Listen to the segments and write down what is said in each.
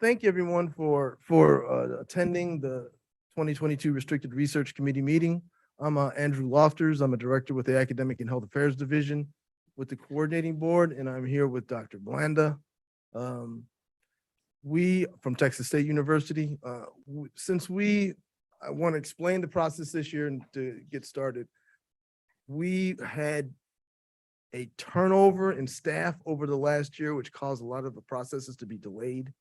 thank everyone for attending the 2022 Restricted Research Committee meeting. I'm Andrew Lofters. I'm a director with the Academic and Health Affairs Division with the coordinating board, and I'm here with Dr. Blanda. We from Texas State University, I want to explain the process this year and to get started. We had a turnover in staff over the last year, which caused a lot of the processes to be delayed.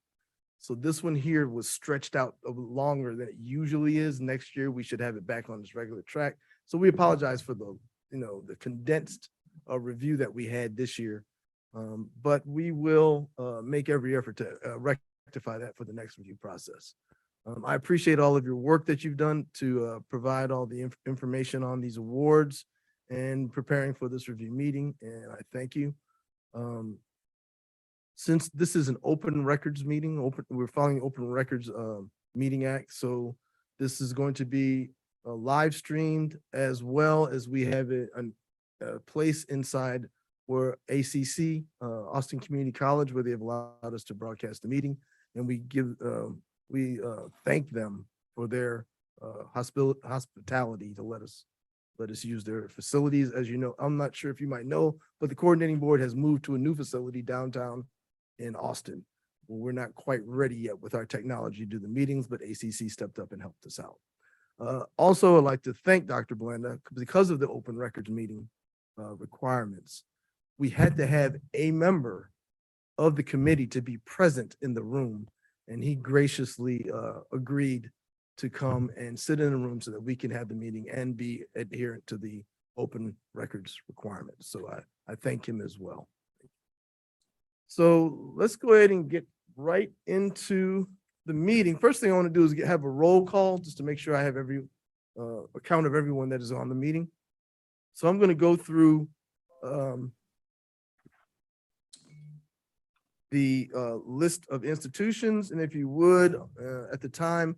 So this one here was stretched out longer than it usually is. Next year, we should have it back on its regular track. So we apologize for the condensed review that we had this year. But we will make every effort to rectify that for the next review process. I appreciate all of your work that you've done to provide all the information on these awards and preparing for this review meeting, and I thank you. Since this is an open records meeting, we're following Open Records Meeting Act, so this is going to be live streamed, as well as we have a place inside where ACC, Austin Community College, where they have allowed us to broadcast the meeting, and we thank them for their hospitality to let us use their facilities. As you know, I'm not sure if you might know, but the coordinating board has moved to a new facility downtown in Austin. Well, we're not quite ready yet with our technology to do the meetings, but ACC stepped up and helped us out. Also, I'd like to thank Dr. Blanda because of the open records meeting requirements. We had to have a member of the committee to be present in the room, and he graciously agreed to come and sit in the room so that we can have the meeting and be adherent to the open records requirements. So I thank him as well. So let's go ahead and get right into the meeting. First thing I want to do is have a roll call just to make sure I have every account of everyone that is on the meeting. So I'm going to go through the list of institutions, and if you would, at the time,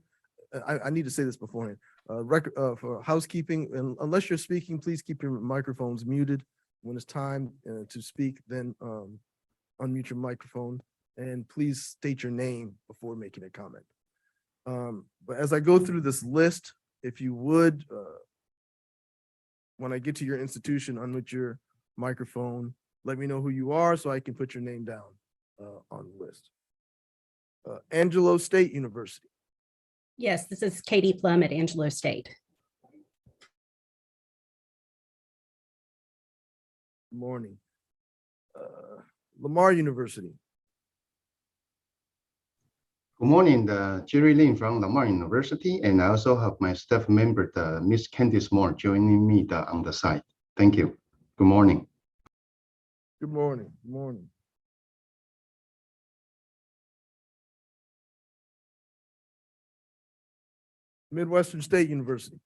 I need to say this beforehand. For housekeeping, and unless you're speaking, please keep your microphones muted. When it's time to speak, then unmute your microphone, and please state your name before making a comment. But as I go through this list, if you would, when I get to your institution, unmute your microphone, let me know who you are so I can put your name down on the list. Angelo State University. Yes, this is Katie Plum at Angelo State. Good morning. Lamar University. Good morning, Jerry Lin from Lamar University, and I also have my staff member, Miss Candice Moore, joining me on the side. Thank you. Good morning. Good morning. Good morning. Midwestern State University.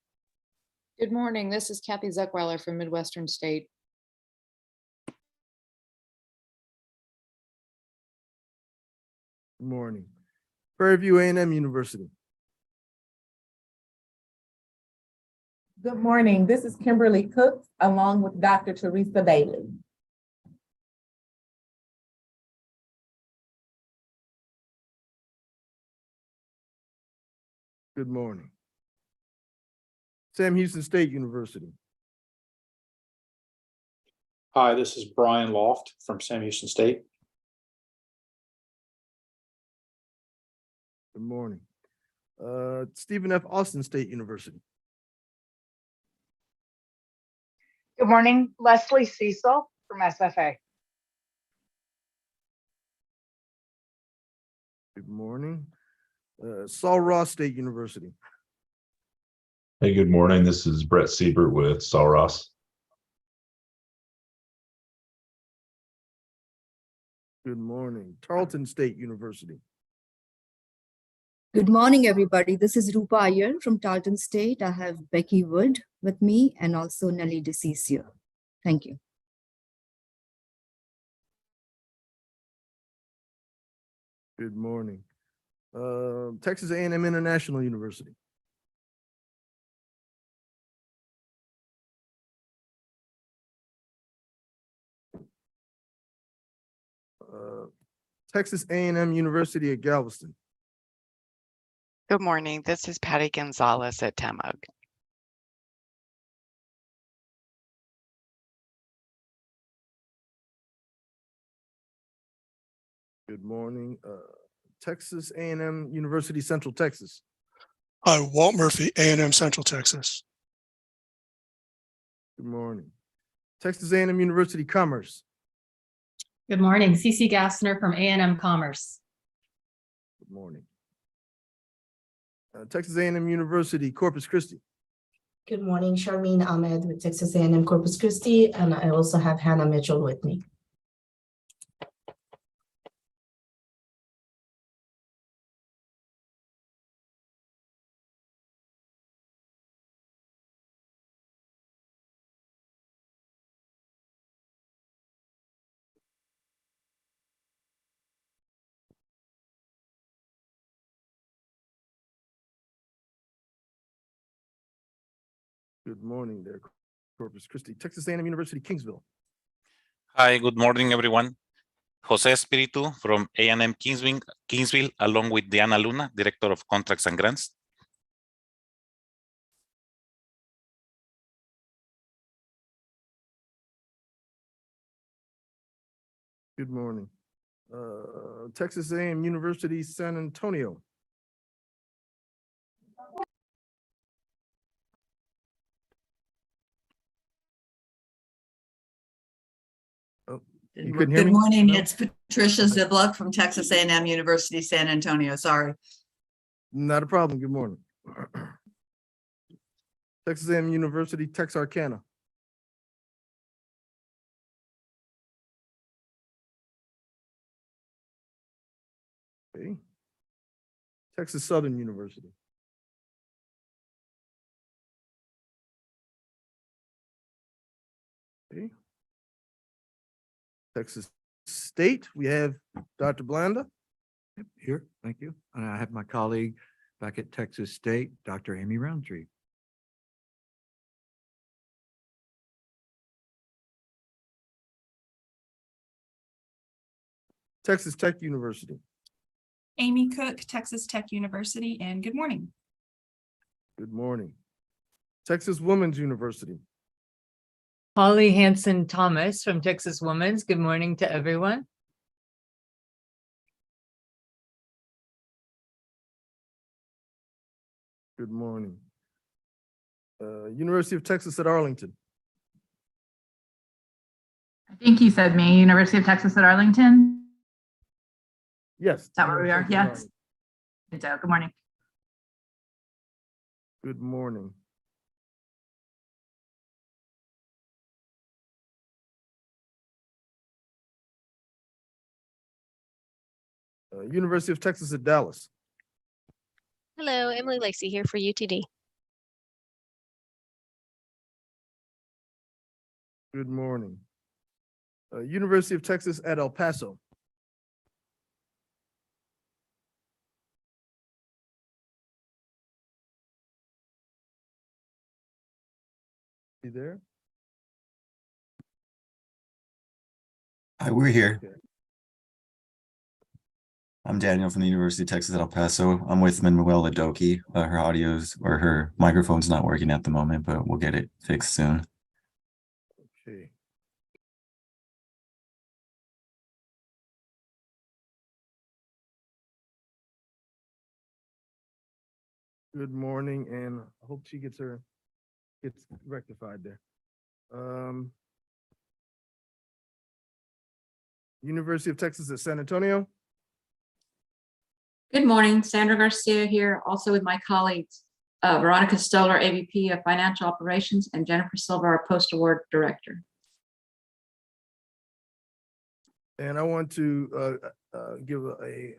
Good morning. This is Kathy Zuckweiler from Midwestern State. Good morning. Prairie View A&M University. Good morning. This is Kimberly Cooks along with Dr. Teresa Bailey. Good morning. Sam Houston State University. Hi, this is Brian Loft from Sam Houston State. Good morning. Stephen F. Austin State University. Good morning, Leslie Cecil from SFA. Good morning. Saul Ross State University. Hey, good morning. This is Brett Siebert with Saul Ross. Good morning. Tarleton State University. Good morning, everybody. This is Rupa Iyer from Tarleton State. I have Becky Wood with me and also Nelly DeCiccio. Thank you. Good morning. Texas A&M International University. Texas A&M University at Galveston. Good morning. This is Patty Gonzalez at TAMUG. Good morning. Texas A&M University, Central Texas. Hi, Walt Murphy, A&M Central Texas. Good morning. Texas A&M University, Commerce. Good morning, CC Gassner from A&M Commerce. Good morning. Texas A&M University, Corpus Christi. Good morning, Charmaine Ahmed with Texas A&M Corpus Christi, and I also have Hannah Mitchell with me. Good morning there, Corpus Christi. Texas A&M University, Kingsville. Hi, good morning, everyone. Jose Espiritu from A&M Kingsville, along with Diana Luna, Director of Contracts and Grants. Good morning. Texas A&M University, San Antonio. Oh, you couldn't hear Good me? morning, No? it's Patricia Zibluck from Texas A&M University, San Antonio, sorry. Not a problem. Good morning. Texas A&M University, Texarkana. Okay. Texas Southern University. Okay. Texas State, we have Dr. Blanda. Here, thank you. And I have my colleague back at Texas State, Dr. Amy Roundtree. Texas Tech University. Amy Cook, Texas Tech University, and good morning. Good morning. Texas Women's University. Holly Hanson Thomas from Texas Women's. Good morning to everyone. Good morning. University of Texas at Arlington. I think you said me, University of Texas at Arlington. Yes. Is that where we are? University of Yes. Good morning. Good morning. University of Texas at Dallas. Hello, Emily Lacey here for UTD. Good morning. University of Texas at El Paso. You there? Hi, we're here. Okay. I'm Daniel from the University of Texas at El Paso. I'm with Manuela Doki. Her audio's or her microphone's not working at the moment, but we'll get it fixed soon. Okay. Good morning, and I hope she gets rectified there. University of Texas at San Antonio. Good morning, Sandra Garcia here, also with my colleagues, Veronica Stoller, AVP of Financial Operations, and Jennifer Silva, our Post-Award Director. And I want to give a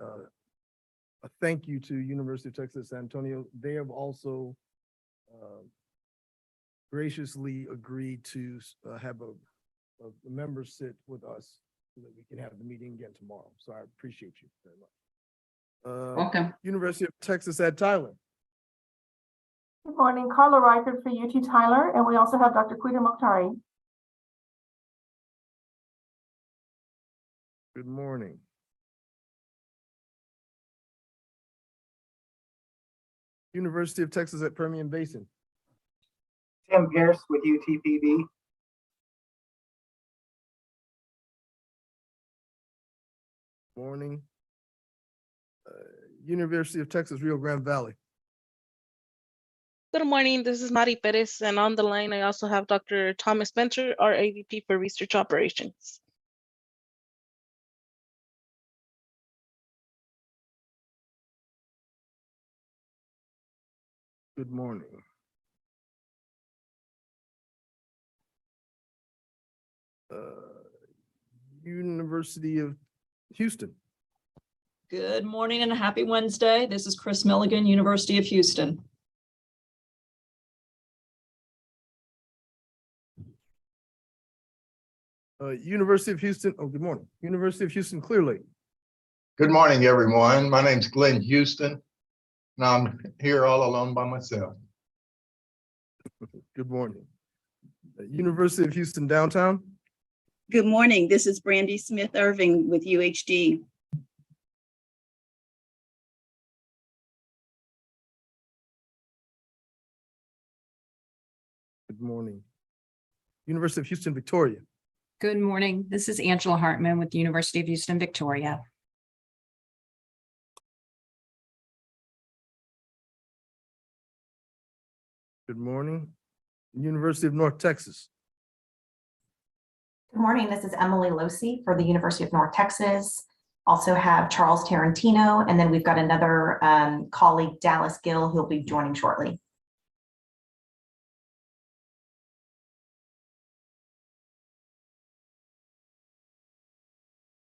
thank you to University of Texas San Antonio. They have also graciously agreed to have a member sit with us so that we can have the meeting again tomorrow. So I appreciate you very much. Welcome. University of Texas at Tyler. Good morning, Carla Reichert for UT Tyler, and we also have Dr. Quita Mokhtari. Good morning. University of Texas at Permian Basin. Tim Pierce with UTPB. Morning. University of Texas, Rio Grande Valley. Good morning, this is Mari Perez, and on the line, I also have Dr. Thomas Spencer, our AVP for Research Operations. Good morning. University of Houston. Good morning and a happy Wednesday. This is Chris Milligan, University of Houston. University of Houston, oh, good morning. University of Houston, Clear Lake. Good morning, everyone. My name's Glenn Houston, and I'm here all alone by myself. Good morning. University of Houston, downtown. Good morning. This is Brandy Smith Irving with UHD. Good morning. University of Houston, Victoria. Good morning. This is Angela Hartman with the University of Houston, Victoria. Good morning. University of North Texas. Good morning. This is Emily Losi for the University of North Texas. Also have Charles Tarantino, and then we've got another colleague, Dallas Gill, who'll be joining shortly.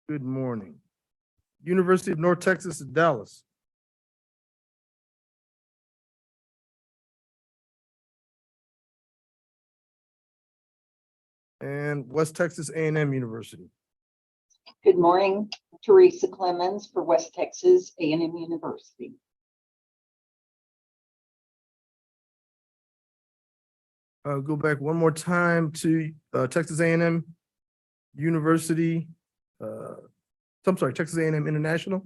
Good morning. University of North Texas at Dallas. And West Texas A&M University. Good morning, Teresa Clemens for West Texas A&M University. Go back one more time to Texas A&M University. I'm sorry, Texas A&M International.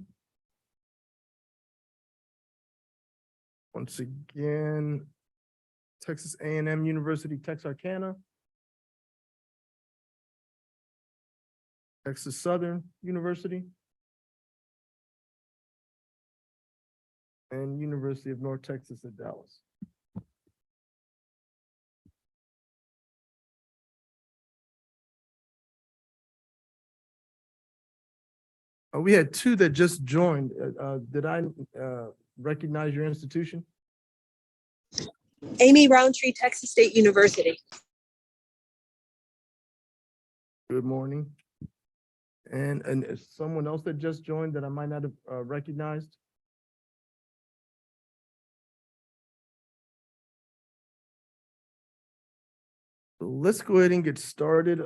Once again, Texas A&M University, Texarkana. Texas Southern University. And University of North Texas at Dallas. We had two that just joined. Did I recognize your institution? Amy Roundtree, Texas State University. Good morning. And is someone else that just joined that I might not have recognized? So let's go ahead and get started.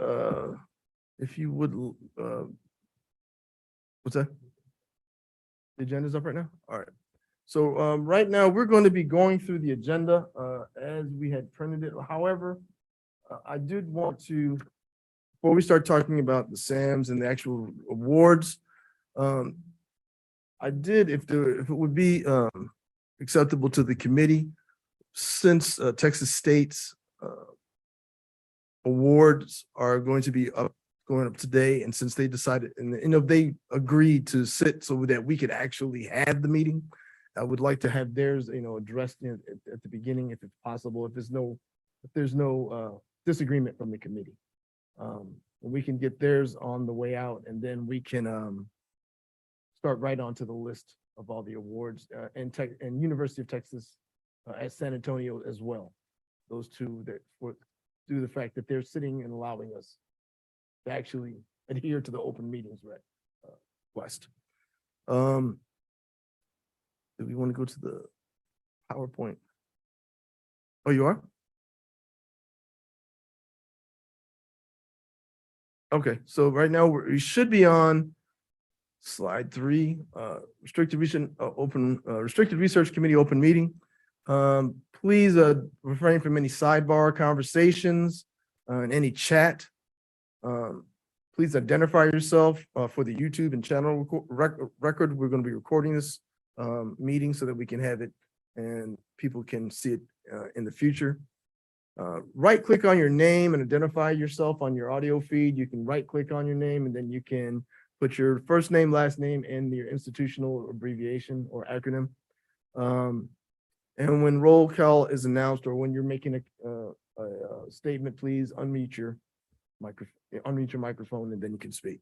If you would, what's that? The agenda's up right now? All right. So right now, we're going to be going through the agenda as we had printed it. However, I did want to, before we start talking about the SAMs and the actual awards, I did, if it would be acceptable to the committee, since Texas State's awards are going to be going up today, and since they decided, and they agreed to sit so that we could actually have the meeting, I would like to have theirs, addressed at the beginning, if it's possible, if there's no disagreement from the committee. We can get theirs on the way out, and then we can start right onto the list of all the awards and University of Texas at San Antonio as well. Those two that due to the fact that they're sitting and allowing us to actually adhere to the open meetings request. Do we want to go to the PowerPoint? Oh, you are? Okay, so right now we should be on slide 3, restricted research committee open meeting. Please refrain from any sidebar conversations and any chat. Please identify yourself for the YouTube and channel record. We're going to be recording this meeting so that we can have it and people can see it in the future. Right click on your name and identify yourself on your audio feed. You can right click on your name and then you can put your first name, last name, and your institutional abbreviation or acronym. And when roll call is announced or when you're making a statement, please unmute your microphone and then you can speak.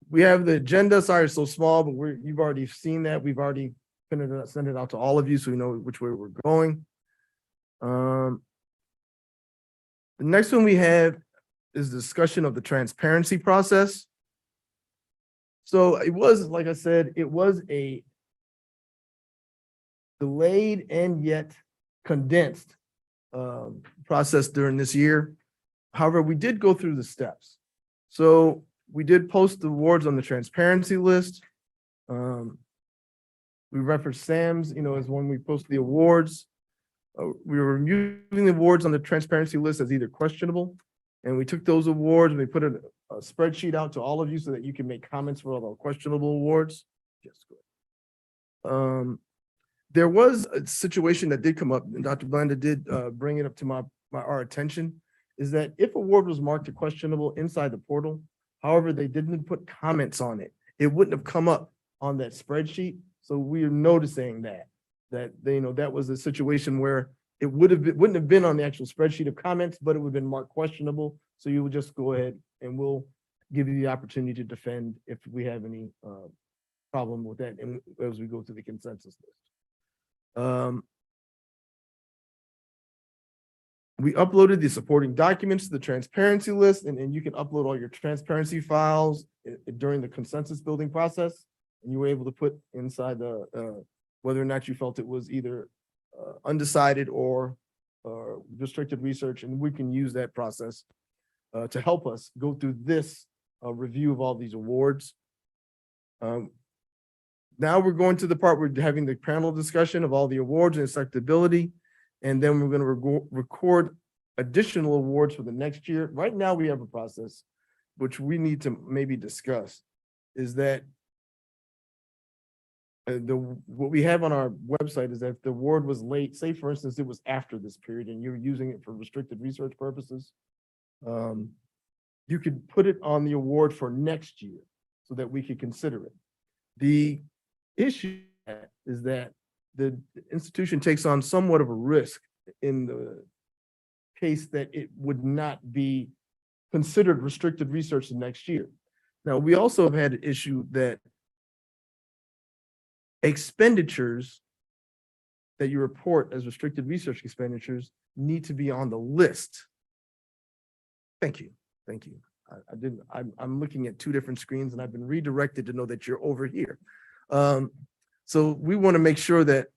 We have the agenda. Sorry, it's so small, but you've already seen that. We've already sent it out to all of you so we know which way we're going. The next one we have is discussion of the transparency process. So it was, like I said, it was a delayed and yet condensed process during this year. However, we did go through the steps. So we did post the awards on the transparency list. We referenced SAM's, as when we posted the awards. We were reviewing the awards on the transparency list as either questionable. And we took those awards and we put a spreadsheet out to all of you so that you can make comments for all the questionable awards. Yes, good. There was a situation that did come up, and Dr. Blanda did bring it up to our attention, is that if a award was marked as questionable inside the portal, however, they didn't put comments on it, it wouldn't have come up on that spreadsheet. So we're noticing that that was a situation where it wouldn't have been on the actual spreadsheet of comments, but it would have been marked questionable. So you would just go ahead and we'll give you the opportunity to defend if we have any problem with that, and as we go through the consensus list. We uploaded the supporting documents to the transparency list, and you can upload all your transparency files during the consensus building process. And you were able to put inside the whether or not you felt it was either undecided or restricted research, and we can use that process to help us go through this review of all these awards. Now we're going to the part where we're having the panel discussion of all the awards and acceptability, and then we're going to record additional awards for the next year. Right now we have a process which we need to maybe discuss, is that what we have on our website is that if the award was late, say for instance, it was after this period and you're using it for restricted research purposes, you could put it on the award for next year so that we could consider it. The issue is that the institution takes on somewhat of a risk in the case that it would not be considered restricted research the next year. Now, we also have had an issue that expenditures that you report as restricted research expenditures need to be on the list. Thank you. Thank you. I'm looking at two different screens and I've been redirected to know that you're over here. So we want to make sure that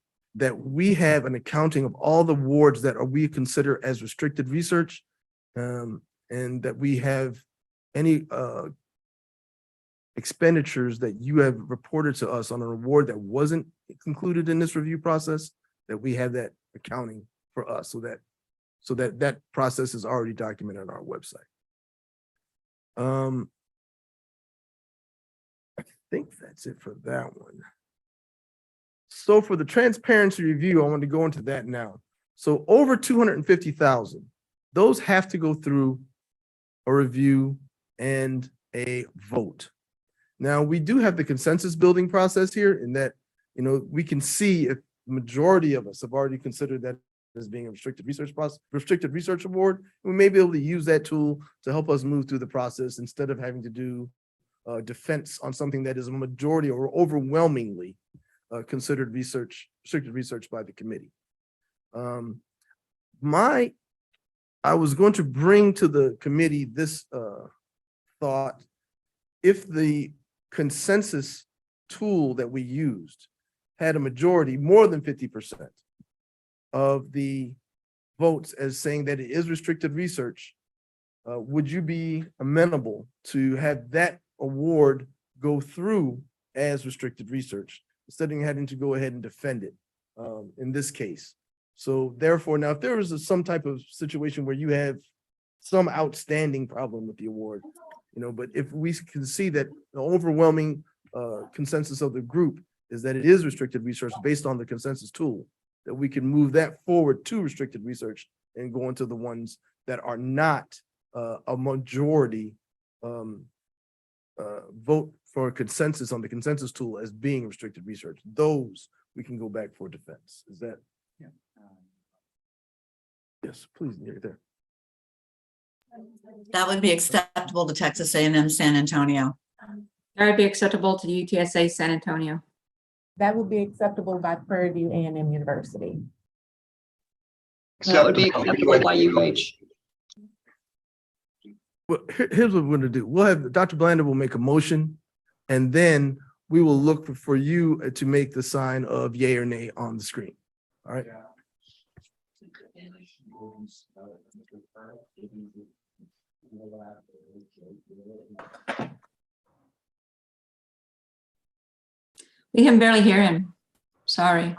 we have an accounting of all the awards that we consider as restricted research, and that we have any expenditures that you have reported to us on an award that wasn't included in this review process, that we have that accounting for us so that process is already documented on our website. I think that's it for that one. So for the transparency review, I want to go into that now. So over 250,000, those have to go through a review and a vote. Now, we do have the consensus building process here in that, we can see if the majority of us have already considered that as being a restricted research award. We may be able to use that tool to help us move through the process instead of having to do defense on something that is a majority or overwhelmingly considered restricted research by the committee. I was going to bring to the committee this thought: if the consensus tool that we used had a majority, more than 50% of the votes as saying that it is restricted research, would you be amenable to have that award go through as restricted research instead of having to go ahead and defend it in this case? So therefore, now if there is some type of situation where you have some outstanding problem with the award, but if we can see that the overwhelming consensus of the group is that it is restricted research based on the consensus tool, that we can move that forward to restricted research and go into the ones that are not a majority vote for a consensus on the consensus tool as being restricted research. Those we can go back for defense. Is that? Yeah. Yes, please, you're there. That would be acceptable to Texas A&M San Antonio. That would be acceptable to UTSA San Antonio. That would be acceptable by Prairie View A&M University. That would be acceptable by UH. Well, here's what we're gonna do. We'll have, Dr. Blander will make a motion, and then we will look for you to make the sign of yay or nay on the screen. All right? We can barely hear him. Sorry.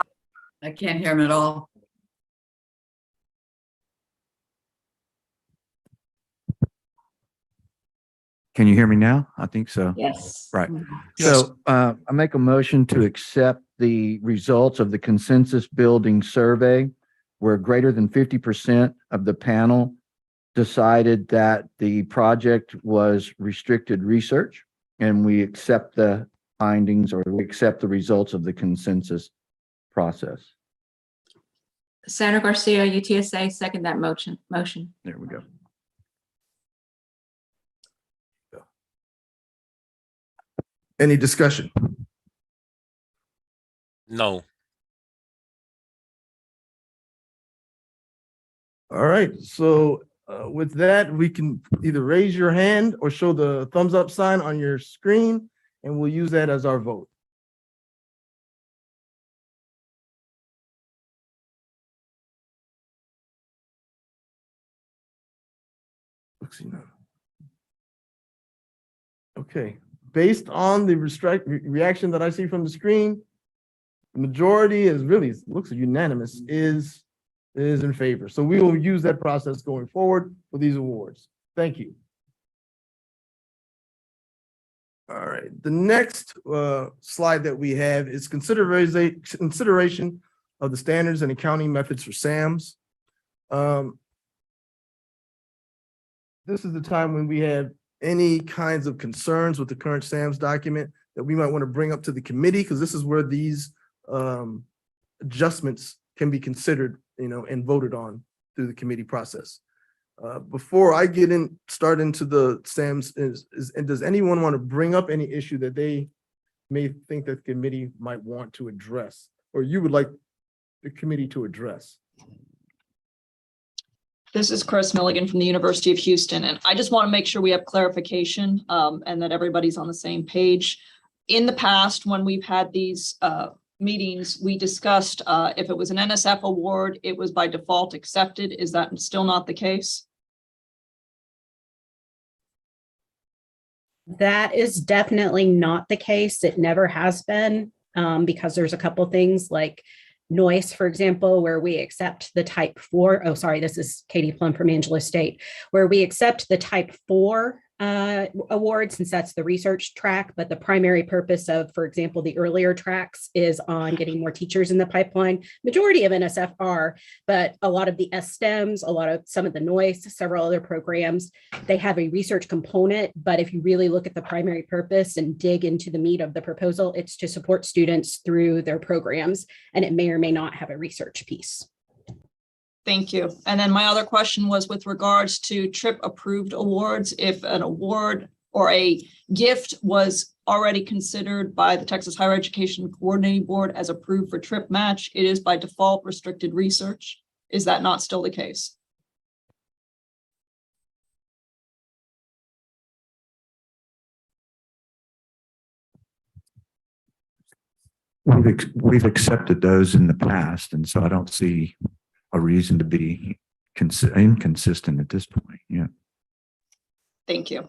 I can't hear him at all. Can you hear me now? I think so. Yes. Right. Yes. So I make a motion to accept the results of the consensus building survey, where greater than 50% of the panel decided that the project was restricted research, and we accept the findings, or we accept the results of the consensus process. Senator Garcia, UTSA, second that motion. There we go. Any discussion? No. All right, so with that, we can either raise your hand or show the thumbs up sign on your screen, and we'll use that as our vote. Okay, based on the reaction that I see from the screen, the majority is really, looks unanimous, is in favor. So we will use that process going forward for these awards. Thank you. All right, the next slide that we have is consideration of the standards and accounting methods for SAMs. This is the time when we have any kinds of concerns with the current SAMs document that we might want to bring up to the committee, because this is where these adjustments can be considered, and voted on through the committee process. Before I start into the SAMs, and does anyone want to bring up any issue that they may think that the committee might want to address, or you would like the committee to address? This is Chris Milligan from the University of Houston, and I just want to make sure we have clarification and that everybody's on the same page. In the past, when we've had these meetings, we discussed if it was an NSF award, it was by default accepted. Is that still not the case? That is definitely not the case. It never has been, because there's a couple things like noise, for example, where we accept the type 4. Oh, sorry, this is Katie Plum from Angelo State, where we accept the type 4 award, since that's the research track, but the primary purpose of, for example, the earlier tracks is on getting more teachers in the pipeline. Majority of NSF are, but a lot of the STEMs, some of the noise, several other programs, they have a research component, but if you really look at the primary purpose and dig into the meat of the proposal, it's to support students through their programs, and it may or may not have a research piece. Thank you. And then my other question was with regards to TRIP approved awards. If an award or a gift was already considered by the Texas Higher Education Coordinating Board as approved for TRIP match, it is by default restricted research. Is that not still the case? We've accepted those in the past, and so I don't see a reason to be inconsistent at this point. Yeah. Thank you.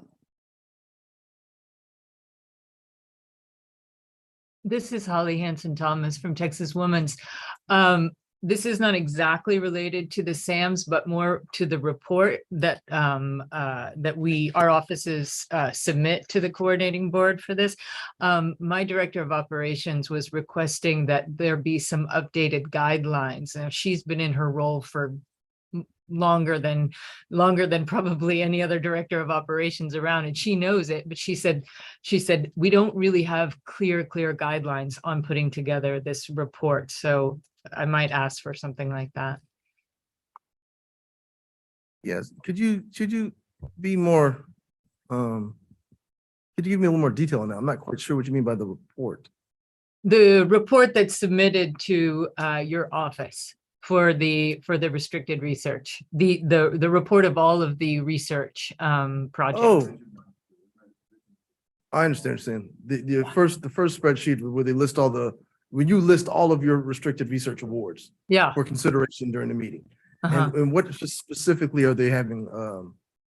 This is Holly Hanson Thomas from Texas Women's. this is not exactly related to the SAMs, but more to the report that our offices submit to the coordinating board for this. My director of operations was requesting that there be some updated guidelines. Now, she's been in her role for longer than probably any other director of operations around, and she knows it, but she said we don't really have clear guidelines on putting together this report, so I might ask for something like that. Yes, should you be more, could you give me a little more detail on that? I'm not quite sure what you mean by the report. The report that's submitted to your office for the restricted research, the report of all of the research projects. Oh, I understand. The first spreadsheet where they list when you list all of your restricted research awards. Yeah. For consideration during the meeting. Uh-huh. And what specifically are they having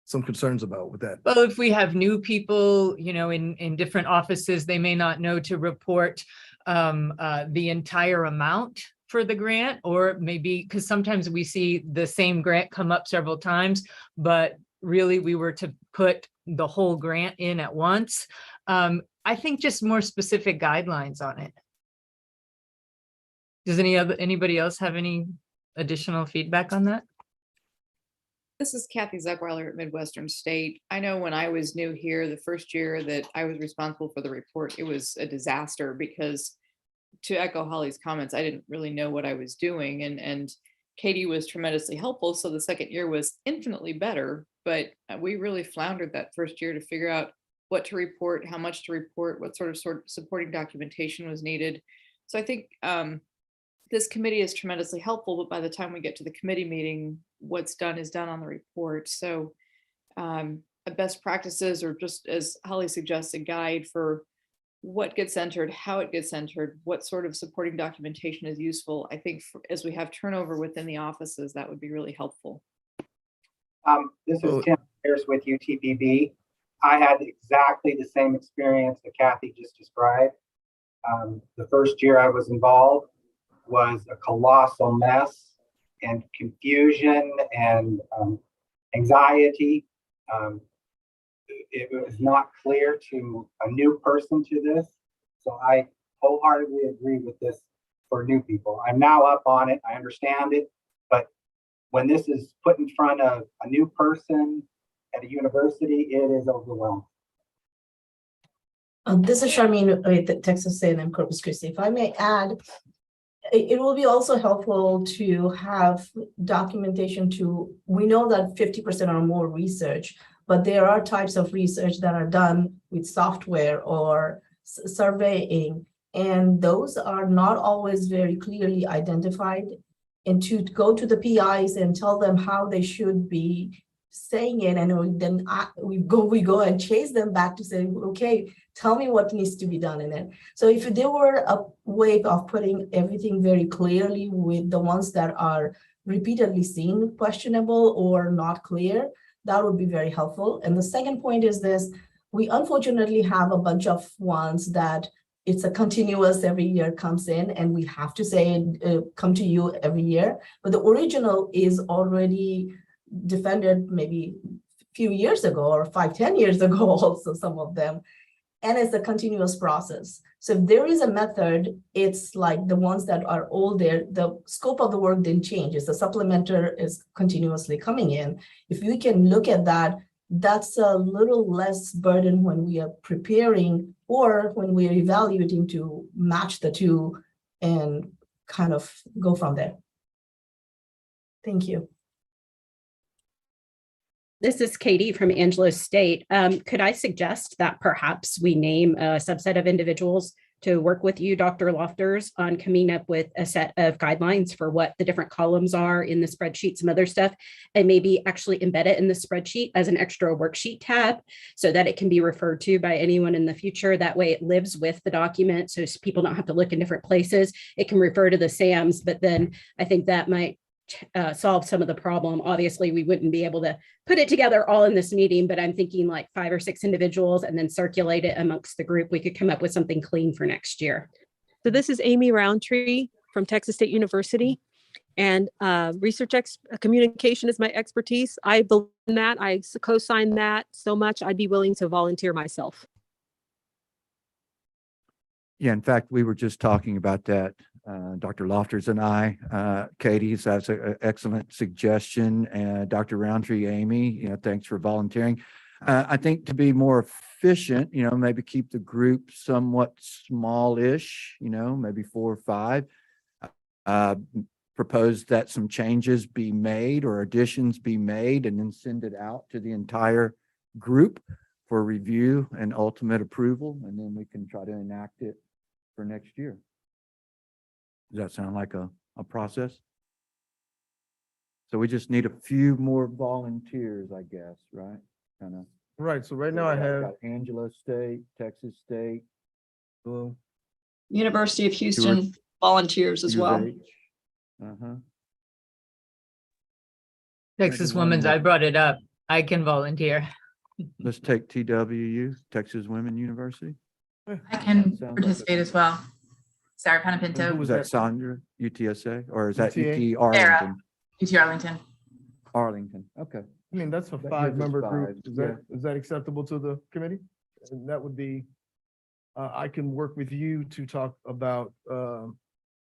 some concerns about with that? Well, if we have new people, in different offices, they may not know to report the entire amount for the grant, or maybe because sometimes we see the same grant come up several times, but really we were to put the whole grant in at once. I think just more specific guidelines on it. Does anybody else have any additional feedback on that? This is Kathy Zuckweiler at Midwestern State. I know when I was new here, the first year that I was responsible for the report, it was a disaster because, to echo Holly's comments, I didn't really know what I was doing, and Katie was tremendously helpful. So the second year was infinitely better, but we really floundered that first year to figure out what to report, how much to report, what sort of supporting documentation was needed. So I think this committee is tremendously helpful, but by the time we get to the committee meeting, what's done is done on the report. So best practices, or just as Holly suggests, a guide for what gets entered, how it gets entered, what sort of supporting documentation is useful. I think as we have turnover within the offices, that would be really helpful. This is Tim Pierce with UTPB. I had exactly the same experience that Kathy just described. The first year I was involved was a colossal mess and confusion and anxiety. It was not clear to a new person to this. So I wholeheartedly agree with this for new people. I'm now up on it. I understand it. But when this is put in front of a new person at a university, it is overwhelming. This is Charmaine with Texas A&M Corpus Christi. If I may add, it will be also helpful to have documentation we know that 50% or more research, but there are types of research that are done with software or surveying, and those are not always very clearly identified. And to go to the PIs and tell them how they should be saying it, and then we go and chase them back to say, okay, tell me what needs to be done in it. So if there were a way of putting everything very clearly with the ones that are repeatedly seen questionable or not clear, that would be very helpful. And the second point is this: we unfortunately have a bunch of ones that it's a continuous every year comes in, and we have to say come to you every year, but the original is already defended maybe a few years ago or 5-10 years ago also, some of them, and it's a continuous process. So if there is a method, it's like the ones that are older, the scope of the work didn't change. It's the supplementer is continuously coming in. If we can look at that, that's a little less burden when we are preparing or when we are evaluating to match the two and kind of go from there. Thank you. This is Katie from Angelo State. Could I suggest that perhaps we name a subset of individuals to work with you, Dr. Lofters, on coming up with a set of guidelines for what the different columns are in the spreadsheet, some other stuff, and maybe actually embed it in the spreadsheet as an extra worksheet tab so that it can be referred to by anyone in the future. That way it lives with the document, so people don't have to look in different places. It can refer to the SAMs, but then I think that might solve some of the problem. Obviously, we wouldn't be able to put it together all in this meeting, but I'm thinking like 5 or 6 individuals and then circulate it amongst the group. We could come up with something clean for next year. So this is Amy Roundtree from Texas State University. And communication is my expertise. I believe in that. I co-sign that so much. I'd be willing to volunteer myself. Yeah, in fact, we were just talking about that, Dr. Lofters and I, Katie, so that's an excellent suggestion. And Dr. Roundtree, Amy, thanks for volunteering. I think to be more efficient, maybe keep the group somewhat smallish, maybe 4 or 5. Propose that some changes be made or additions be made and then send it out to the entire group for review and ultimate approval. And then we can try to enact it for next year. Does that sound like a process? So we just need a few more volunteers, I guess, right? Kind of. Right. So right now I have got Angelo State, Texas State, University of Houston volunteers as well. Texas Women's, I brought it up. I can volunteer. Let's take TWU, Texas Women University. I can participate as well. Sarah Panapinto. Who was that, Sandra, UTSA, or is that UTA? UT Arlington? UT Arlington. Arlington, okay. I mean, that's a That 5-member gives us group. 5, Is that acceptable to the committee? And that would be, I can work with you to talk about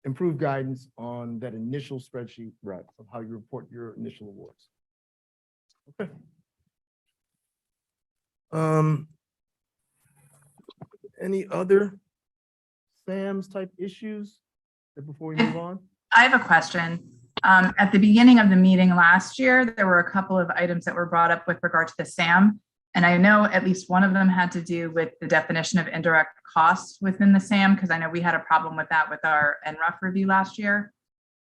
improved guidance on that initial spreadsheet. Right. Of how you report your initial awards. Okay. Any other SAMs type issues before we move on? I have a question. At the beginning of the meeting last year, there were a couple of items that were brought up with regard to the SAM. And I know at least one of them had to do with the definition of indirect costs within the SAM, because I know we had a problem with that with our NRUF review last year.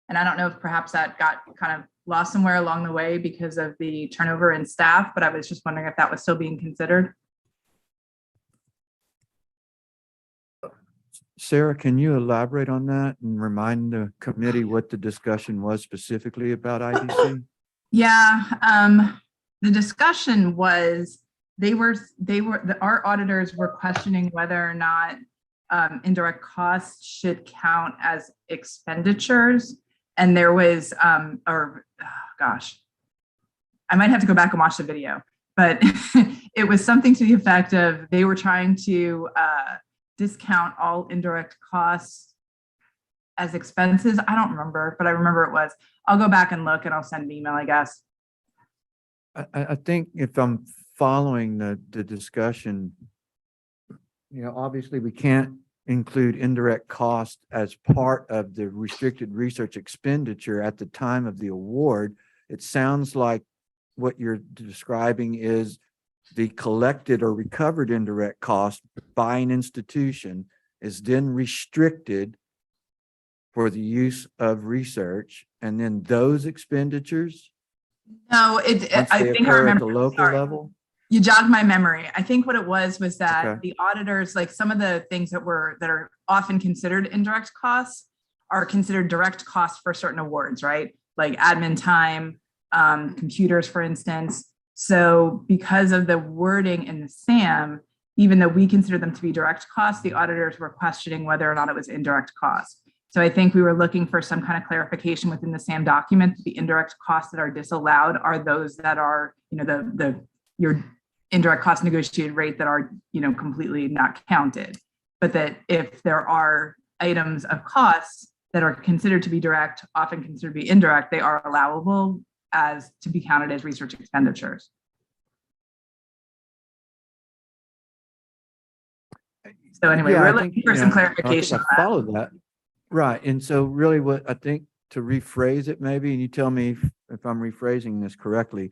And I don't know if perhaps that got kind of lost somewhere along the way because of the turnover in staff, but I was just wondering if that was still being considered. Sarah, can you elaborate on that and remind the committee what the discussion was specifically about IDC? Yeah, the discussion was our auditors were questioning whether or not indirect costs should count as expenditures. And there was, I might have to go back and watch the video, but it was something to the effect of they were trying to discount all indirect costs as expenses. I don't remember, but I remember it was. I'll go back and look and I'll send an email, I guess. I think if I'm following the discussion, obviously we can't include indirect cost as part of the restricted research expenditure at the time of the award. It sounds like what you're describing is the collected or recovered indirect cost by an institution is then restricted for the use of research, and then those expenditures. No, I think I remember at the local level. You jogged my memory. I think what it was that Okay. the auditors, like some of the things that are often considered indirect costs are considered direct costs for certain awards, right? Like admin time, computers, for instance. So because of the wording in the SAM, even though we consider them to be direct costs, the auditors were questioning whether or not it was indirect costs. So I think we were looking for some kind of clarification within the SAM document. The indirect costs that are disallowed are those that are, your indirect cost negotiated rate that are, completely not counted. But that if there are items of costs that are considered to be direct, often considered to be indirect, they are allowable as to be counted as research expenditures. So anyway, Yeah, we're I looking think, for some I clarification. think I follow that. Right. And so really what I think, to rephrase it maybe, and you tell me if I'm rephrasing this correctly.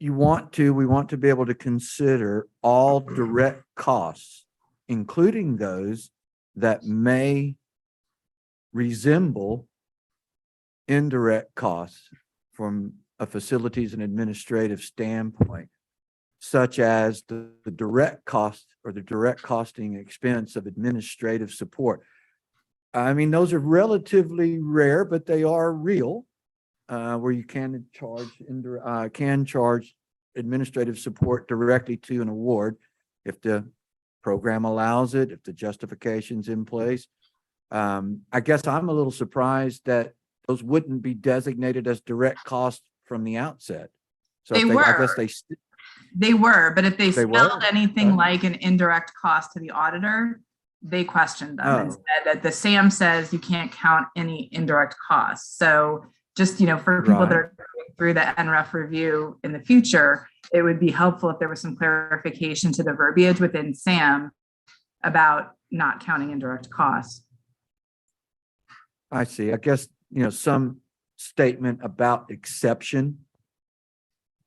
We want to be able to consider all direct costs, including those that may resemble indirect costs from a facilities and administrative standpoint, such as the direct cost or the direct costing expense of administrative support. I mean, those are relatively rare, but they are real, where you can charge administrative support directly to an award if the program allows it, if the justification's in place. I guess I'm a little surprised that those wouldn't be designated as direct costs from the outset. So They if I guess were. They were, but if they They spelled were? anything Okay. like an indirect cost to the auditor, they questioned them and Oh. said that the SAM says you can't count any indirect costs. So just, for people that Right. are going through the NREF review in the future, it would be helpful if there was some clarification to the verbiage within SAM about not counting indirect costs. I see. I guess, some statement about exception.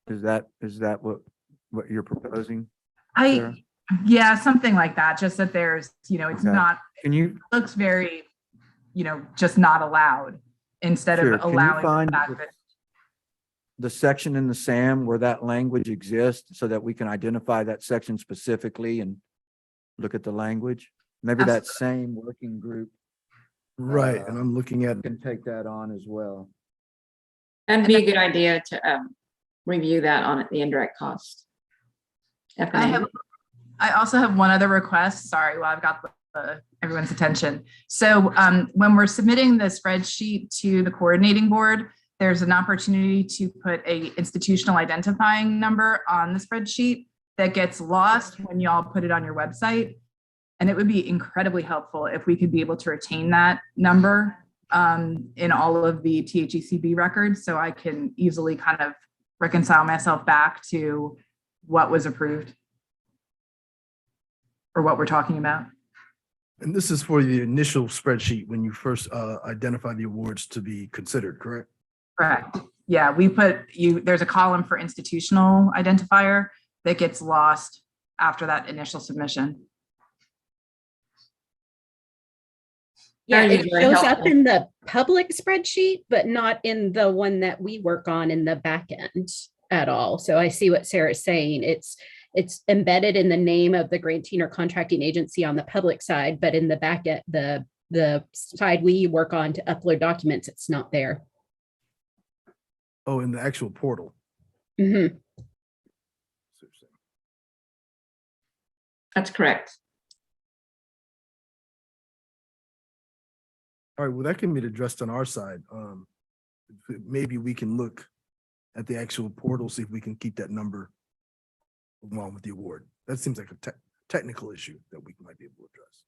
Is that what you're proposing? Sarah? Yeah, something like that, just that there's, it's Okay. not, Can you, looks very, just not allowed instead Sure. of Can you allowing find the fact that the section in the SAM where that language exists so that we can identify that section specifically and look at the language? Maybe that same working group Right, and I'm looking at, can take that on as well. That'd be a good idea to review that on the indirect cost. I also have one other request. Sorry, well, I've got everyone's attention. So when we're submitting the spreadsheet to the coordinating board, there's an opportunity to put a institutional identifying number on the spreadsheet that gets lost when y'all put it on your website. And it would be incredibly helpful if we could be able to retain that number in all of the THECB records, so I can easily kind of reconcile myself back to what was approved or what we're talking about. and this is for the initial spreadsheet when you first identify the awards to be considered, correct? Correct. Yeah, we there's a column for institutional identifier that gets lost after that initial submission. Yeah, That'd it be very shows up helpful. in the public spreadsheet, but not in the one that we work on in the back end at all. So I see what Sarah's saying. It's embedded in the name of the granting or contracting agency on the public side, but in the back end, the side we work on to upload documents, it's not there. Oh, in the actual portal. Mhm. That's correct. All right, well, that can be addressed on our side. Maybe we can look at the actual portal, see if we can keep that number along with the award. That seems like a technical issue that we might be able to address.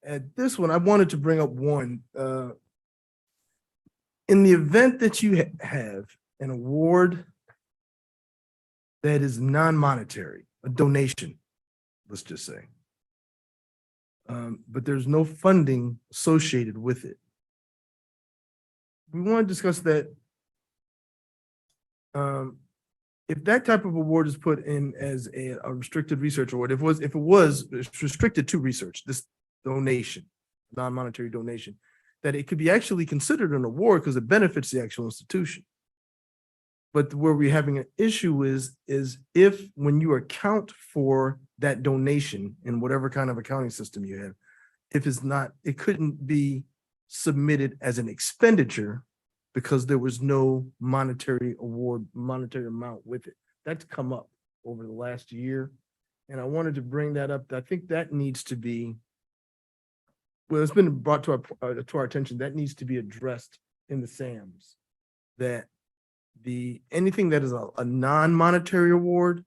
At this one, I wanted to bring up one. In the event that you have an award that is non-monetary, a donation, let's just say, but there's no funding associated with it. We want to discuss that. If that type of award is put in as a restricted research award, if it was restricted to research, this donation, non-monetary donation, that it could be actually considered an award because it benefits the actual institution. But where we're having an issue is if when you account for that donation in whatever kind of accounting system you have, if it's not, it couldn't be submitted as an expenditure because there was no monetary award, monetary amount with it. That's come up over the last year. And I wanted to bring that up. I think that needs to be, well, it's been brought to our attention, that needs to be addressed in the SAMs, that anything that is a non-monetary award,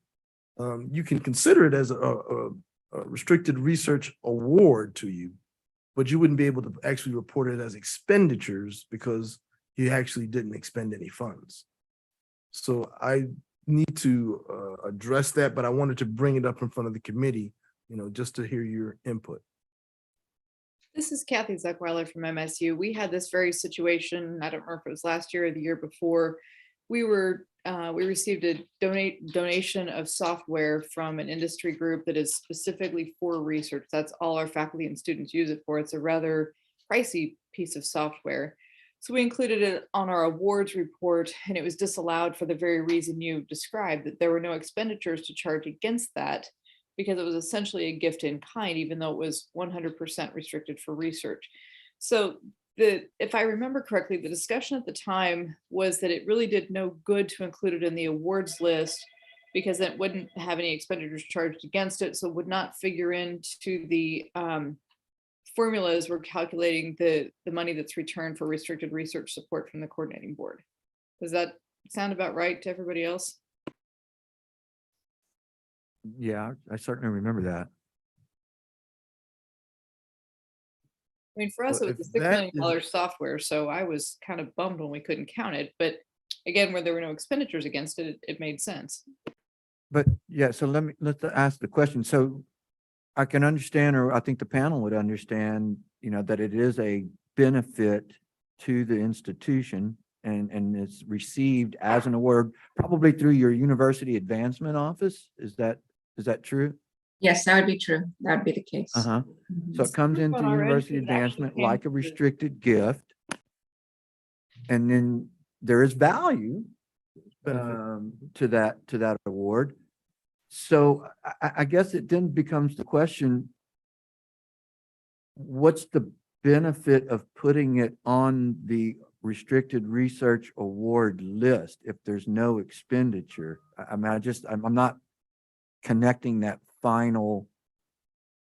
you can consider it as a restricted research award to you, but you wouldn't be able to actually report it as expenditures because you actually didn't expend any funds. So I need to address that, but I wanted to bring it up in front of the committee, just to hear your input. This is Kathy Zuckweiler from MSU. We had this very situation, I don't remember if it was last year or the year before. We received a donation of software from an industry group that is specifically for research. That's all our faculty and students use it for. It's a rather pricey piece of software. So we included it on our awards report, and it was disallowed for the very reason you described, that there were no expenditures to charge against that because it was essentially a gift in kind, even though it was 100% restricted for research. So if I remember correctly, the discussion at the time was that it really did no good to include it in the awards list because it wouldn't have any expenditures charged against it, so would not figure into the formulas we're calculating the money that's returned for restricted research support from the coordinating board. Does that sound about right to everybody else? Yeah, I certainly remember that. I mean, for us, Well, it was if a $6 that million is- software, so I was kind of bummed when we couldn't count it, but again, where there were no expenditures against it, it made sense. But yeah, so let's ask the question. So I can understand, or I think the panel would understand, that it is a benefit to the institution and it's received as an award, probably through your university advancement office. Is that true? Yes, that would be true. That would be the case. Uh-huh. So it comes in But through already university it actually advancement came like a through. restricted gift. And then there is value to that award. So I guess it then becomes the question, what's the benefit of putting it on the restricted research award list if there's no expenditure? I mean, I'm not connecting that final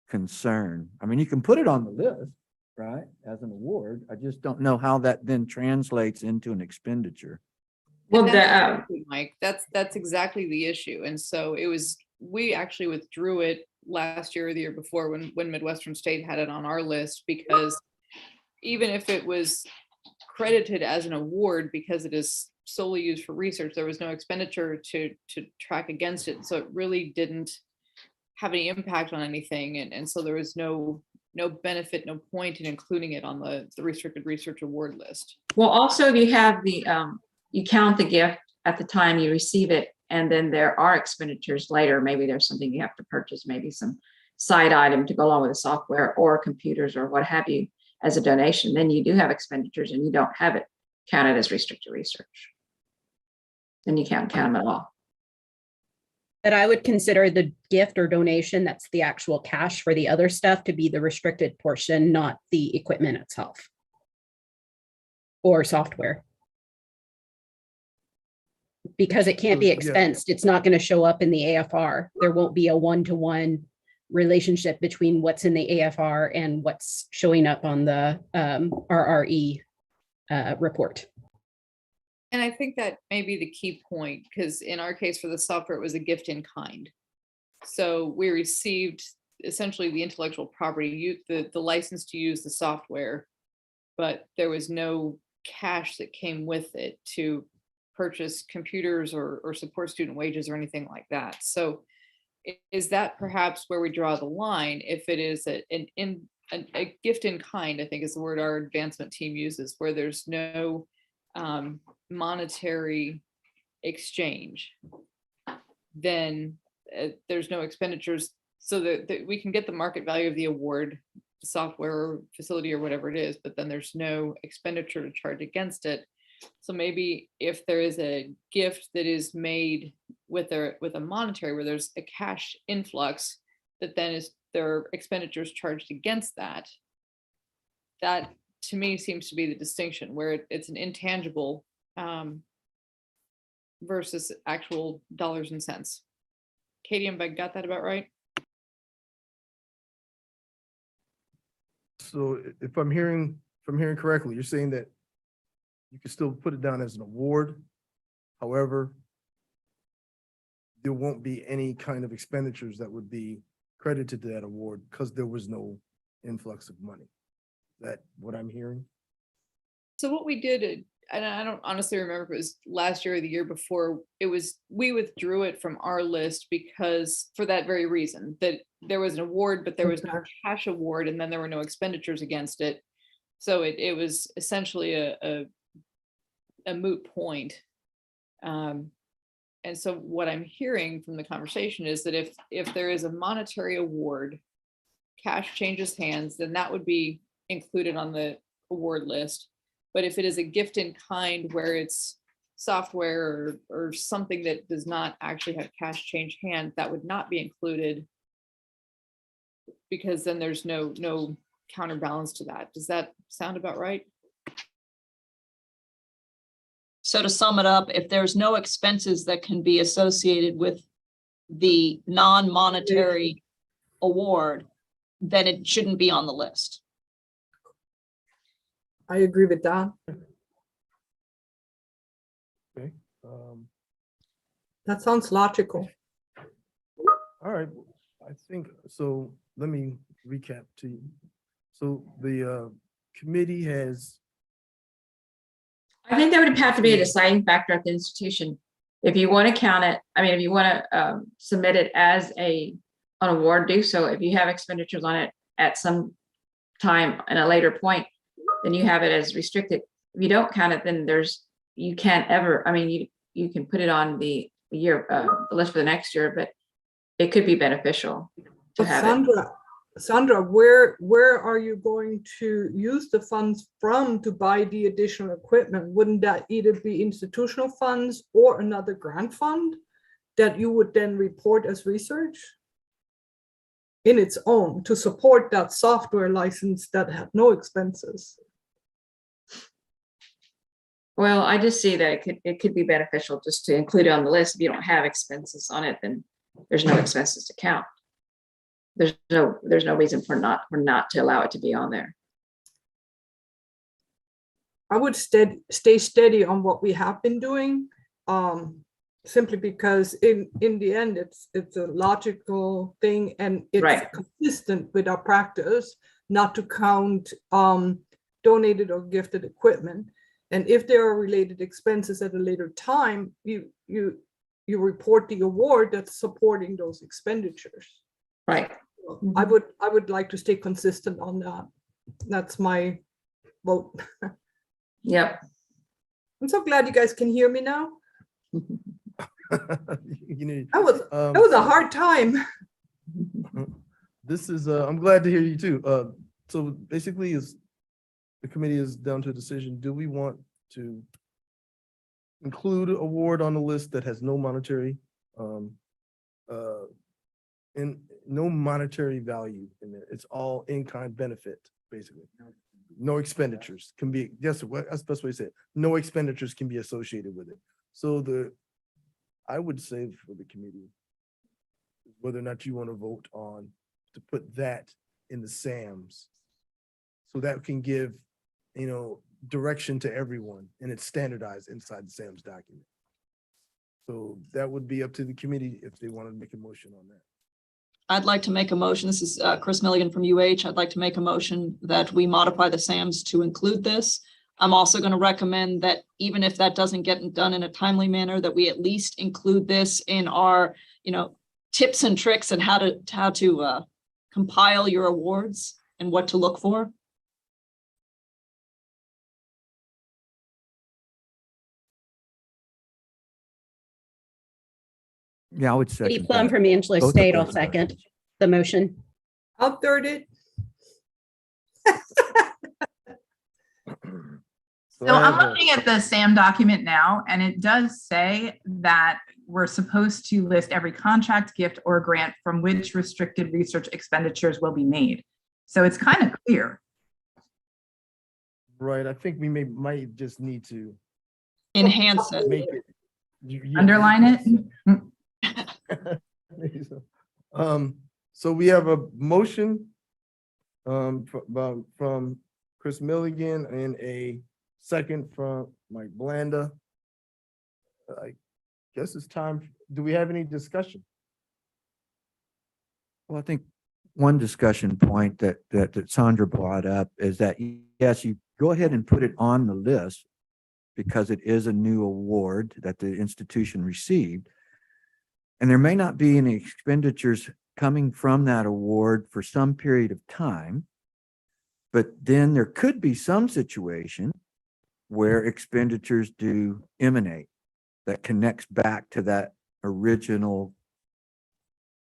concern. I mean, you can put it on the list, right, as an award. I just don't know how that then translates into an expendidio. Well, And the, that's exactly, Mike, that's exactly the issue. And so we actually withdrew it last year or the year before when Midwestern State had it on our list, because even if it was credited as an award because it is solely used for research, there was no expenditure to track against it. So it really didn't have any impact on anything. And so there was no benefit, no point in including it on the restricted research award list. well, also if you have the, you count the gift at the time you receive it, and then there are expenditures later. Maybe there's something you have to purchase, maybe some side item to go along with the software or computers or what have you as a donation. Then you do have expenditures and you don't have it counted as restricted research. Then you can't count them at all. But I would consider the gift or donation, that's the actual cash for the other stuff, to be the restricted portion, not the equipment itself or software. Because it can't be Yeah. expensed, it's not going to show up in the AFR. There won't be a one-to-one relationship between what's in the AFR and what's showing up on the RRE report. And I think that may be the key point, because in our case for the software, it was a gift in kind. So we received essentially the intellectual property, the license to use the software, but there was no cash that came with it to purchase computers or support student wages or anything like that. So is that perhaps where we draw the line? If it is a gift in kind, I think is the word our advancement team uses, where there's no monetary exchange, then there's no expenditures, so that we can get the market value of the award, software or facility or whatever it is, but then there's no expenditure to charge against it. So maybe if there is a gift that is made with a monetary, where there's a cash influx, that then there are expenditures charged against that. That to me seems to be the distinction, where it's an intangible versus actual dollars and cents. Katie, I got that about right? So if I'm hearing correctly, you're saying that you can still put it down as an award. However, there won't be any kind of expenditures that would be credited to that award because there was no influx of money. Is that what I'm hearing? So what we did, and I don't honestly remember if it was last year or the year before, we withdrew it from our list because for that very reason, that there was an award, but there was no cash award, and then there were no expenditures against it. So it was essentially a moot point. And so what I'm hearing from the conversation is that if there is a monetary award, cash changes hands, then that would be included on the award list. But if it is a gift in kind, where it's software or something that does not actually have cash change hand, that would not be included, because then there's no counterbalance to that. Does that sound about right? So to sum it up, if there's no expenses that can be associated with the non-monetary award, then it shouldn't be on the list. I agree with that. Okay. That sounds logical. All right, I think, so let me recap to you. So the committee has, I think that would have to be a deciding factor at the institution. If you want to count it, I mean, if you want to submit it as an award, do so. If you have expenditures on it at some time and a later point, then you have it as restricted. If you don't count it, then you can't ever, I mean, you can put it on the year, the list for the next year, but it could be beneficial to But have it. Sandra, where are you going to use the funds from to buy the additional equipment? Wouldn't that either be institutional funds or another grant fund that you would then report as research in its own to support that software license that had no expenses? Well, I just see that it could be beneficial just to include it on the list. If you don't have expenses on it, then there's no expenses to count. There's no reason for not to allow it to be on there. I would stay steady on what we have been doing, simply because in the end, it's a logical thing and it's Right. consistent with our practice not to count donated or gifted equipment. And if there are related expenses at a later time, you report the award that's supporting those expenditures. Right. I would like to stay consistent on that. That's my vote. Yep. I'm so glad you guys can hear me now. you know, That was a hard time. This is, I'm glad to hear you too. So basically the committee is down to a decision. Do we want to include an award on the list that has no monetary, and no monetary value in it? It's all in-kind benefit, basically. No expenditures can be, that's the best way to say it. No expenditures can be associated with it. So I would say for the committee, whether or not you want to vote on to put that in the SAMs. So that can give, direction to everyone and it's standardized inside the SAMs document. So that would be up to the committee if they wanted to make a motion on that. I'd like to make a motion. This is Chris Milligan from UH. I'd like to make a motion that we modify the SAMs to include this. I'm also going to recommend that even if that doesn't get done in a timely manner, that we at least include this in our, tips and tricks and how to compile your awards and what to look for. Yeah, I would say. Katie Plum from Angelo State, I'll second the motion. I'll third it. So I'm looking at the SAM document now, and it does say that we're supposed to list every contract, gift, or grant from which restricted research expenditures will be made. So it's kind of clear. Right, I think we might just need to enhance it. Make it. Underline it. So we have a motion from Chris Milligan and a second from Mike Blanda. I guess it's time. Do we have any discussion? Well, I think one discussion point that Sandra brought up is that, yes, you go ahead and put it on the list because it is a new award that the institution received. And there may not be any expenditures coming from that award for some period of time, but then there could be some situation where expenditures do emanate that connects back to that original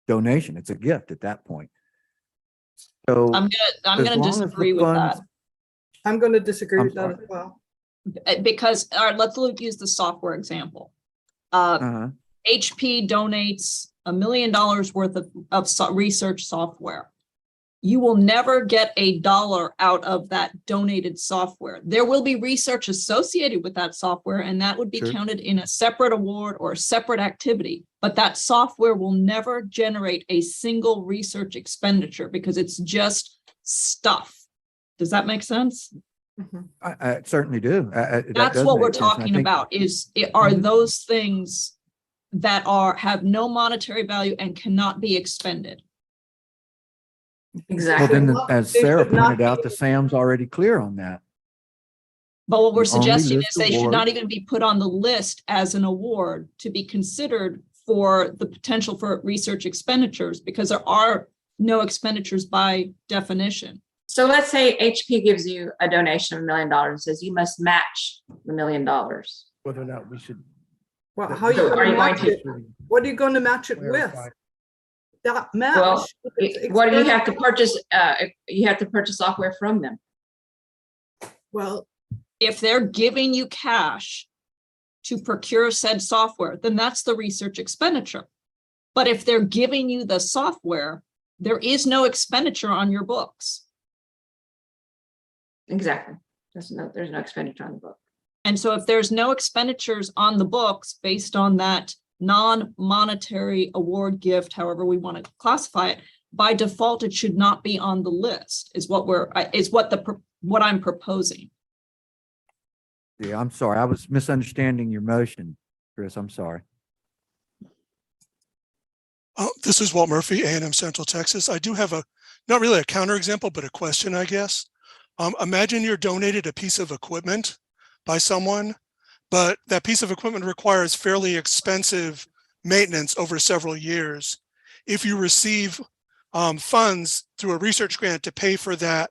donation. It's a gift at that point. So I'm gonna disagree with that. I'm going to disagree with that as well. Because, all right, let's use the software example. HP donates $1 million worth of research software. you will never get $1 out of that donated software. There will be research associated with that software, and that would be Sure. counted in a separate award or a separate activity. But that software will never generate a single research expenditure because it's just stuff. Does that make sense? I certainly do. That That's does what make we're sense, and I talking think- about are Mhm. those things that have no monetary value and cannot be expended. Well, Exactly. then, as Sarah should not pointed out, be- the SAM's already clear on that. But what we're You only suggesting list is they should not awards. even be put on the list as an award to be considered for the potential for research expenditures, because there are no expenditures by definition. So let's say HP gives you a donation of $1 million and says you must match the $1 million. Whether or not we should. Well, that how we you So should are you gonna going match to- it? What are you gonna match it with? clarify. That match. Well, if it's what do you external- have to purchase? You have to purchase software from them. Well, If they're giving you cash to procure said software, then that's the research expenditure. But if they're giving you the software, there is no expenditure on your books. Exactly. There's no expenditure on the book. And so if there's no expenditures on the books based on that non-monetary award gift, however we want to classify it, by default, it should not be on the list, is what I'm proposing. Yeah, I'm sorry. I was misunderstanding your motion, Chris. I'm sorry. This is Walt Murphy, A&M Central Texas. I do have not really a counterexample, but a question, I guess. Imagine you're donated a piece of equipment by someone, but that piece of equipment requires fairly expensive maintenance over several years. If you receive funds through a research grant to pay for that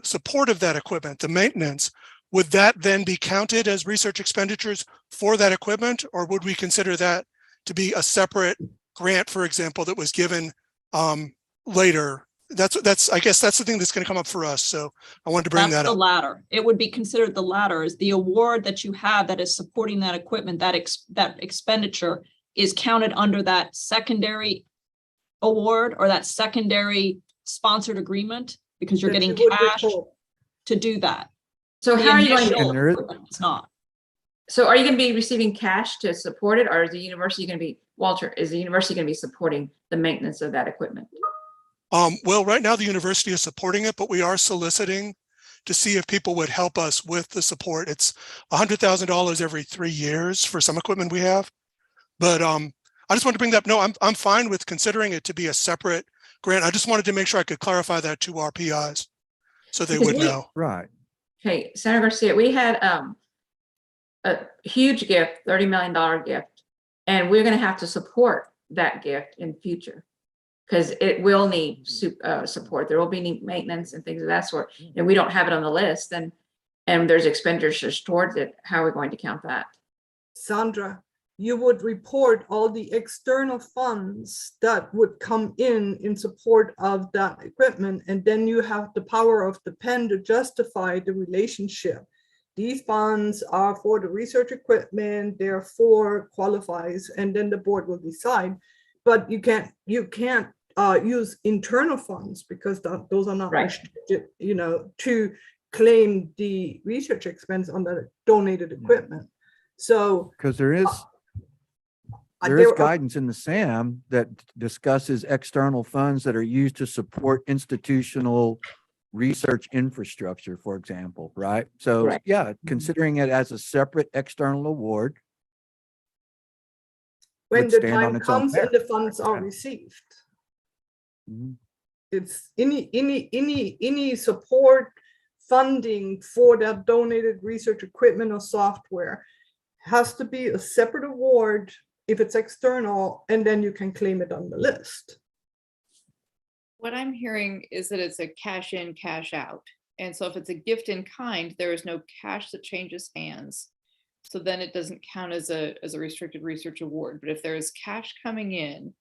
support of that equipment, the maintenance, would that then be counted as research expenditures for that equipment, or would we consider that to be a separate grant, for example, that was given later? I guess that's the thing that's going to come up for us. So I wanted to bring That's that the up. latter. It would be considered the latter, is the award that you have that is supporting that equipment, that expenditure is counted under that secondary award or that secondary sponsored agreement, because you're that getting you would cash withhold. to do that. So The how are you going initial to? And there is- equipment is not. So are you going to be receiving cash to support it, or is the university going to be, Walter, is the university going to be supporting the maintenance of that equipment? Well, right now the university is supporting it, but we are soliciting to see if people would help us with the support. It's $100,000 every 3 years for some equipment we have. But I just wanted to bring that up. No, I'm fine with considering it to be a separate grant. I just wanted to make sure I could clarify that to our PIs so they Because would know. Right. Okay, Senator Garcia, we had a huge gift, $30 million gift, and we're going to have to support that gift in future because it will need support. There will be maintenance and things of that sort, and we don't have it on the list, and there's expenditures towards it. How are we going to count that? Sandra, you would report all the external funds that would come in support of that equipment, and then you have the power of the pen to justify the relationship. These funds are for the research equipment, therefore qualifies, and then the board will decide. But you can't use internal funds because those are not Right. restricted, to claim the research expense on the donated equipment. So Because there is there are- guidance in the SAM that discusses external funds that are used to support institutional research infrastructure, for example, right? So Right. yeah, considering it as a separate external award. when would the stand on time its own comes and merit. the funds are Yeah. received. Mhm. It's any support funding for that donated research equipment or software has to be a separate award if it's external, and then you can claim it on the list. What I'm hearing is that it's a cash in, cash out. And so if it's a gift in kind, there is no cash that changes hands. So then it doesn't count as a restricted research award. But if there is cash coming in,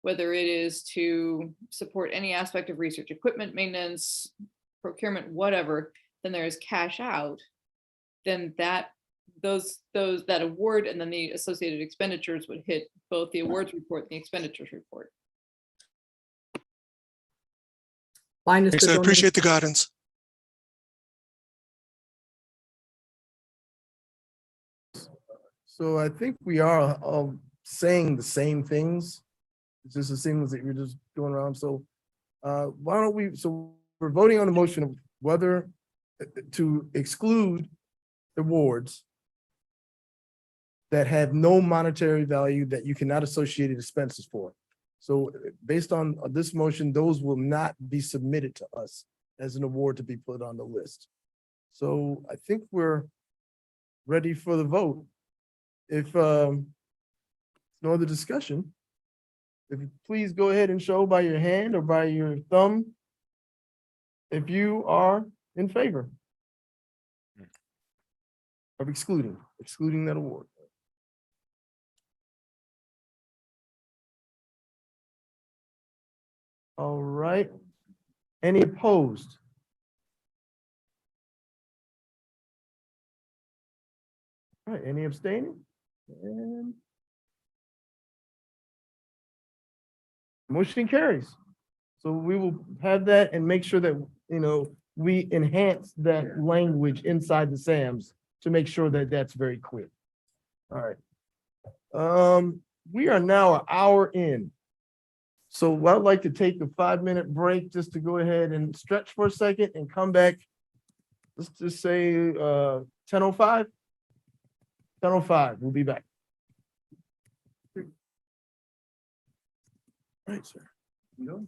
whether it is to support any aspect of research equipment maintenance, procurement, whatever, then there is cash out, then that award and then the associated expenditures would hit both the awards report and the expenditures report. minus Thanks, the I appreciate donation. the guidance. So I think we are saying the same things. It's just the same as that you're just going around. So why don't we, so we're voting on the motion of whether to exclude awards that have no monetary value that you cannot associate expenses for. So based on this motion, those will not be submitted to us as an award to be put on the list. So I think we're ready for the vote. If no other discussion, if you please go ahead and show by your hand or by your thumb if you are in favor of excluding that award. All right. Any opposed? All right, any abstaining? And motion carries. So we will have that and make sure that, we enhance that language inside the SAMs to make sure that that's very clear. All right. We are now an hour in. So I'd like to take a 5-minute break just to go ahead and stretch for a second and come back. Let's just say 10:05. 10:05, we'll be back. All right, sir. You go.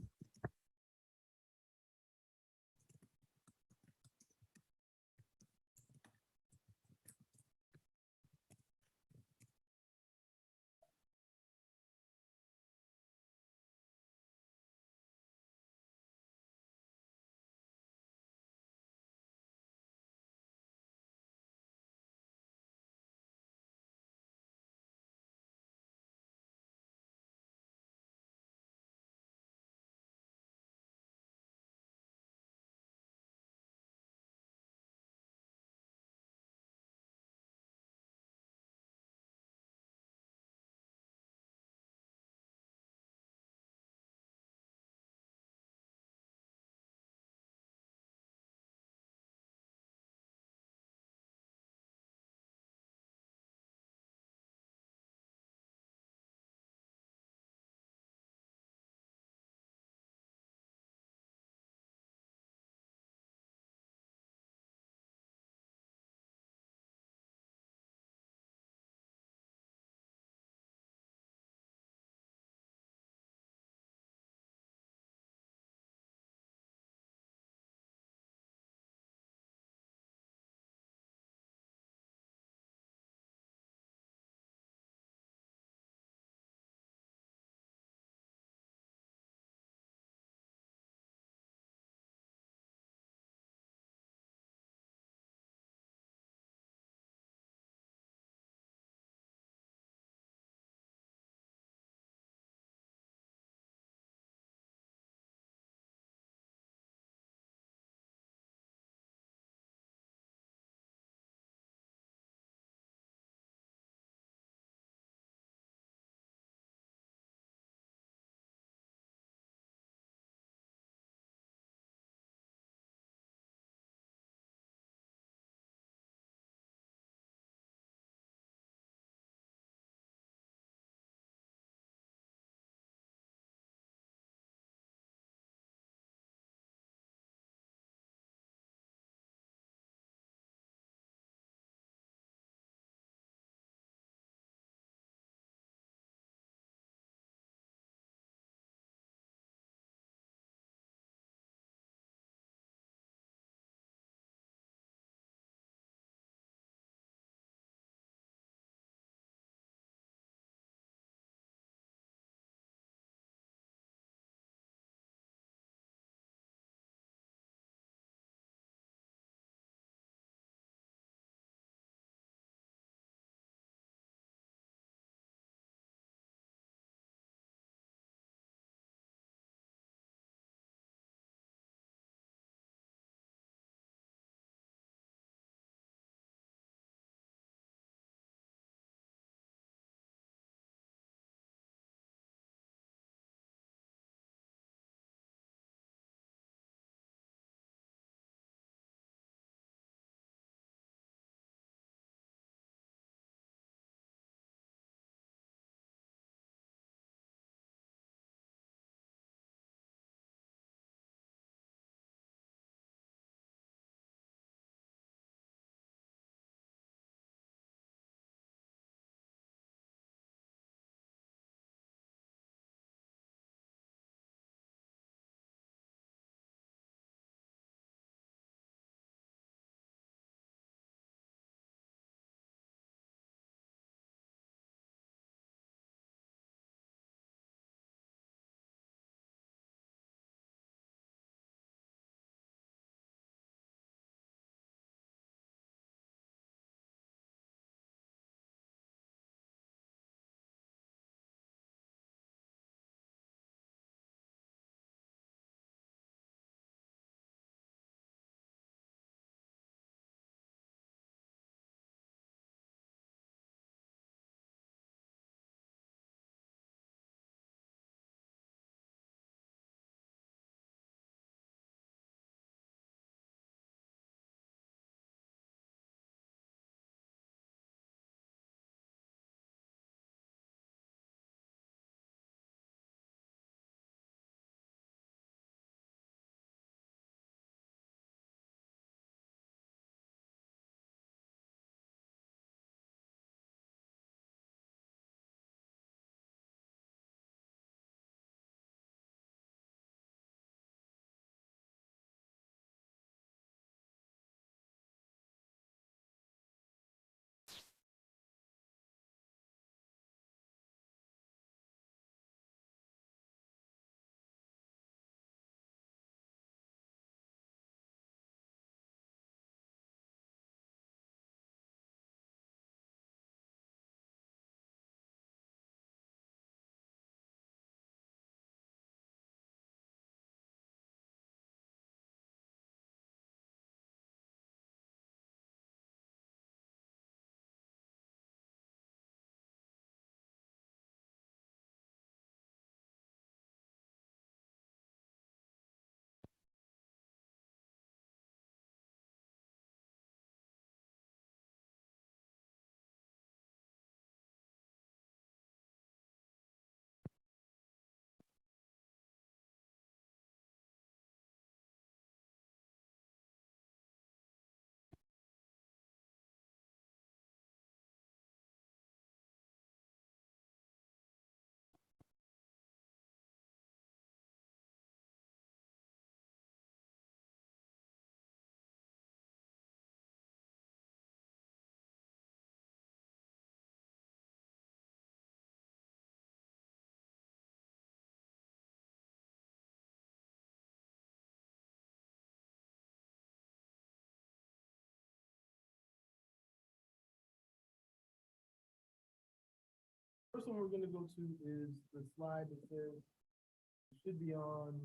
first one we're gonna go to is the slide that says it should be on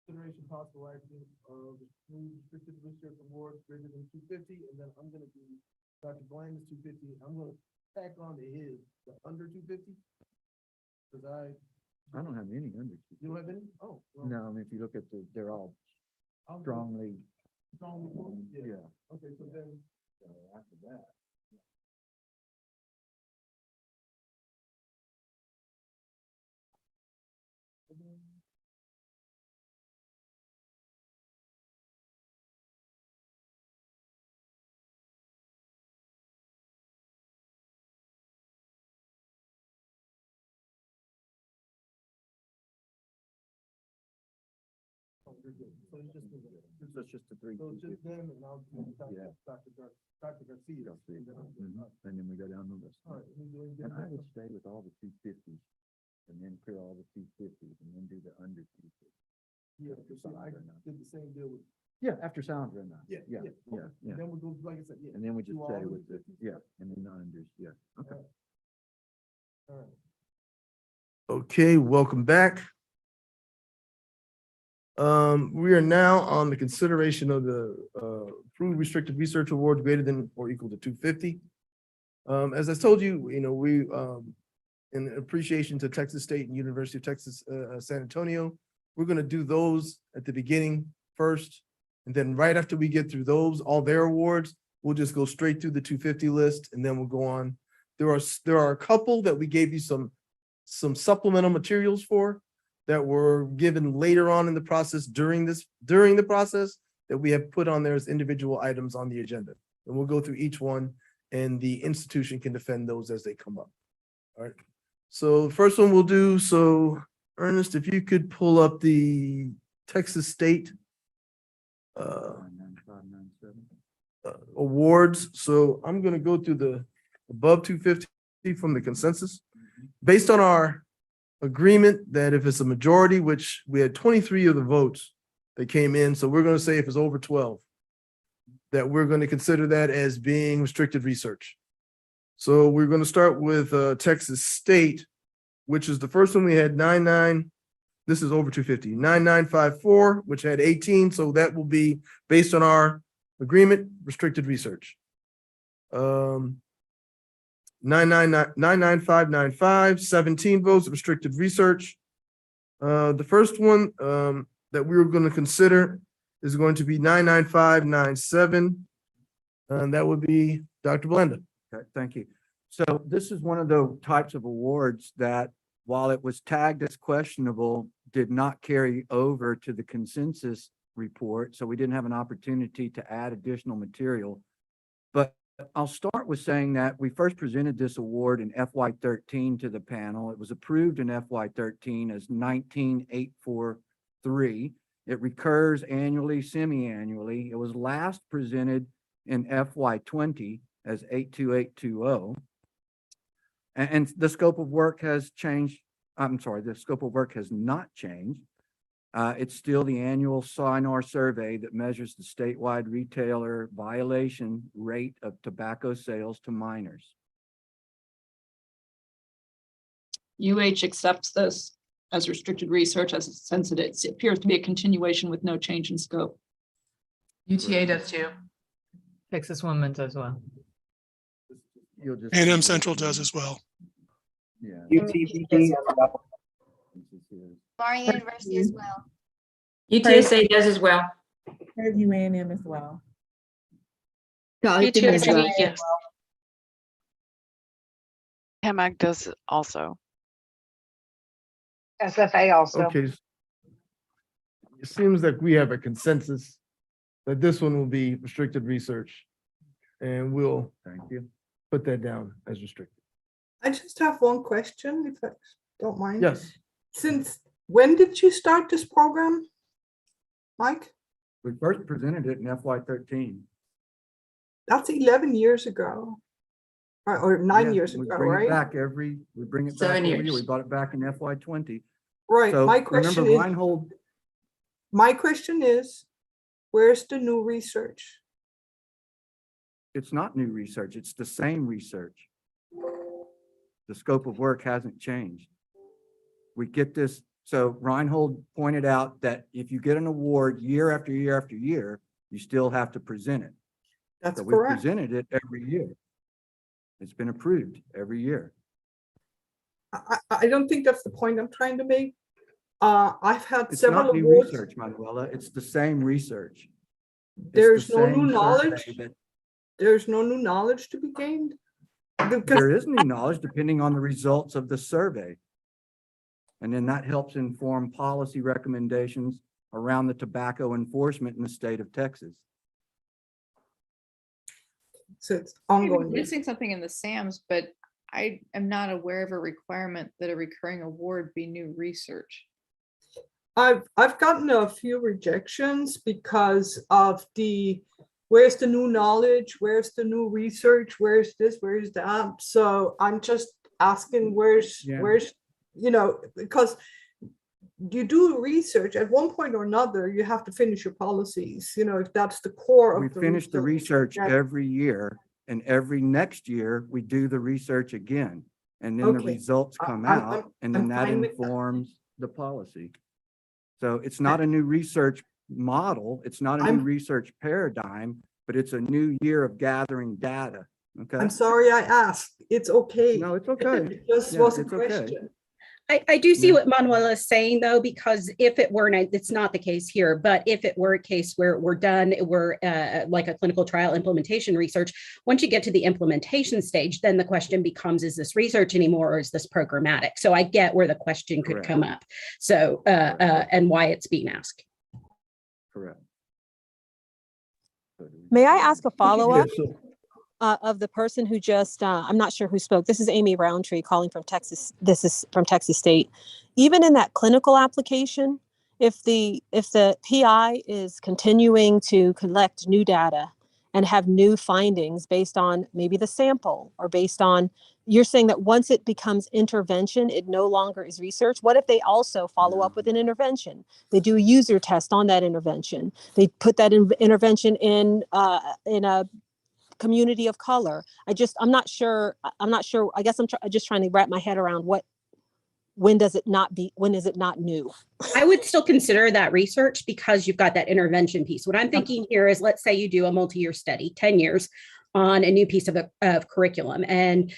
consideration possible action of restricted research awards greater than 250, and then I'm gonna do Dr. Bland's 250. I'm gonna tack on to his the under 250. Cause I don't have any under. you don't have any? Oh. Well, No, I mean, if you look at they're all I'll go strongly, strongly for it. Yeah. yeah. Okay, so then After that. So it's just So it's just the three. so it's just them, and I'll do Yeah. Dr. Garcia. And then we go down the list. All right, we're doing And I would stay with all the 250s and then clear all the 250s and then do the under 250. Yeah, because I did the same deal with. Yeah, after sound run out. Yeah, Yeah, okay. yeah, yeah. Then we go, like I said, yeah. And then we just do all stay of with the, 50s? yeah, and then the unders, yeah. Okay. All right. Okay, welcome back. We are now on the consideration of the approved restricted research awards greater than or equal to 250. As I told you, we in appreciation to Texas State and University of Texas San Antonio, we're going to do those at the beginning first, and then right after we get through those, all their awards, we'll just go straight through the 250 list, and then we'll go on. There are a couple that we gave you some supplemental materials for that were given later on in the process during the process that we have put on there as individual items on the agenda. And we'll go through each one, and the institution can defend those as they come up. All right. So the first one we'll do, so Ernest, if you could pull up the Texas State 99597. awards. So I'm gonna go through the above 250 from the consensus. Based on our agreement that if it's a majority, which we had 23 of the votes that came in, so we're gonna say if it's over 12, that we're gonna consider that as being restricted research. So we're gonna start with Texas State, which is the first one we had 99. This is over 250, 9954, which had 18. So that will be based on our agreement, restricted research. 99595, 17 votes, restricted research. The first one that we were going to consider is going to be 99597. And that would be Dr. Blenda. Okay, thank you. So this is one of the types of awards that, while it was tagged as questionable, did not carry over to the consensus report. So we didn't have an opportunity to add additional material. But I'll start with saying that we first presented this award in FY13 to the panel. It was approved in FY13 as 19843. It recurs annually, semi-annually. It was last presented in FY20 as 82820. And the scope of work has changed. I'm sorry, the scope of work has not changed. It's still the annual SINAR survey that measures the statewide retailer violation rate of tobacco sales to minors. UH accepts this as restricted research since it appears to be a continuation with no change in scope. UTA does too. Texas Women's as well. A&M Central does as well. Yeah. UTPB as well. Bar University as well. UTSA does as well. Purdue A&M as well. UTSA, yes. CAMAC does also. SFA also. Okay. It seems like we have a consensus that this one will be restricted research. And we'll Thank you. put that down as restricted. I just have one question, if I don't mind. Yes. Since when did you start this program, Mike? We first presented it in FY13. That's 11 years ago. Or 9 Yeah, years we ago, bring it right? back we bring it back 7 every year. years. We brought it back in FY20. Right, So my question remember is, Reinhold, my question is, where's the new research? it's not new research, it's the same research. The scope of work hasn't changed. We get this, so Reinhold pointed out that if you get an award year after year after year, you still have to present it. That's So we correct. presented it every year. It's been approved every year. I don't think that's the point I'm trying to make. I've had It's several not new awards. research, Manuela. It's the same research. It's the There's no new same knowledge. survey that- There's no new knowledge to be gained. Because There is new knowledge depending on the results of the survey. And then that helps inform policy recommendations around the tobacco enforcement in the state of Texas. so it's I'm ongoing. missing something in the SAMs, but I am not aware of a requirement that a recurring award be new research. I've gotten a few rejections because of where's the new knowledge, where's the new research, where's this, where's that. So I'm just asking where's, because you do research at one point or another, you have to finish your policies, if that's the core We of the finish the research Yeah. every year, and every next year we do the research again. And then the Okay. results come I'm- out, and then I'm that fine with that. informs the policy. So it's not a new research model, it's not a new research paradigm, but it's a new year of gathering data, okay? I'm sorry I asked. It's okay. No, it's okay. It just Yeah, was a it's okay. question. I do see Yeah. what Manuela is saying though, because if it were, and it's not the case here, but if it were a case where we're done, we're like a clinical trial implementation research, once you get to the implementation stage, then the question becomes, is this research anymore or is this programmatic? So I get where the question could Correct. come up. So, and why it's being asked. Correct. May I ask a follow-up? Yeah, so- Of the person who just, I'm not sure who spoke. This is Amy Roundtree calling from Texas. This is from Texas State. Even in that clinical application, if the PI is continuing to collect new data and have new findings based on maybe the sample or based on, you're saying that once it becomes intervention, it no longer is research. What if they also follow up with an intervention? They do a user test on that intervention. They put that intervention in a community of color. I'm not sure. I guess I'm just trying to wrap my head around when is it not new? I would still consider that research because you've got that intervention piece. What I'm thinking here is, let's say you do a multi-year study, 10 years on a new piece of curriculum, and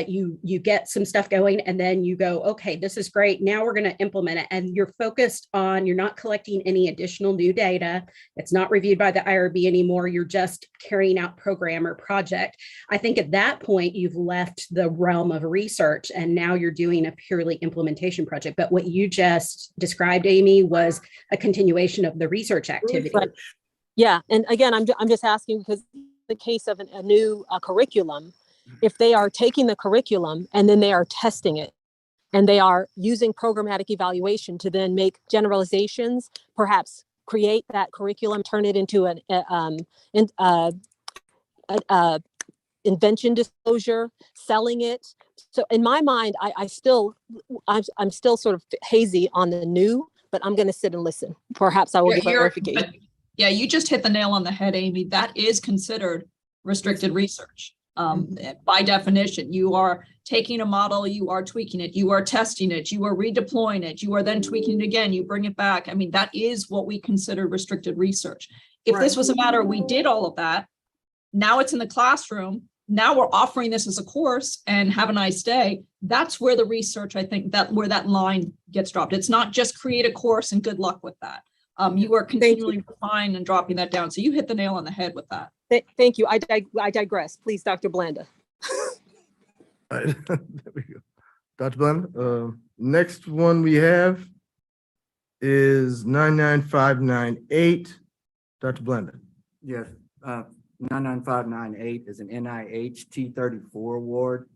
you get some stuff going, and then you go, okay, this is great. Now we're going to implement it. And you're focused on, you're not collecting any additional new data. It's not reviewed by the IRB anymore. You're just carrying out program or project. I think at that point, you've left the realm of research and now you're doing a purely implementation project. But what you just described, Amy, was a continuation of the research activity. Right. Yeah. And again, I'm just asking because the case of a new curriculum, if they are taking the curriculum and then they are testing it and they are using programmatic evaluation to then make generalizations, perhaps create that curriculum, turn it into an invention disclosure, selling it. So in my mind, I'm still sort of hazy on the new, but I'm going to sit and listen. Perhaps I will get clarification. Yeah, you just hit the nail on the head, Amy. That is considered restricted research. By definition, you are taking a model, you are tweaking it, you are testing it, you are redeploying it, you are then tweaking it again, you bring it back. I mean, that is what we consider restricted research. If this was a matter, we did all of that, now it's in the classroom, now we're offering this as a course and have a nice day. That's where the research, I think, where that line gets dropped. It's not just create a course and good luck with that. You are continually refining and dropping that down. So you hit the nail on the head with that. Thank you. I digress. Please, Dr. Blanda. All right. There we go. Dr. Blanda, next one we have is 99598. Dr. Blanda. Yes, 99598 is an NIH T34 award.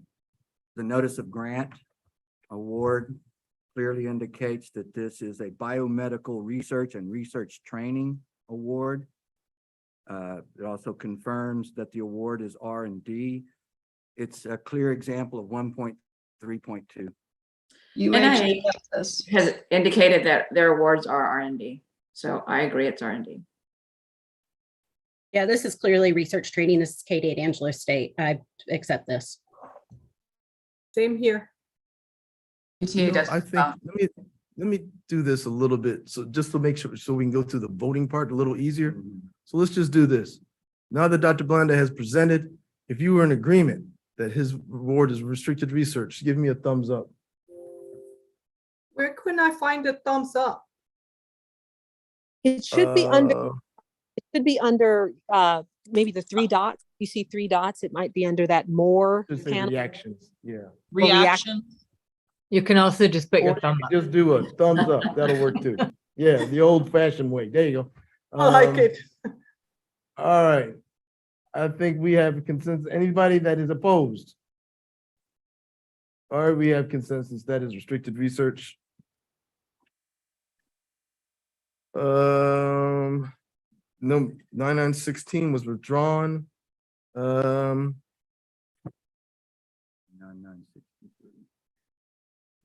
The notice of grant award clearly indicates that this is a biomedical research and research training award. It also confirms that the award is R&D. It's a clear example of 1.3.2. NIH has indicated that their awards are R&D. So I agree it's R&D. Yeah, this is clearly research training. This is Katie at Angelo State. I accept this. Same here. ETA does I as think, well. let me do this a little bit, so just to make sure, so we can go through the voting part a little easier. So let's just do this. Now that Dr. Blanda has presented, if you were in agreement that his reward is restricted research, give me a thumbs up. Where can I find the thumbs up? It should be under, Uh, it should be under, maybe the three dots. You see three dots, it might be under that more Just say panel. reactions, yeah. Reaction. You can also just put Or your you thumb can up. just do a thumbs up, that'll work too. Yeah, the old fashioned way, there you go. I like Um, it. All right. I think we have consensus. Anybody that is opposed? All right, we have consensus. That is restricted research. No, 9916 was withdrawn.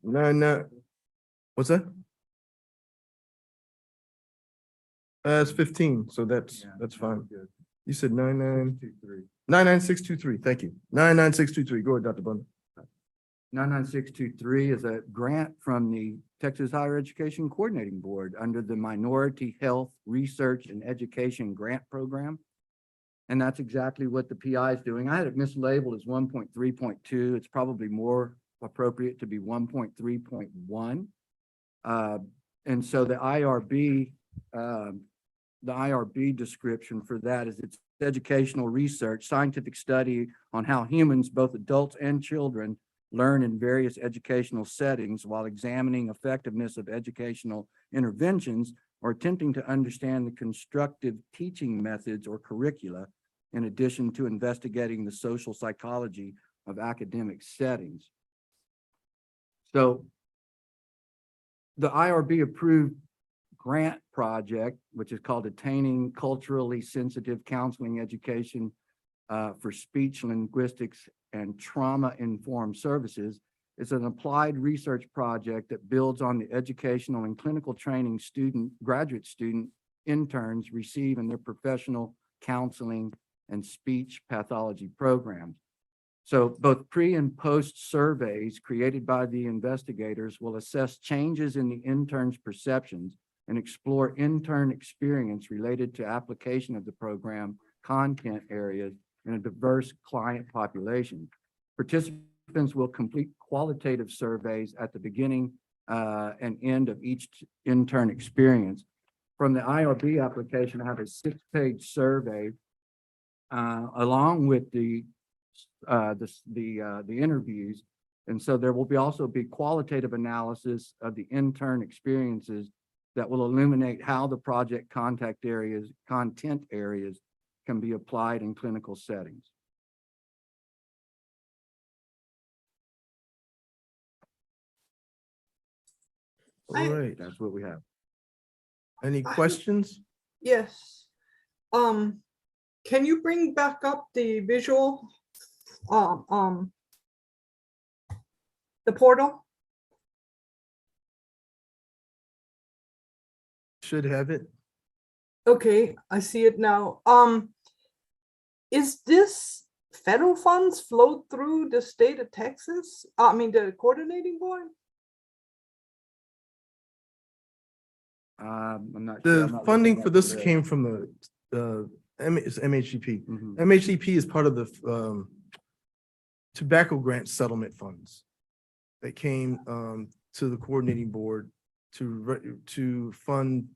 99, what's that? It's 15, so that's fine. You said 99623, thank you. 99623, go ahead, Dr. Bundy. 99623 is a grant from the Texas Higher Education Coordinating Board under the Minority Health Research and Education Grant Program. And that's exactly what the PI is doing. I had it mislabeled as 1.3.2. It's probably more appropriate to be 1.3.1. And so the IRB description for that is it's educational research, scientific study on how humans, both adults and children, learn in various educational settings while examining effectiveness of educational interventions or attempting to understand the constructive teaching methods or curricula, in addition to investigating the social psychology of academic settings. So the IRB approved grant project, which is called Attaining Culturally Sensitive Counseling Education for Speech, Linguistics, and Trauma-Informed Services, is an applied research project that builds on the educational and clinical training graduate student interns receive in their professional counseling and speech pathology programs. So both pre and post surveys created by the investigators will assess changes in the intern's perceptions and explore intern experience related to application of the program content areas in a diverse client population. Participants will complete qualitative surveys at the beginning and end of each intern experience. From the IRB application, I have a 6-page survey along with the interviews. And so there will also be qualitative analysis of the intern experiences that will illuminate how the project content areas can be applied in clinical settings. All right, That's what we have. any questions? Yes. Can you bring back up the visual, the portal? Should have it. Okay, I see it now. Is this federal funds flowed through the state of Texas? I mean, the coordinating board? I'm not sure. I'm The not funding looking for at this the- came from it's MHCP. Mhm. MHCP is part of the tobacco grant settlement funds that came to the coordinating board to fund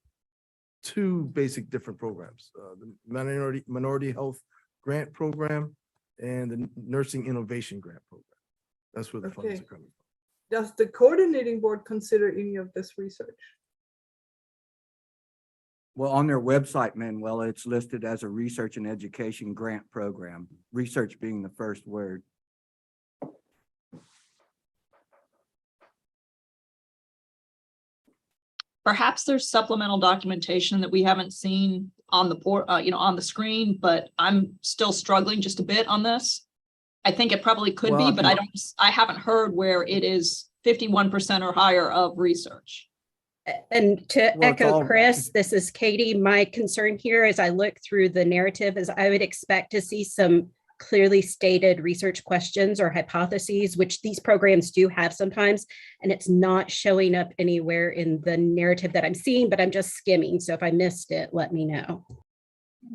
two basic different programs, the minority health grant program and the nursing innovation grant program. That's where the funds Okay. are coming from. Does the coordinating board consider any of this research? Well, on their website, Manuela, it's listed as a research and education grant program, research being the first word. Perhaps there's supplemental documentation that we haven't seen on the on the screen, but I'm still struggling just a bit on this. I think it probably could Well, be, but I haven't heard where it is 51% or higher of research. And to Well, it's echo all- Chris, this is Katie. My concern here as I look through the narrative is I would expect to see some clearly stated research questions or hypotheses, which these programs do have sometimes, and it's not showing up anywhere in the narrative that I'm seeing, but I'm just skimming. So if I missed it, let me know.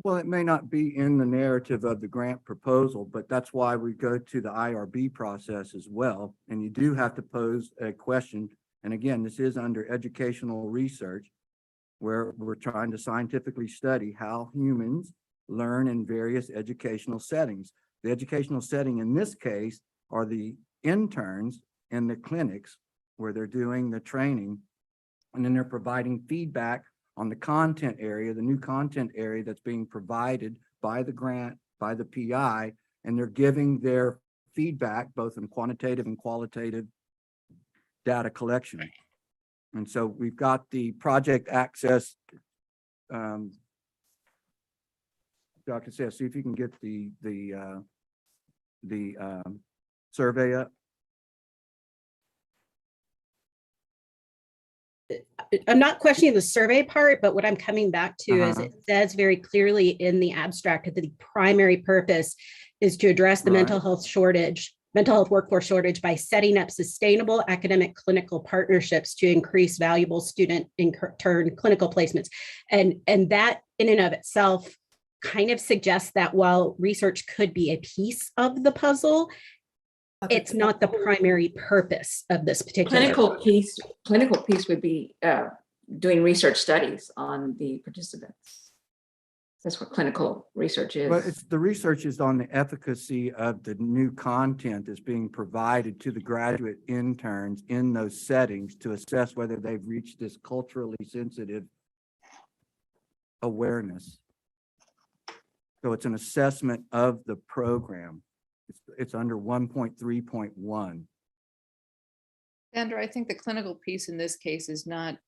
Well, it may not be in the narrative of the grant proposal, but that's why we go to the IRB process as well. And you do have to pose a question. And again, this is under educational research, where we're trying to scientifically study how humans learn in various educational settings. The educational setting in this case are the interns in the clinics where they're doing the training, and then they're providing feedback on the content area, the new content area that's being provided by the grant, by the PI, and they're giving their feedback both in quantitative and qualitative data collection. And so we've got the project access. Dr. Seth, see if you can get the survey up. I'm not questioning the survey part, but what I'm coming back to is Uh-huh. it says very clearly in the abstract that the primary purpose is to address the Right. mental health workforce shortage by setting up sustainable academic clinical partnerships to increase valuable student in turn clinical placements. And that in and of itself kind of suggests that while research could be a piece of the puzzle, it's not the primary purpose of this particular. Clinical piece would be doing research studies on the participants. That's what clinical research is. But the research is on the efficacy of the new content that's being provided to the graduate interns in those settings to assess whether they've reached this culturally sensitive awareness. So it's an assessment of the program. It's under 1.3.1. Sandra, I think the clinical piece in this case is not,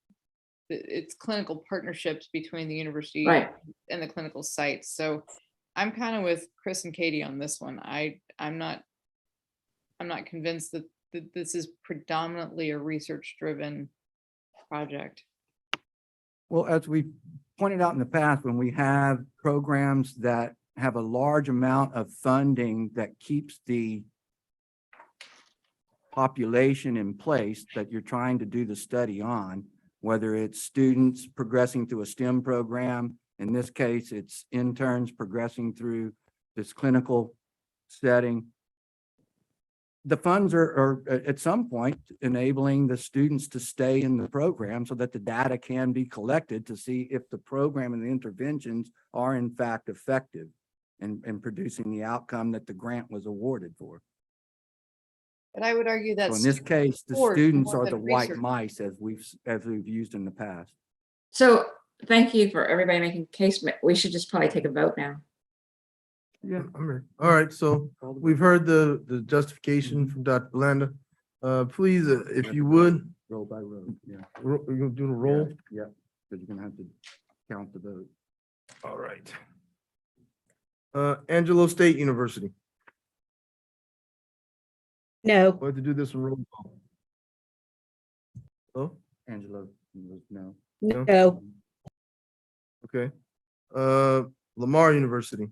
it's clinical partnerships between the university Right. and the clinical sites. So I'm kind of with Chris and Katie on this one. I'm not convinced that this is predominantly a research-driven project. Well, as we pointed out in the past, when we have programs that have a large amount of funding that keeps the population in place that you're trying to do the study on, whether it's students progressing through a STEM program, in this case, it's interns progressing through this clinical setting. The funds are at some point enabling the students to stay in the program so that the data can be collected to see if the program and the interventions are in fact effective in producing the outcome that the grant was awarded for. But I would argue that So in this case, the support students more are the than white research. mice as we've used in the past. So thank you for everybody making a case. We should just probably take a vote now. Yeah, I'm ready. All right, so we've heard the justification from Dr. Blanda. Please, if you would, Roll by roll, yeah. you're gonna do the roll. Yeah, because you're gonna have to count the vote. All right. Angelo State University. No. We'll have to do this in roll call. Oh, Angelo, no. No. okay. Lamar University.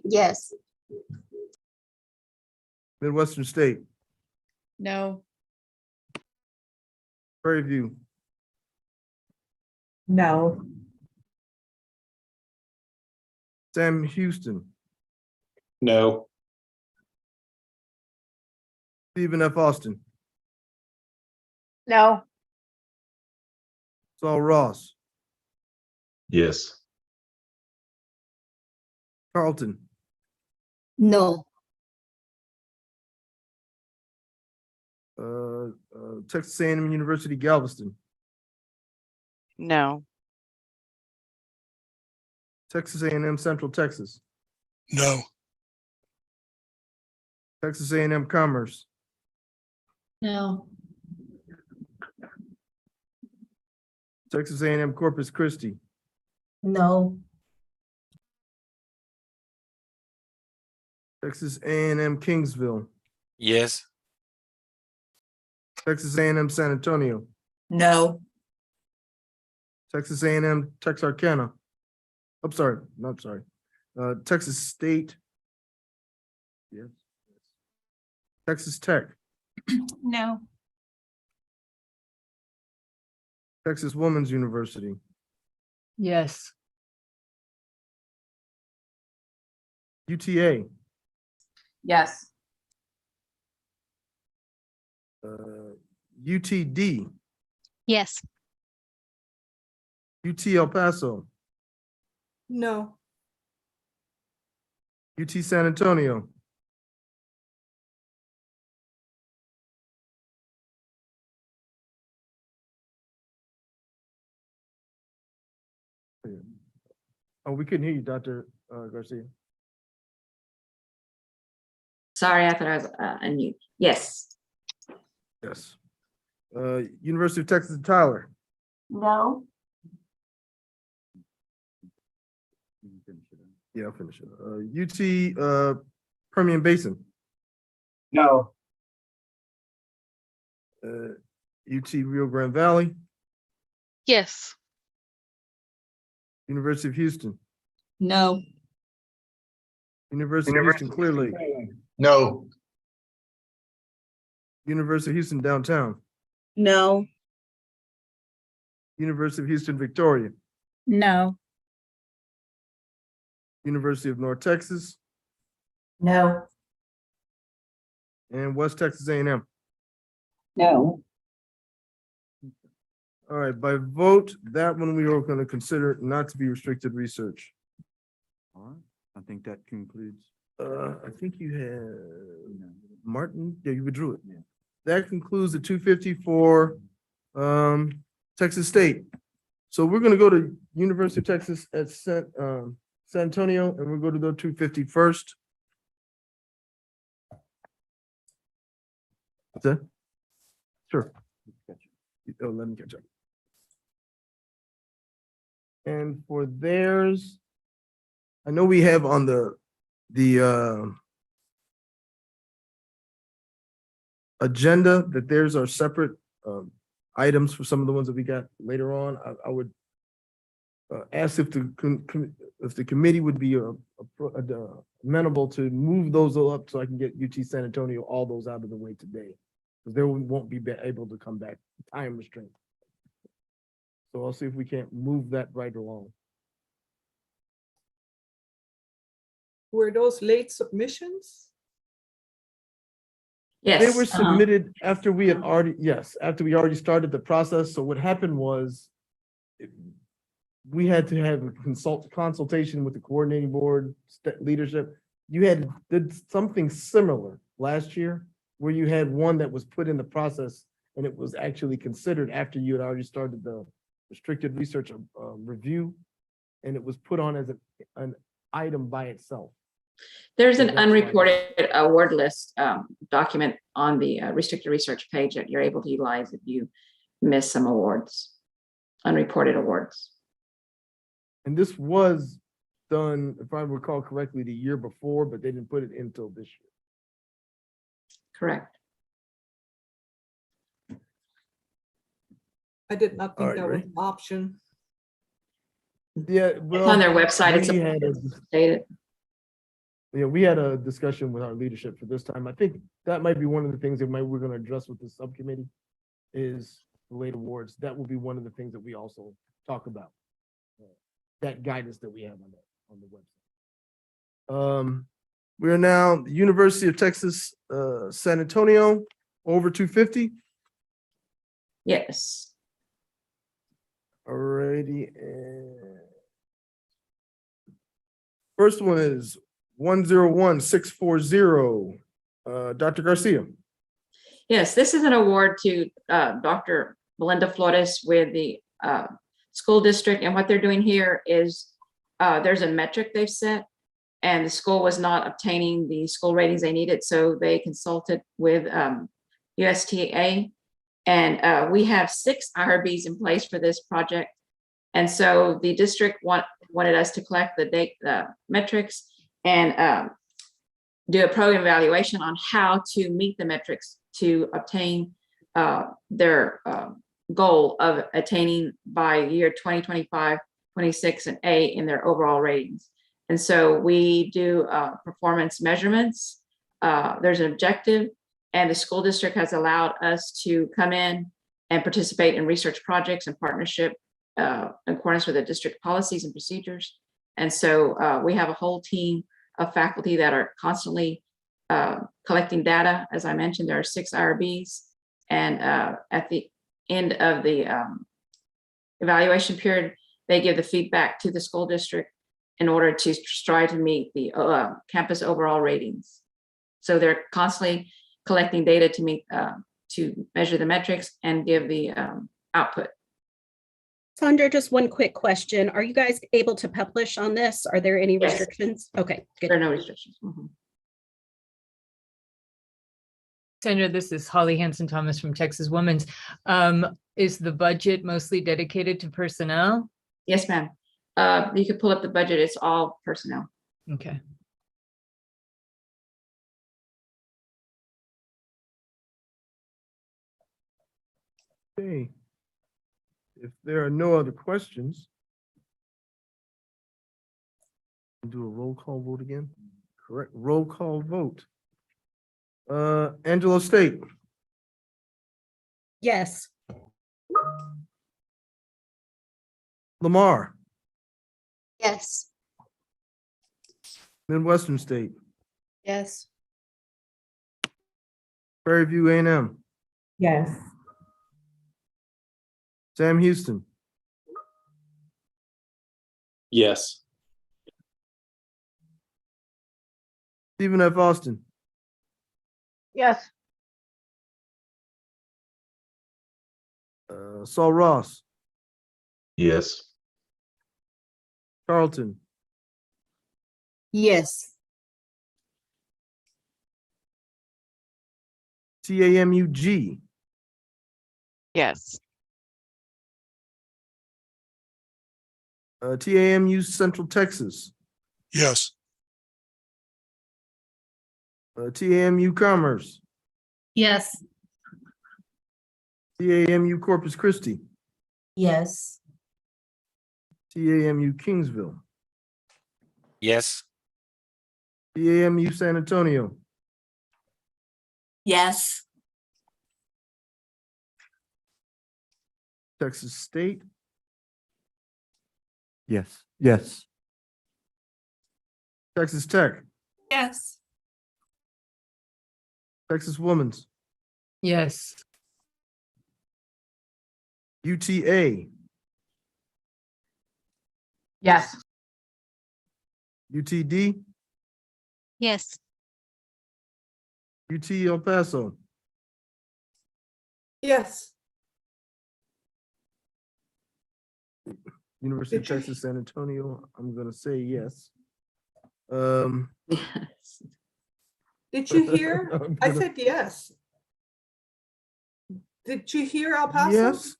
Yes. Midwestern State. No. Prairie View. No. Sam Houston. No. Stephen F. Austin. No. Saul Ross. Yes. Carlton. No. Texas A&M University Galveston. No. Texas A&M Central Texas. No. Texas A&M Commerce. No. Texas A&M Corpus Christi. No. Texas A&M Kingsville. Yes. Texas A&M San Antonio. No. Texas A&M Texarkana. I'm sorry, not sorry. Texas State. Yes. Texas Tech, No. Texas Women's University, Yes. UTA, Yes. UTD, Yes. UT El Paso, No. UT San Antonio, oh, we couldn't hear you, Dr. Garcia. Sorry, I thought I was unmute. Yes. Yes. University of Texas at Tyler. No. Yeah, I'll finish it. UT Permian Basin. No. UT Rio Grande Valley. Yes. University of Houston. No. University of Houston Clear Lake. No. University of Houston Downtown. No. University of Houston Victoria. No. University of North Texas. No. And West Texas A&M. No. All right, by vote, that one we are going to consider not to be restricted research. All right, I think that concludes. I think you had Martin, yeah, you withdrew it. That concludes the 250 for Texas State. So we're gonna go to University of Texas at San Antonio, and we're going to go 250 first. What's that? Sure. Oh, let me catch up. And for theirs, I know we have on the agenda that theirs are separate items for some of the ones that we got later on. I would ask if the committee would be amenable to move those up so I can get UT San Antonio, all those out of the way today. Because they won't be able to come back, time restraint. So I'll see if we can't move that right along. Were those late submissions? Yes. They were submitted after we had already, yes, after we already started the process. So what happened was we had to have a consultation with the coordinating board leadership. You did something similar last year where you had one that was put in the process and it was actually considered after you had already started the restricted research review, and it was put on as an item by itself. There's So an that's why- unreported award list document on the restricted research page that you're able to utilize if you miss some awards, unreported awards. And this was done, if I recall correctly, the year before, but they didn't put it in until this year. Correct. I did not think All right, that was ready? an option. Yeah, well. On their website, it's we had stated. Yeah, we had a discussion with our leadership for this time. I think that might be one of the things that we're gonna address with this subcommittee is the late awards. That will be one of the things that we also talk about. That guidance that we have on the website. We are now the University of Texas, San Antonio, over 250. Yes. Alrighty, and first one is 101640. Dr. Garcia. Yes, this is an award to Dr. Melinda Flores with the school district. And what they're doing here is there's a metric they've set and the school was not obtaining the school ratings they needed. So they consulted with USTA. And we have 6 IRBs in place for this project. And so the district wanted us to collect the metrics and do a program evaluation on how to meet the metrics to obtain their goal of attaining by year 2025, 26 an A in their overall ratings. And so we do performance measurements. There's an objective, and the school district has allowed us to come in and participate in research projects and partnership in accordance with the district policies and procedures. And so we have a whole team of faculty that are constantly collecting data. As I mentioned, there are 6 IRBs, and at the end of the evaluation period, they give the feedback to the school district in order to strive to meet the campus overall ratings. So they're constantly collecting data to meet to measure the metrics and give the output. Sandra, just one quick question. Are you guys able to publish on this? Are there any Yes. restrictions? Okay, good. There are no restrictions. Mhm. Sandra, this is Holly Hanson Thomas from Texas Women's. Is the budget mostly dedicated to personnel? Yes, ma'am. You can pull up the budget. It's all personnel. Okay. Okay. If there are no other questions, do a roll call vote again. Correct, roll call vote. Angelo State, Yes. Lamar, Yes. Midwestern State, Yes. Prairie View A&M, Yes. Sam Houston, Yes. Stephen F. Austin, Yes. Saul Ross, Yes. Carlton, Yes. TAMUG, Yes. TAMU Central Texas, Yes. TAMU Commerce, Yes. TAMU Corpus Christi, Yes. TAMU Kingsville, Yes. TAMU San Antonio, Yes. Texas State, Yes. Yes. Texas Tech, Yes. Texas Women's, Yes. UTA, Yes. UTD, Yes. UT El Paso, Yes. University of Did you- Texas San Antonio, I'm gonna say yes. Did you hear? I'm I gonna- said yes. Did you hear El Paso? Yes,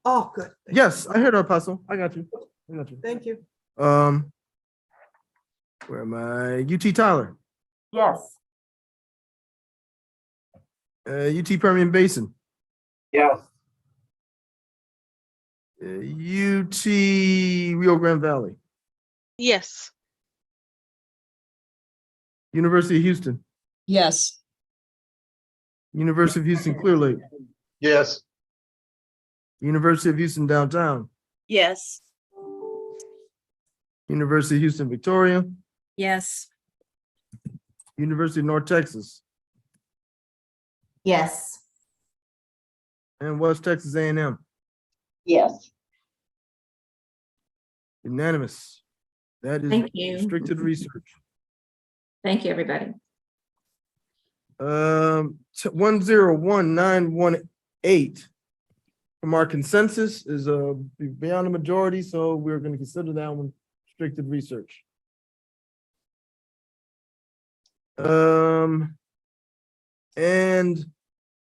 Oh, good. yes, I heard El Paso, I got you, I got you. Thank you. Where am I? UT Tyler, Yes. UT Permian Basin, Yes. UT Rio Grande Valley, Yes. University of Houston, Yes. University of Houston Clear Lake, Yes. University of Houston Downtown, Yes. University of Houston Victoria, Yes. University of North Texas, Yes. and West Texas A&M. Yes. Unanimous. That is Thank you. restricted research. Thank you, everybody. 101918 from our consensus is beyond the majority, so we're going to consider that one restricted research. And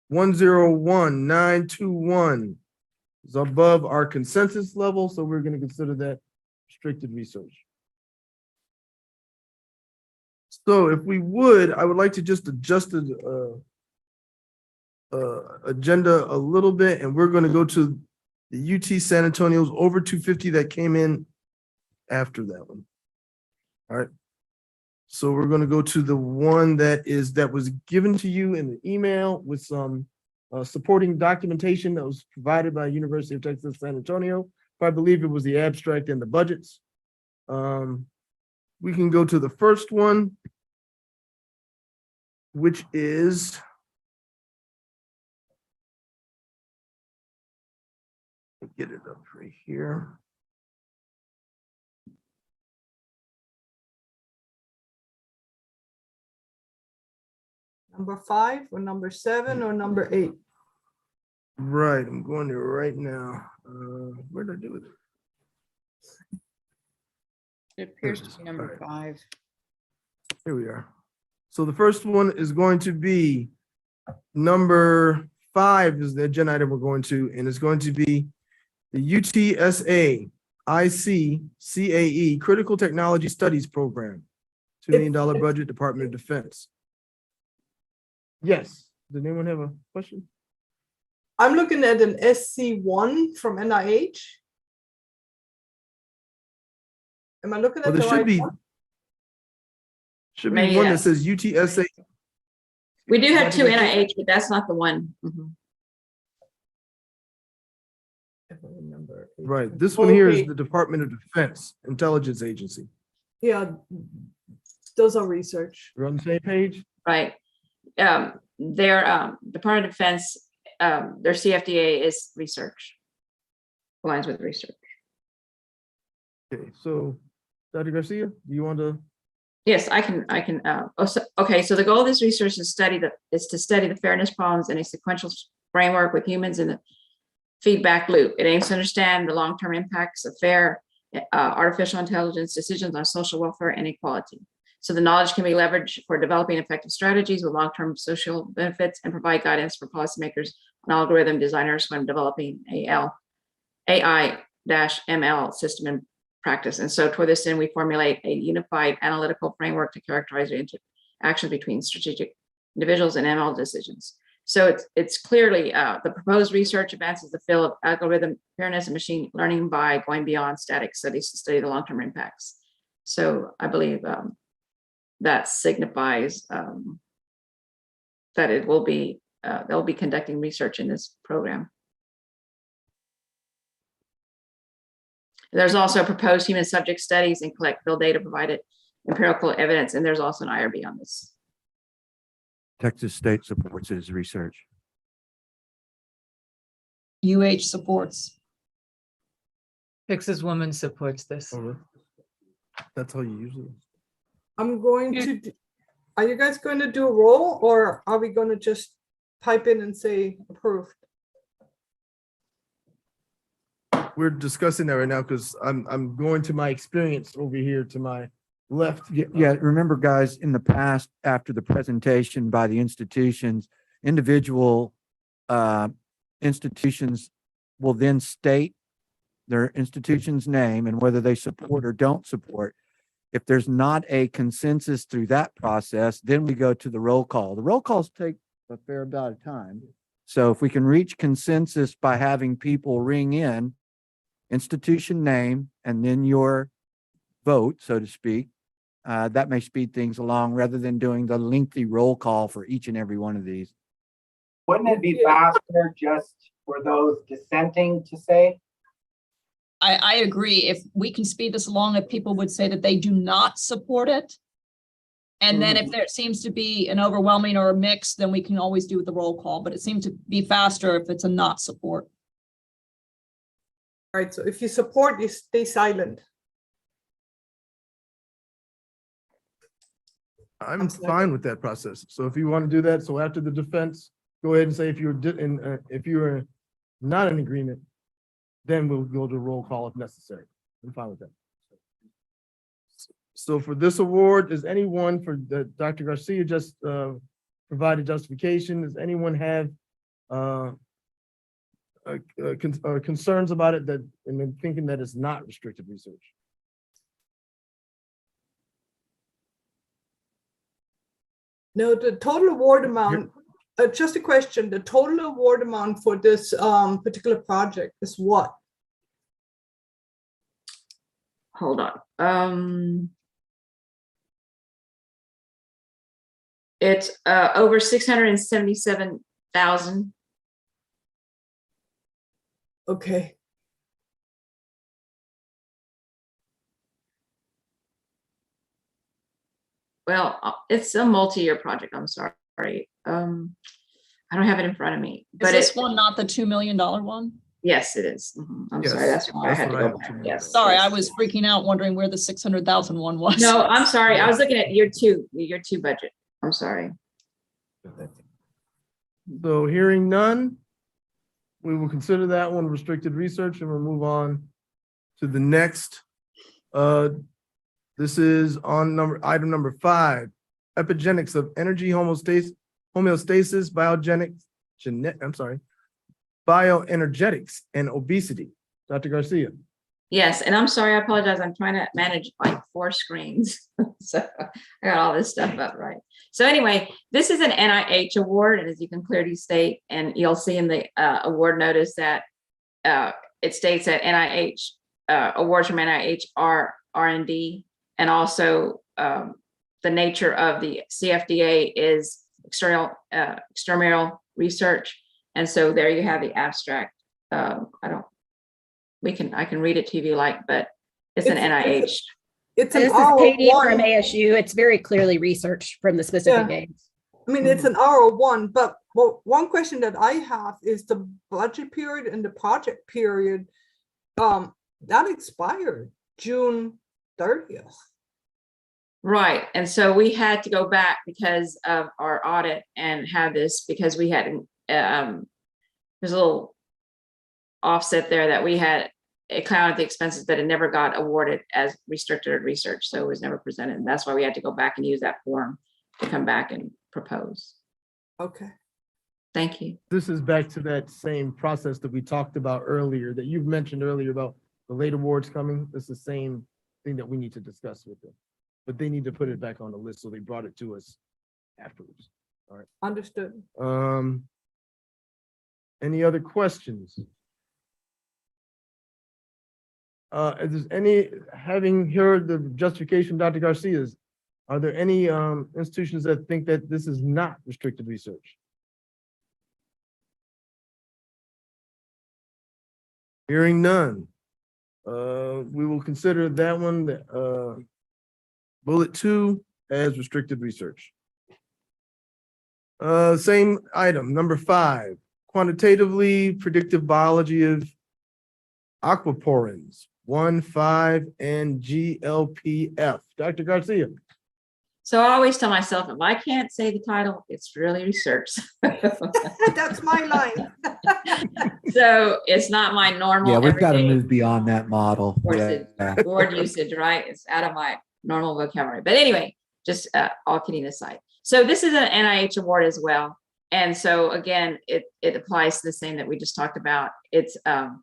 101921 is above our consensus level, so we're going to consider that restricted research. So if we would, I would like to just adjust the agenda a little bit, and we're going to go to the UT San Antonio's over 250 that came in after that one. All right. So we're going to go to the one that was given to you in the email with some supporting documentation that was provided by University of Texas, San Antonio. I believe it was the abstract and the budgets. We can go to the first one, which is get it up right here. Number 5 or number 7 or number 8? Right, I'm going there right now. Where did I do it? It appears to be number 5. Here we are. So the first one is going to be number 5 is the agenda item we're going to, and it's going to be the UTSA ICCAE Critical Technology Studies Program, $2 million budget, Department of Defense. Yes, does anyone have a question? I'm looking at an SC1 from NIH. Am I looking at Well, the there should right be one? one that says UTSA. We do have 2 NIH, but that's not the one. Right, this one here is the Department of Defense Intelligence Agency. Yeah, those are research. We're on the same page? Right. Their Department of Defense, their CFDA is research, aligns with research. Okay, so Dr. Garcia, do you want to? Yes, I can. Okay, so the goal of this research is to study the fairness problems in a sequential framework with humans in the feedback loop. It aims to understand the long-term impacts of fair artificial intelligence decisions on social welfare and equality. So the knowledge can be leveraged for developing effective strategies with long-term social benefits and provide guidance for policymakers and algorithm designers when developing AI-ML system in practice. And so toward this end, we formulate a unified analytical framework to characterize the interaction between strategic individuals and ML decisions. So it's clearly the proposed research advances the field of algorithm fairness and machine learning by going beyond static studies to study the long-term impacts. So I believe that signifies that it will be they'll be conducting research in this program. There's also proposed human subject studies and collect field data provided empirical evidence, and there's also an IRB on this. Texas State supports his research. UH supports. Texas Woman supports this. That's how you usually. I'm going to, are you guys going to do a roll or are we going to just pipe in and say approved? We're discussing that right now because I'm going to my experience over here to my left. Yeah, remember, guys, in the past, after the presentation by the institutions, individual institutions will then state their institution's name and whether they support or don't support. If there's not a consensus through that process, then we go to the roll call. The roll calls take a fair amount of time. So if we can reach consensus by having people ring in institution name and then your vote, so to speak, that may speed things along rather than doing the lengthy roll call for each and every one of these. Wouldn't it be faster just for those dissenting to say? I agree. If we can speed this along, if people would say that they do not support it. And then if there seems to be an overwhelming or a mix, then we can always do the roll call, but it seems to be faster if it's a not support. All right, so if you support, you stay silent. I'm fine with that process. So if you want to do that, so after the defense, go ahead and say if you're not in agreement, then we'll go to roll call if necessary. I'm fine with that. So for this award, does anyone for Dr. Garcia just provided justification? Does anyone have concerns about it and then thinking that it's not restricted research? No, the total award amount, just a question, the total award amount for this particular project is what? Hold on. It's over 677,000. Okay. Well, it's a multi-year project. I'm sorry. I don't have it in front of me, Is but this one not the $2 million one? yes, it is. I'm sorry. Yes, That's why I that's had to what I go have back. too. Yes. Sorry, yes, I was yes. freaking out wondering where the 600,000 one was. No, I'm sorry. I was looking at year two budget. I'm sorry. So hearing none, we will consider that one restricted research and we'll move on to the next. This is on item number 5, epigenics of energy homeostasis, bioenergetics and obesity. Dr. Garcia. Yes, and I'm sorry. I apologize. I'm trying to manage like 4 screens. So I got all this stuff up right. So anyway, this is an NIH award, and as you can clearly state, and you'll see in the award notice that it states that NIH awards from NIH are R&D, and also the nature of the CFDA is extramural research. And so there you have the abstract. I can read it to you if you like, but it's an NIH. It's an This is Katie from R01. ASU. It's very clearly research from the specific Yeah. aids. I mean, it's an R01, but one question that I have is the budget period and the project period, that expired June 30th. Right. And so we had to go back because of our audit and have this, because we hadn't, there's a little offset there that we had accounted the expenses that it never got awarded as restricted research. So it was never presented. And that's why we had to go back and use that form to come back and propose. Okay. Thank you. This is back to that same process that we talked about earlier, that you've mentioned earlier about the late awards coming. It's the same thing that we need to discuss with them. But they need to put it back on the list, so they brought it to us afterwards. All right. Understood. Any other questions? If there's any, having heard the justification, Dr. Garcia's, are there any institutions that think that this is not restricted research? Hearing none, we will consider that one, bullet 2 as restricted research. Same item, number 5, quantitatively predictive biology of aquaporins, 1, 5, and GLPF. Dr. Garcia. So I always tell myself, if I can't say the title, it's really research. That's my line. So it's not my normal. Yeah, we've got to everyday move beyond that model. word usage, right? It's out of my normal vocabulary. But anyway, just all kidding aside. So this is an NIH award as well. And so again, it applies to the same that we just talked about. It's an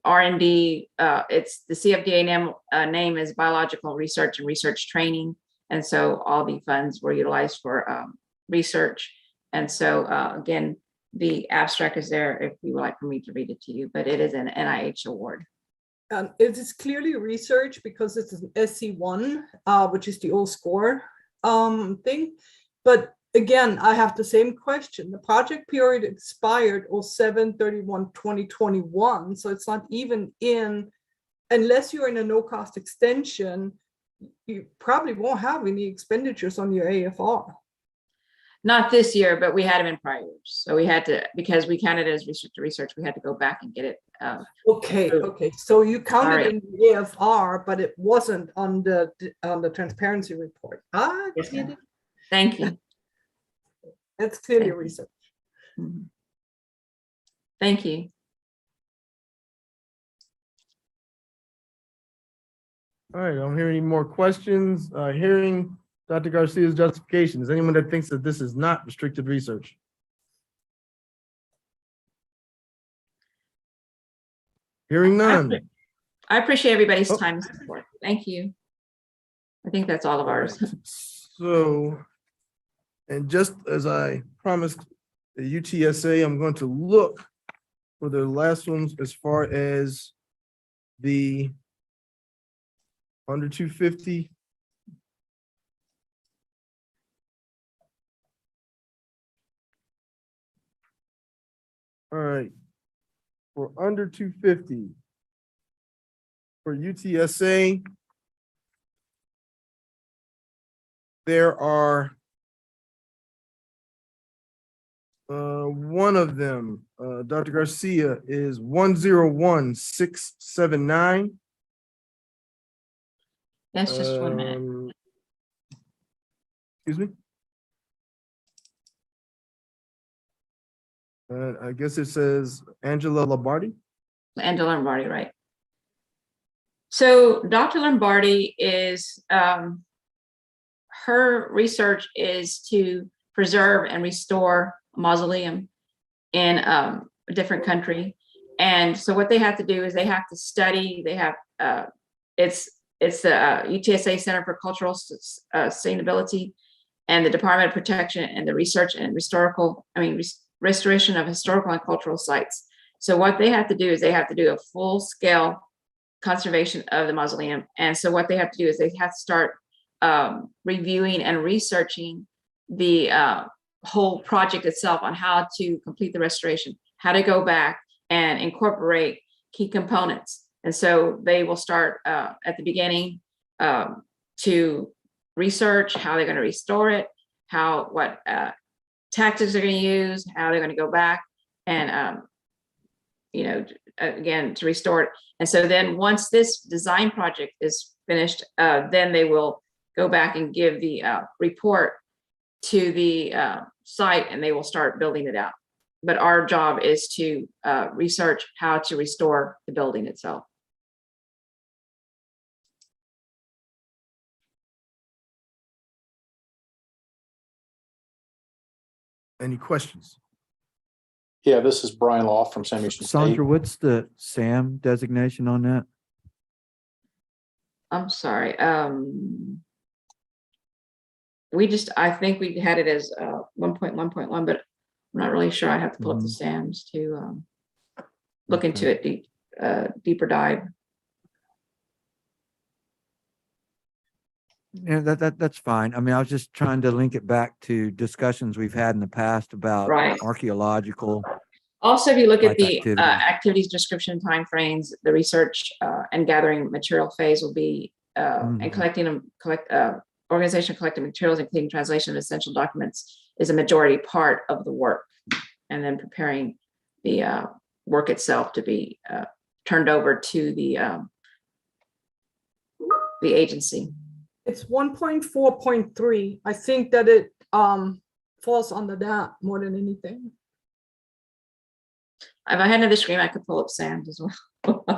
R&D, it's the CFDA name is Biological Research and Research Training. And so all the funds were utilized for research. And so again, the abstract is there if you would like for me to read it to you, but it is an NIH award. It is clearly research because it's an SC1, which is the old score thing. But again, I have the same question. The project period expired 07/31/2021. So it's not even in, unless you're in a no-cost extension, you probably won't have any expenditures on your AFR. Not this year, but we had them in prior years. So we had to, because we counted it as restricted research, we had to go back and get it. Okay. So you counted in the AFR, but it wasn't on the transparency report. Yes, ma'am. Thank you. That's clearly research. Mm-hmm. Thank you. All right, I don't hear any more questions. Hearing Dr. Garcia's justification, is anyone that thinks that this is not restricted research? Hearing none. I appreciate everybody's time and support. Thank you. I think that's all of ours. So, and just as I promised the UTSA, I'm going to look for the last ones as far as the under 250. All right. For under 250. For UTSA, there are one of them, Dr. Garcia, is 101679. That's just 1 minute. Excuse me? I guess it says Angela Lombardi. Angela Lombardi, right? So Dr. Lombardi is, her research is to preserve and restore a mausoleum in a different country. And so what they have to do is they have to study, they have, it's the UTSA Center for Cultural Sustainability and the Department of Protection and the Research and Restoration of Historical and Cultural Sites. So what they have to do is they have to do a full scale conservation of the mausoleum. And so what they have to do is they have to start reviewing and researching the whole project itself on how to complete the restoration, how to go back and incorporate key components. And so they will start at the beginning to research how they're going to restore it, what tactics they're going to use, how they're going to go back and, again, to restore it. And so then once this design project is finished, then they will go back and give the report to the site and they will start building it out. But our job is to research how to restore the building itself. Any questions? Yeah, this is Brian Law from Sam Houston State. Sandra, what's the SAM designation on that? I'm sorry. I think we had it as 1.1.1, but I'm not really sure. I have to pull up the SAMs to look into it deeper dive. Yeah, that's fine. I mean, I was just trying to link it back to discussions we've had in the past about archaeological. Also, if you look at the activity. activities description timeframes, the research and gathering material phase will be and organization collecting materials, including translation of essential documents, is a majority part of the work, and then preparing the work itself to be turned over to the agency. It's 1.4.3. I think that it falls under that more than anything. If I had another screen, I could pull up Sam's as well.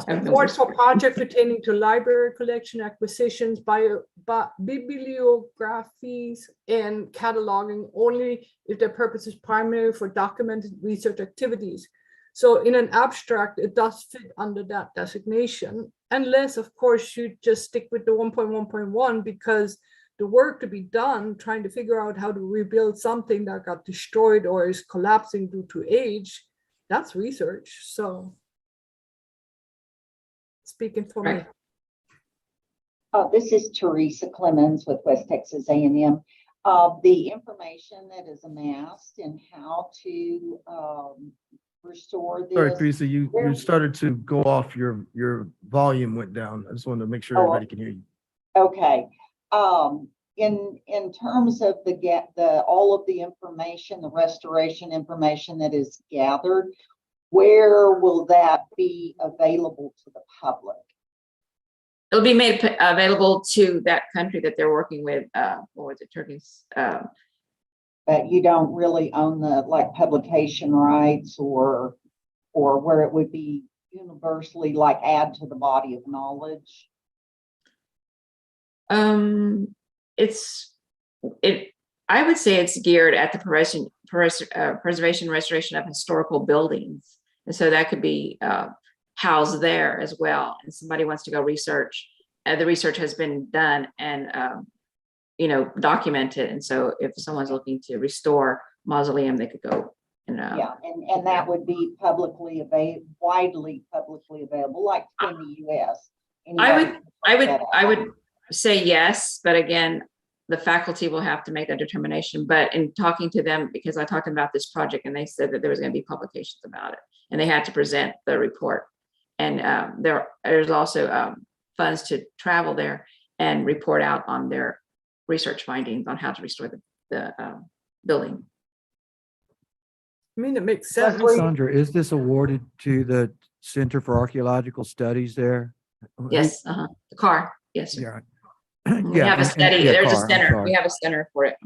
Support for project pertaining to library collection acquisitions, bibliographies, and cataloging only if their purpose is primarily for documented research activities. So in an abstract, it does fit under that designation, unless, of course, you just stick with the 1.1.1 because the work to be done, trying to figure out how to rebuild something that got destroyed or is collapsing due to age, that's research. So speaking for me. This is Teresa Clemens with West Texas A&M. The information that is amassed and how to restore this. Sorry, Teresa, you started to go off, your volume went down. I just wanted to make sure everybody can hear you. Okay. In terms of all of the information, the restoration information that is gathered, where will that be available to the public? It'll be made available to that country that they're working with. What was it, Turkey's? But you don't really own the publication rights or where it would be universally add to the body of knowledge. I would say it's geared at the preservation, restoration of historical buildings. And so that could be housed there as well. And somebody wants to go research, the research has been done and, documented. And so if someone's looking to restore mausoleum, they could go and and that would be widely publicly available, like in the US. I would say yes, but again, the faculty will have to make that determination. But in talking to them, because I talked about this project and they said that there was going to be publications about it and they had to present the report. And there's also funds to travel there and report out on their research findings on how to restore the building. I mean, it makes sense. Sandra, is this awarded to the Center for Archaeological Studies there? Yes, the car. Yes, sir. Yeah. We have a study. yeah, There's a car, I'm center. sorry. We have a center for it.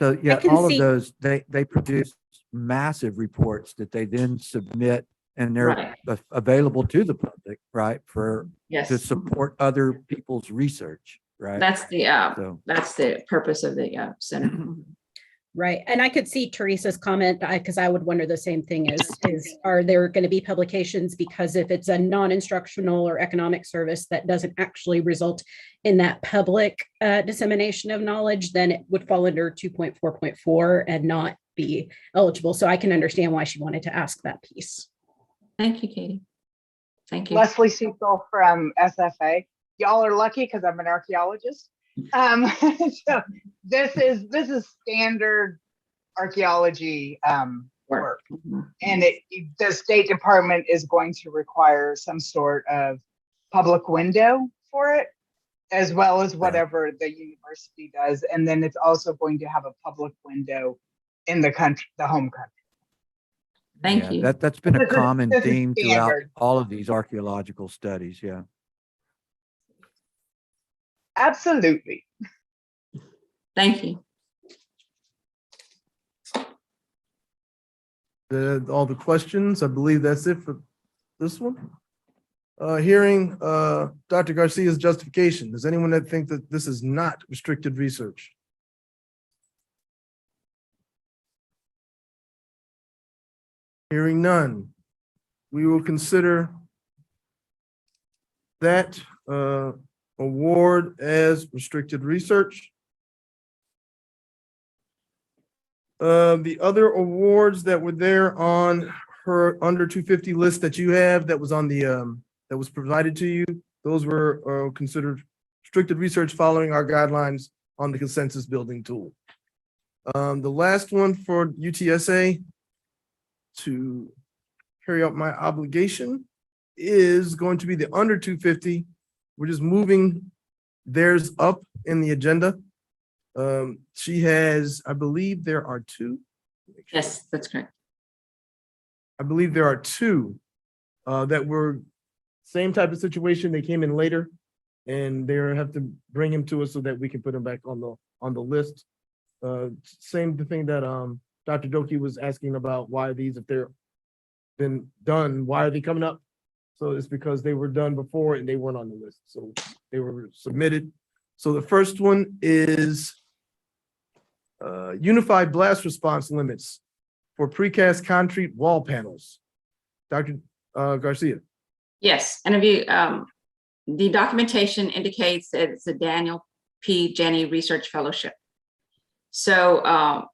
So yeah, can all of see- those, they produce massive reports that they then submit and they're Right. available to the public, right? To Yes, support other people's research, right? that's the So- that's the purpose of the center. Right. And I could see Teresa's comment because I would wonder the same thing is are there going to be publications? Because if it's a non-instructional or economic service that doesn't actually result in that public dissemination of knowledge, then it would fall under 2.4.4 and not be eligible. So I can understand why she wanted to ask that piece. Thank you, Katie. Thank you. Leslie Cecil from SFA. Y'all are lucky because I'm an archaeologist. So this is standard archaeology work, and the State Department is going to require some sort of public window for it, as well as whatever the university does, and then it's also going to have a public window in the country, the home country. Thank you. That's been a This is- common this is theme throughout standard. all of these archaeological studies. Yeah. Absolutely. Thank you. All the questions, I believe that's it for this one. Hearing Dr. Garcia's justification. Does anyone that think that this is not restricted research? Hearing none, we will consider that award as restricted research. The other awards that were there on her under 250 list that you have, that was on the that was provided to you, those were considered restricted research following our guidelines on the consensus building tool. The last one for UTSA to carry out my obligation is going to be the under 250. We're just moving theirs up in the agenda. She has, I believe there are two. Yes, that's correct. I believe there are two that were same type of situation. They came in later and they have to bring him to us so that we can put him back on the list. Same thing that Dr. Doki was asking about, why these, if they're been done, why are they coming up? So it's because they were done before and they weren't on the list. So they were submitted. So the first one is unified blast response limits for precast concrete wall panels. Dr. Garcia. Yes, and if you, the documentation indicates that it's a Daniel P. Janney Research Fellowship. So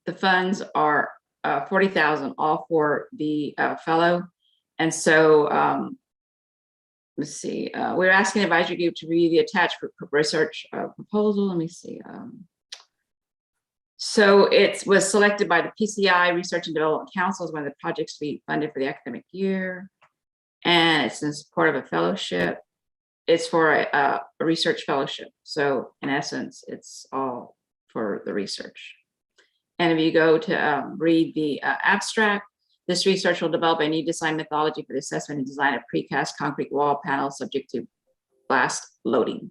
the funds are $40,000 all for the fellow. And so let's see, we're asking the advisory group to review the attached research proposal. Let me see. So it was selected by the PCI Research and Development Council as one of the projects to be funded for the academic year. And it's in support of a fellowship. It's for a research fellowship. So in essence, it's all for the research. And if you go to read the abstract, this research will develop a new design methodology for the assessment and design of precast concrete wall panels subject to blast loading.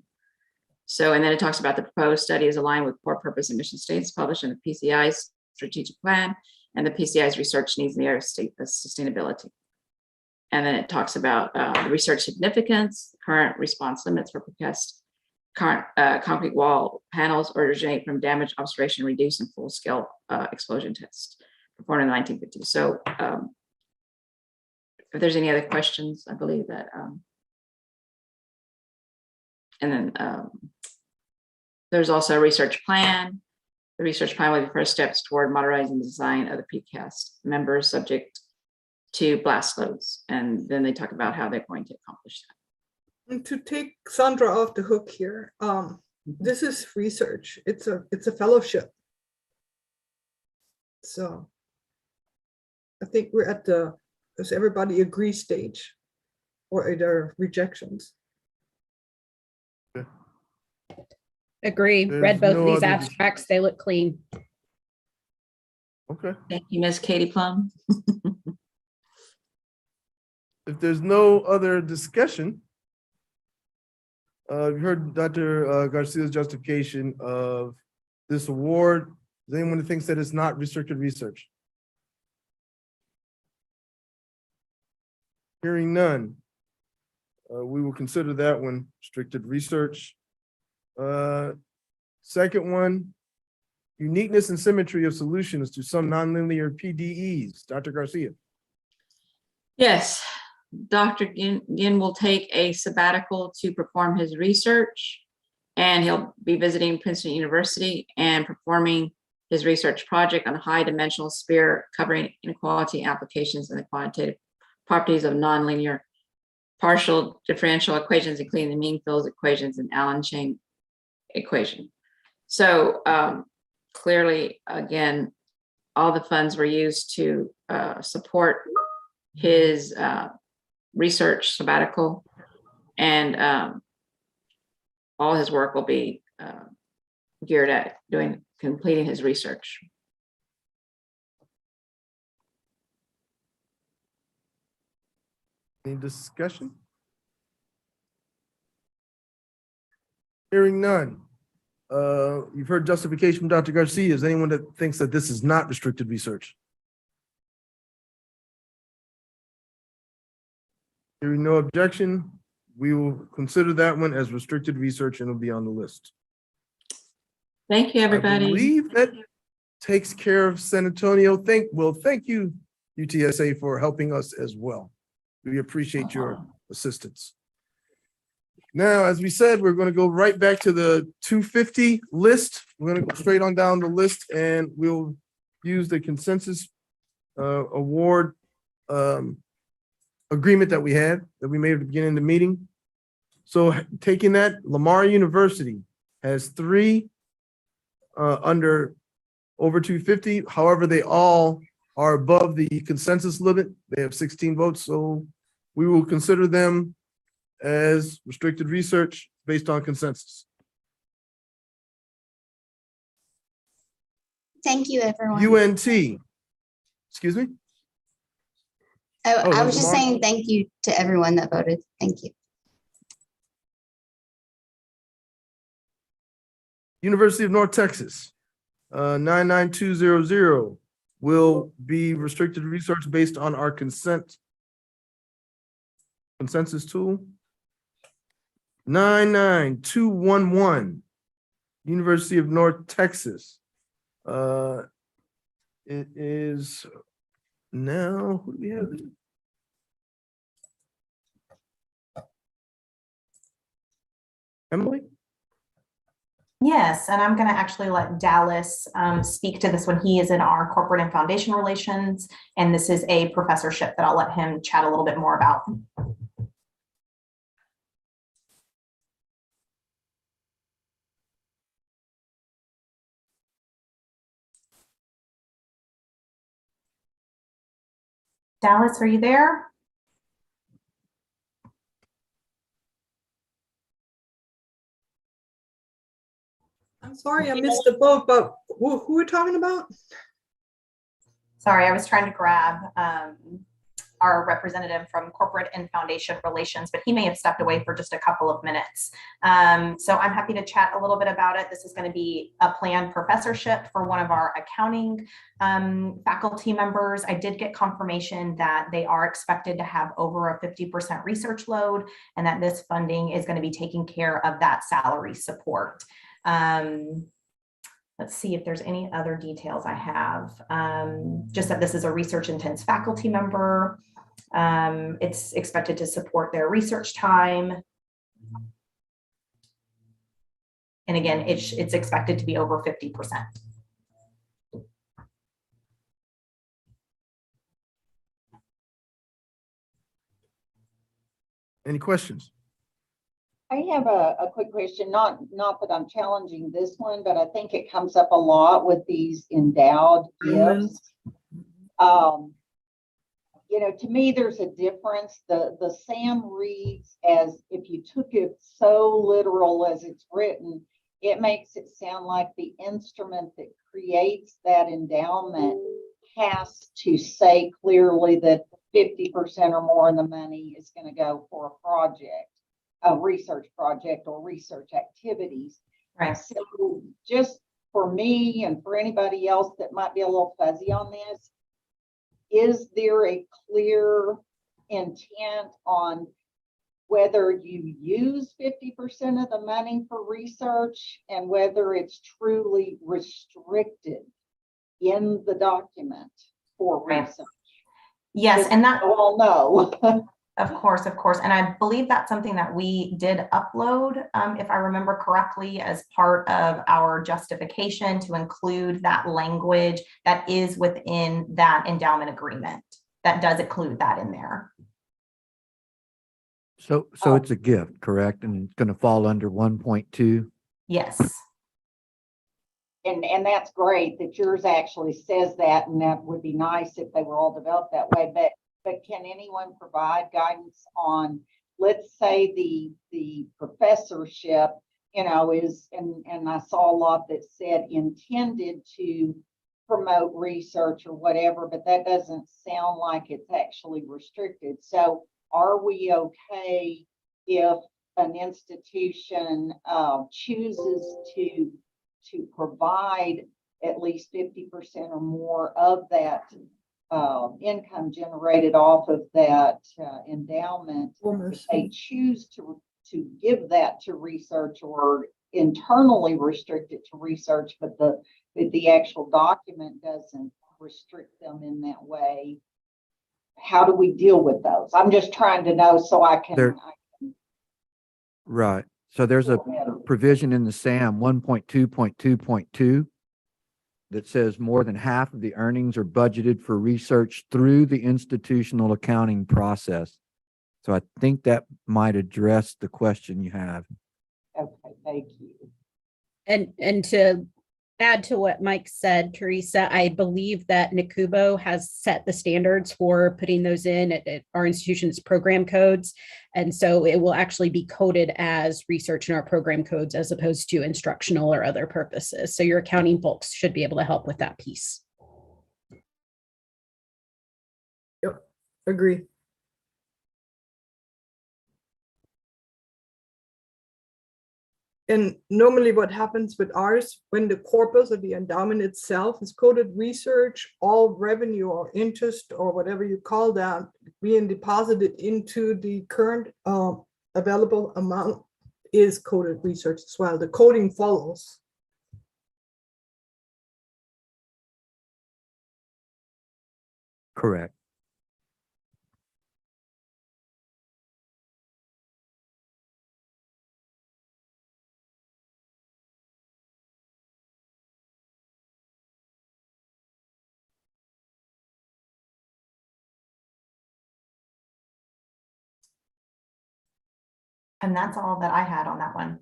So, and then it talks about the proposed study is aligned with core purpose and mission statements published in the PCI's strategic plan and the PCI's research needs in the area of sustainability. And then it talks about the research significance, current response limits for precast concrete wall panels originate from damage observation reduced in full-scale explosion tests performed in the 1950s. So if there's any other questions, I believe that, and then there's also a research plan. The research plan will be the first steps toward modernizing the design of the precast members subject to blast loads. And then they talk about how they're going to accomplish that. And to take Sandra off the hook here, This is research. It's a fellowship. So I think we're at the, does everybody agree stage? Or are there rejections? Agree. There's Read both of no these other abstracts. They look clean. Okay. Thank you, Ms. Katie Plum. If there's no other discussion, you heard Dr. Garcia's justification of this award. Is anyone that thinks that it's not restricted research? Hearing none. We will consider that one restricted research. Second one, uniqueness and symmetry of solutions to some nonlinear PDEs. Dr. Garcia. Yes, Dr. Ginn will take a sabbatical to perform his research, and he'll be visiting Princeton University and performing his research project on a high dimensional sphere covering inequality applications and the quantitative properties of nonlinear partial differential equations, including the mean fields equations and Allen chain equation. So clearly, again, all the funds were used to support his research sabbatical, and all his work will be geared at completing his research. Any discussion? Hearing none. You've heard justification from Dr. Garcia. Is anyone that thinks that this is not restricted research? Hearing no objection, we will consider that one as restricted research and it'll be on the list. Thank you, I everybody. believe that takes care of San Antonio. Thank you, UTSA, for helping us as well. We appreciate your assistance. Now, as we said, we're going to go right back to the 250 list. We're going to go straight on down the list and we'll use the consensus award agreement that we made at the beginning of the meeting. So taking that, Lamar University has 3 under over 250. However, they all are above the consensus limit. They have 16 votes. So we will consider them as restricted research based on consensus. Thank you, everyone. UNT, excuse me? I was just Lamar? saying thank you to everyone that voted. Thank you. University of North Texas, 99200 will be restricted research based on our consensus tool. 99211, University of North Texas. It is now, who do we have? Emily? Yes, and I'm going to actually let Dallas speak to this one. He is in our corporate and foundation relations, and this is a professorship that I'll let him chat a little bit more about. Dallas, are you there? I'm sorry, I missed the vote, but who are we talking about? Sorry, I was trying to grab our representative from corporate and foundation relations, but he may have stepped away for just a couple of minutes. So I'm happy to chat a little bit about it. This is going to be a planned professorship for one of our accounting faculty members. I did get confirmation that they are expected to have over a 50% research load and that this funding is going to be taking care of that salary support. Let's see if there's any other details I have. Just that this is a research intense faculty member. It's expected to support their research time. And again, it's expected to be over 50%. Any questions? I have a quick question, not that I'm challenging this one, but I think it comes up a lot with these endowed gifts. You know, to me, there's a difference. The SAM reads as if you took it so literal as it's written, it makes it sound like the instrument that creates that endowment has to say clearly that 50% or more of the money is going to go for a project, a research project or research activities. Right. So just for me and for anybody else that might be a little fuzzy on this, is there a clear intent on whether you use 50% of the money for research and whether it's truly restricted in the document for research? Yes, and that all know. Of course. And I believe that's something that we did upload, if I remember correctly, as part of our justification to include that language that is within that endowment agreement. That does include that in there. So it's a gift, correct? And it's going to fall under 1.2? Yes. And that's great that yours actually says that, and that would be nice if they were all developed that way. But can anyone provide guidance on, let's say the professorship, you know, is, and I saw a lot that said intended to promote research or whatever, but that doesn't sound like it's actually restricted. So are we okay if an institution chooses to provide at least 50% or more of that income generated off of that endowment? If they choose to give that to research or internally restrict it to research, but the actual document doesn't restrict them in that way, how do we deal with those? I'm just trying to know so I can. Right. So there's a provision in the SAM 1.2.2.2 that says more than half of the earnings are budgeted for research through the institutional accounting process. So I think that might address the question you have. Okay, thank you. And to add to what Mike said, Teresa, I believe that NACUBO has set the standards for putting those in at our institution's program codes. And so it will actually be coded as research in our program codes as opposed to instructional or other purposes. So your accounting folks should be able to help with that piece. Yep, agree. And normally what happens with ours, when the corpus or the endowment itself is coded research, all revenue or interest or whatever you call that being deposited into the current available amount is coded research as well. The coding follows. Correct. And that's all that I had on that one.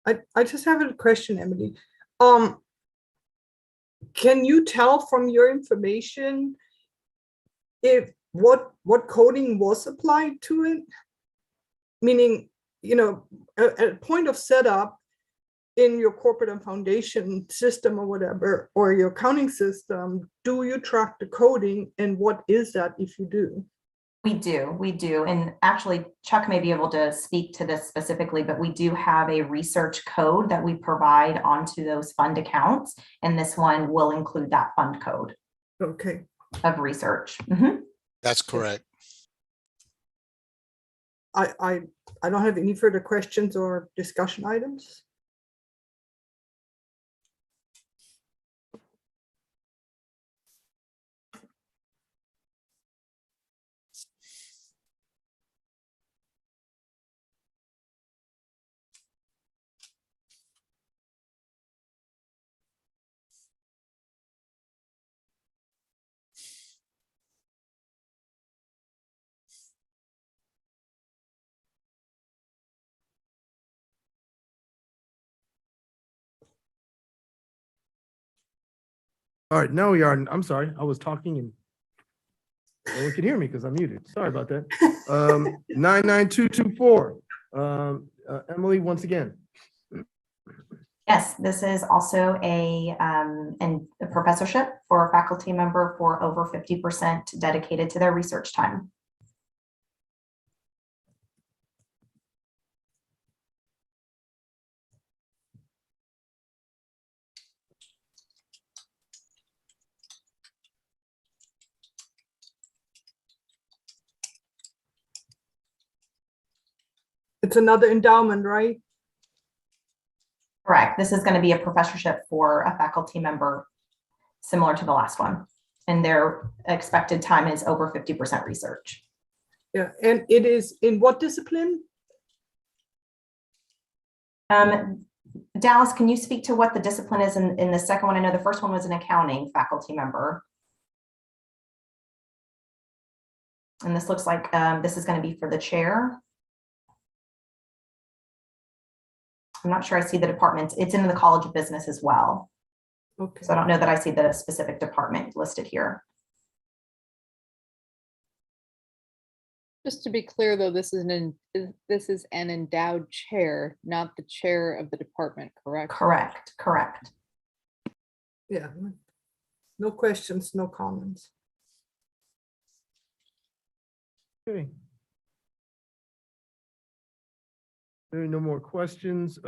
I just have a question, Emily. Can you tell from your information if what coding was applied to it? Meaning, you know, at point of setup in your corporate and foundation system or whatever, or your accounting system, do you track the coding, and what is that if you do? We do. And actually, Chuck may be able to speak to this specifically, but we do have a research code that we provide onto those fund accounts. And this one will include that fund code. Okay. Of research. Mm-hmm. That's correct. I don't have any further questions or discussion items. All right, now we are, I'm sorry, I was talking and no one can hear me because I'm muted. Sorry about that. 99224. Emily, once again. Yes, this is also a professorship for a faculty member for over 50% dedicated to their research time. It's another endowment, right? Correct. This is going to be a professorship for a faculty member similar to the last one. And their expected time is over 50% research. Yeah, and it is in what discipline? Dallas, can you speak to what the discipline is in the second one? I know the first one was an accounting faculty member. And this looks like this is going to be for the chair. I'm not sure I see the department. It's in the College of Business as well. Okay. So I don't know that I see the specific department listed here. Just to be clear, though, this is an endowed chair, not the chair of the department, correct? Correct, correct. Yeah, no questions, no comments. Okay. There are no more questions.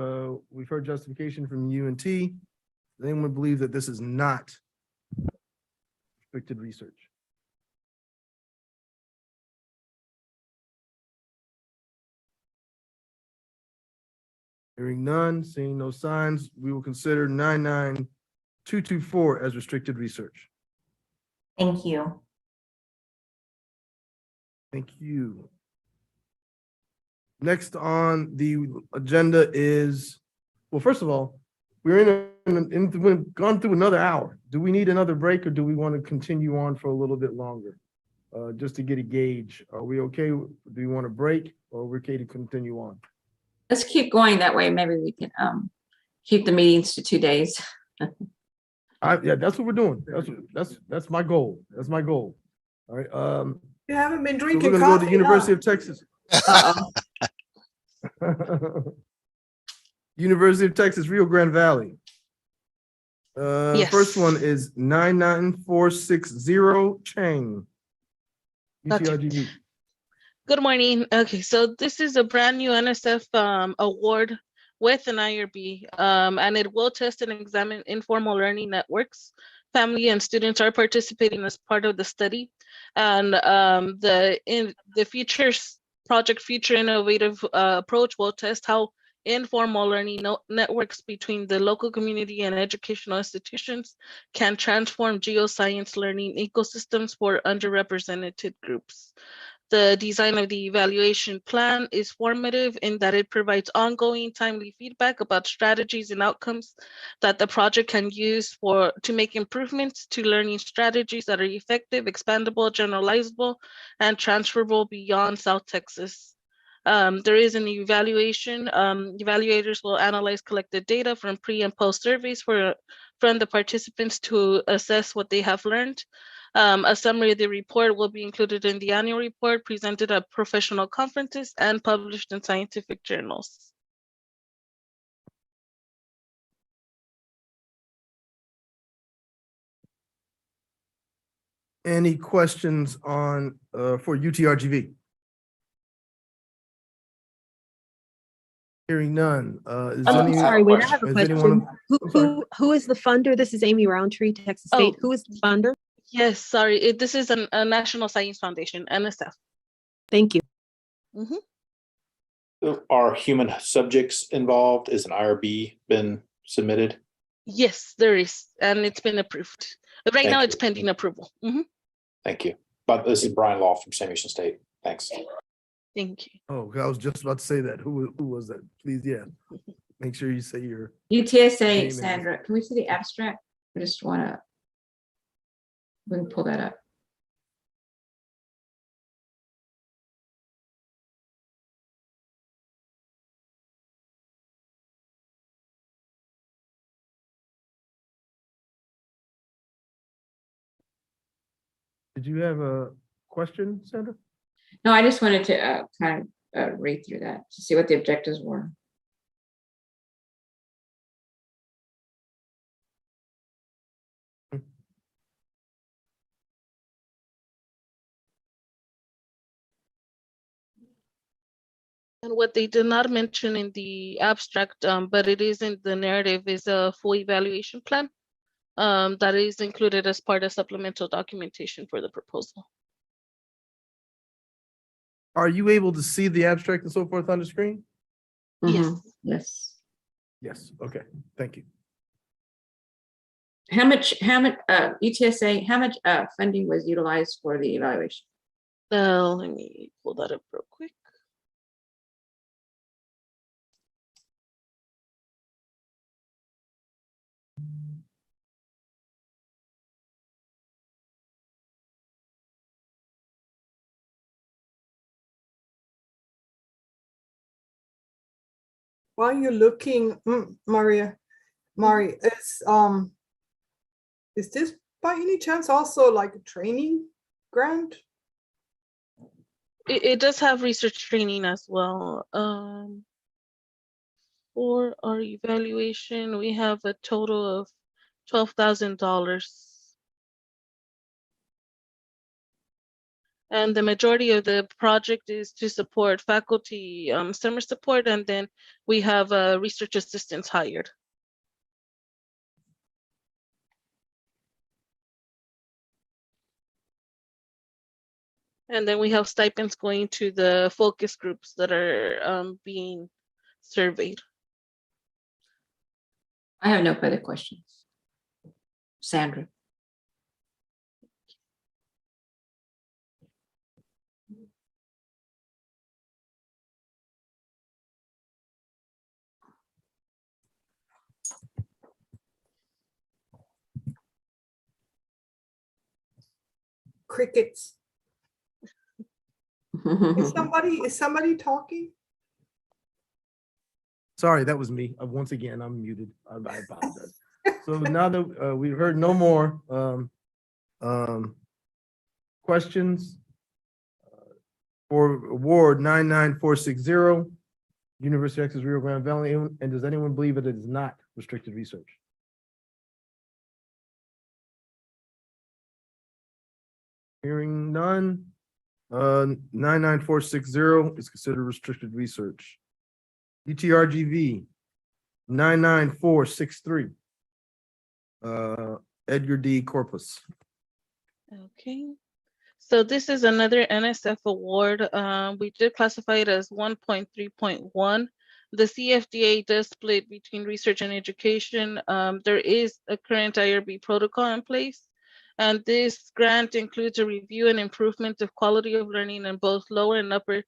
We've heard justification from UNT. Does anyone believe that this is not restricted research? Hearing none, seeing no signs, we will consider 99224 as restricted research. Thank you. Thank you. Next on the agenda is, well, first of all, we've gone through another hour. Do we need another break or do we want to continue on for a little bit longer? Just to get a gauge. Are we okay? Do we want to break or are we okay to continue on? Let's keep going. That way, maybe we can keep the meetings to 2 days. Yeah, that's what we're doing. That's my goal. That's my goal. All right. You haven't been So drinking we're gonna go coffee, to University huh? of Texas. Uh-oh. University of Texas, Rio Grande Valley. Yes. First one is 99460 Chang. UTRGV. Good morning. Okay, so this is a brand new NSF award with an IRB, and it will test and examine informal learning networks. Family and students are participating as part of the study, and the project Future Innovative Approach will test how informal learning networks between the local community and educational institutions can transform geoscience learning ecosystems for underrepresented groups. The design of the evaluation plan is formative in that it provides ongoing timely feedback about strategies and outcomes that the project can use to make improvements to learning strategies that are effective, expandable, generalizable, and transferable beyond South Texas. There is an evaluation. Evaluators will analyze collected data from pre and post surveys from the participants to assess what they have learned. A summary of the report will be included in the annual report, presented at professional conferences, and published in scientific journals. Any questions on for UTRGV? Hearing none. Sorry, wait, I have a question. Who is the funder? This is Amy Roundtree, Texas State. Who is the funder? Yes, sorry. This is a National Science Foundation, NSF. Thank you. Are human subjects involved? Is an IRB been submitted? Yes, there is, and it's been approved. But right Thank now, you. it's pending approval. Thank you. But this is Brian Law from Sam Houston State. Thanks. Thank you. Oh, I was just about to say that. Who was that? Please, yeah. Make sure you say your UTSA, Sandra, can we see the abstract? I just want to, we can pull that up. Did you have a question, Sandra? No, I just wanted to kind of read through that to see what the objectives were. And what they did not mention in the abstract, but it is in the narrative, is a full evaluation plan that is included as part of supplemental documentation for the proposal. Are you able to see the abstract and so forth on the screen? Yes. Yes. Yes, okay, thank you. How much UTSA, how much funding was utilized for the evaluation? Let me pull that up real quick. While you're looking, Mari, is this by any chance also like a training grant? It does have research training as well. For our evaluation, we have a total of $12,000. And the majority of the project is to support faculty summer support, and then we have research assistants hired. And then we have stipends going to the focus groups that are being surveyed. I have no further questions. Sandra. Crickets. Is somebody talking? Sorry, that was me. Once again, I'm muted. I apologize. So now that we've heard no more questions for award 99460, University of Texas Rio Grande Valley, and does anyone believe that it is not restricted research? Hearing none, 99460 is considered restricted research. UTRGV 99463. Edgar D. Corpus. Okay. So this is another NSF award. We did classify it as 1.3.1. The CFDA does split between research and education. There is a current IRB protocol in place, and this grant includes a review and improvement of quality of learning in both lower and upper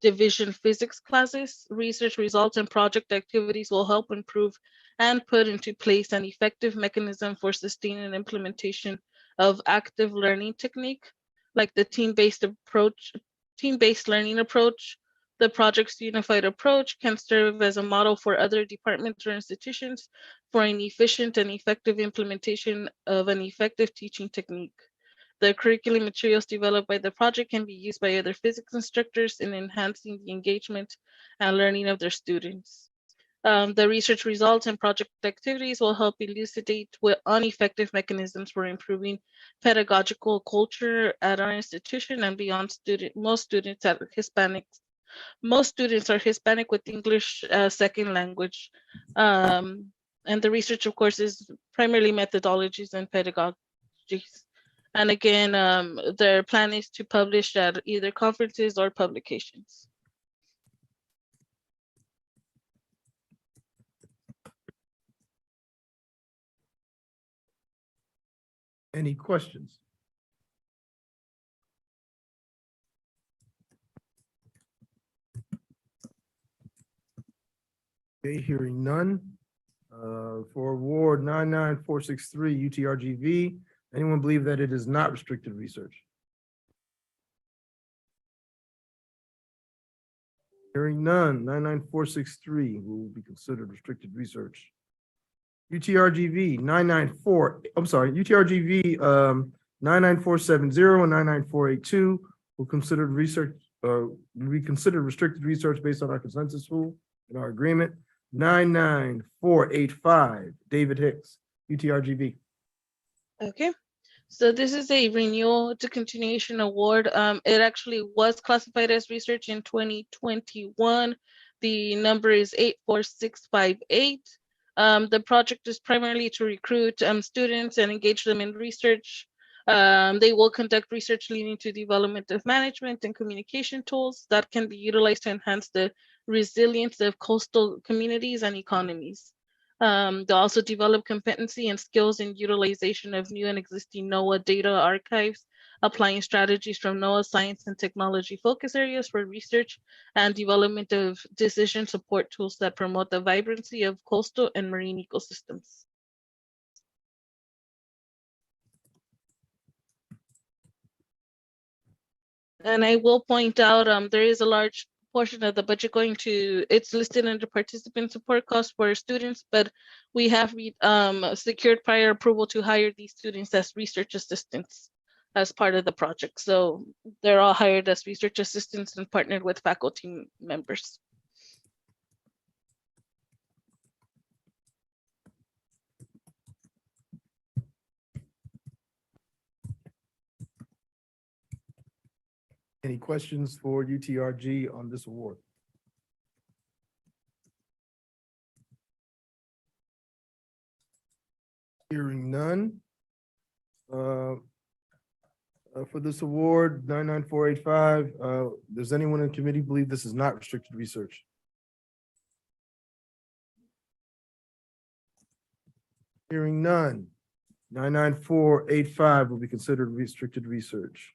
division physics classes. Research results and project activities will help improve and put into place an effective mechanism for sustaining and implementation of active learning technique, like the team-based learning approach. The project's unified approach can serve as a model for other departments or institutions for an efficient and effective implementation of an effective teaching technique. The curriculum materials developed by the project can be used by other physics instructors in enhancing the engagement and learning of their students. The research results and project activities will help elucidate on effective mechanisms for improving pedagogical culture at our institution and beyond. Most students are Hispanic with English as second language. And the research, of course, is primarily methodologies and pedagogies. And again, their plan is to publish at either conferences or publications. Any questions? Okay, hearing none. For award 99463 UTRGV, anyone believe that it is not restricted research? Hearing none, 99463 will be considered restricted research. UTRGV UTRGV 99470 and 99482 will consider research, we consider restricted research based on our consensus rule in our agreement. 99485, David Hicks, UTRGV. Okay, so this is a renewal to continuation award. It actually was classified as research in 2021. The number is 84658. The project is primarily to recruit students and engage them in research. They will conduct research leading to development of management and communication tools that can be utilized to enhance the resilience of coastal communities and economies. They'll also develop competency and skills in utilization of new and existing NOAA data archives, applying strategies from NOAA science and technology focus areas for research and development of decision support tools that promote the vibrancy of coastal and marine ecosystems. And I will point out, there is a large portion of the budget going to, it's listed under participant support costs for students, but we have secured prior approval to hire these students as research assistants as part of the project. So they're all hired as research assistants and partnered with faculty members. Any questions for UTRG on this award? Hearing none. For this award, 99485, does anyone in the committee believe this is not restricted research? Hearing none. 99485 will be considered restricted research.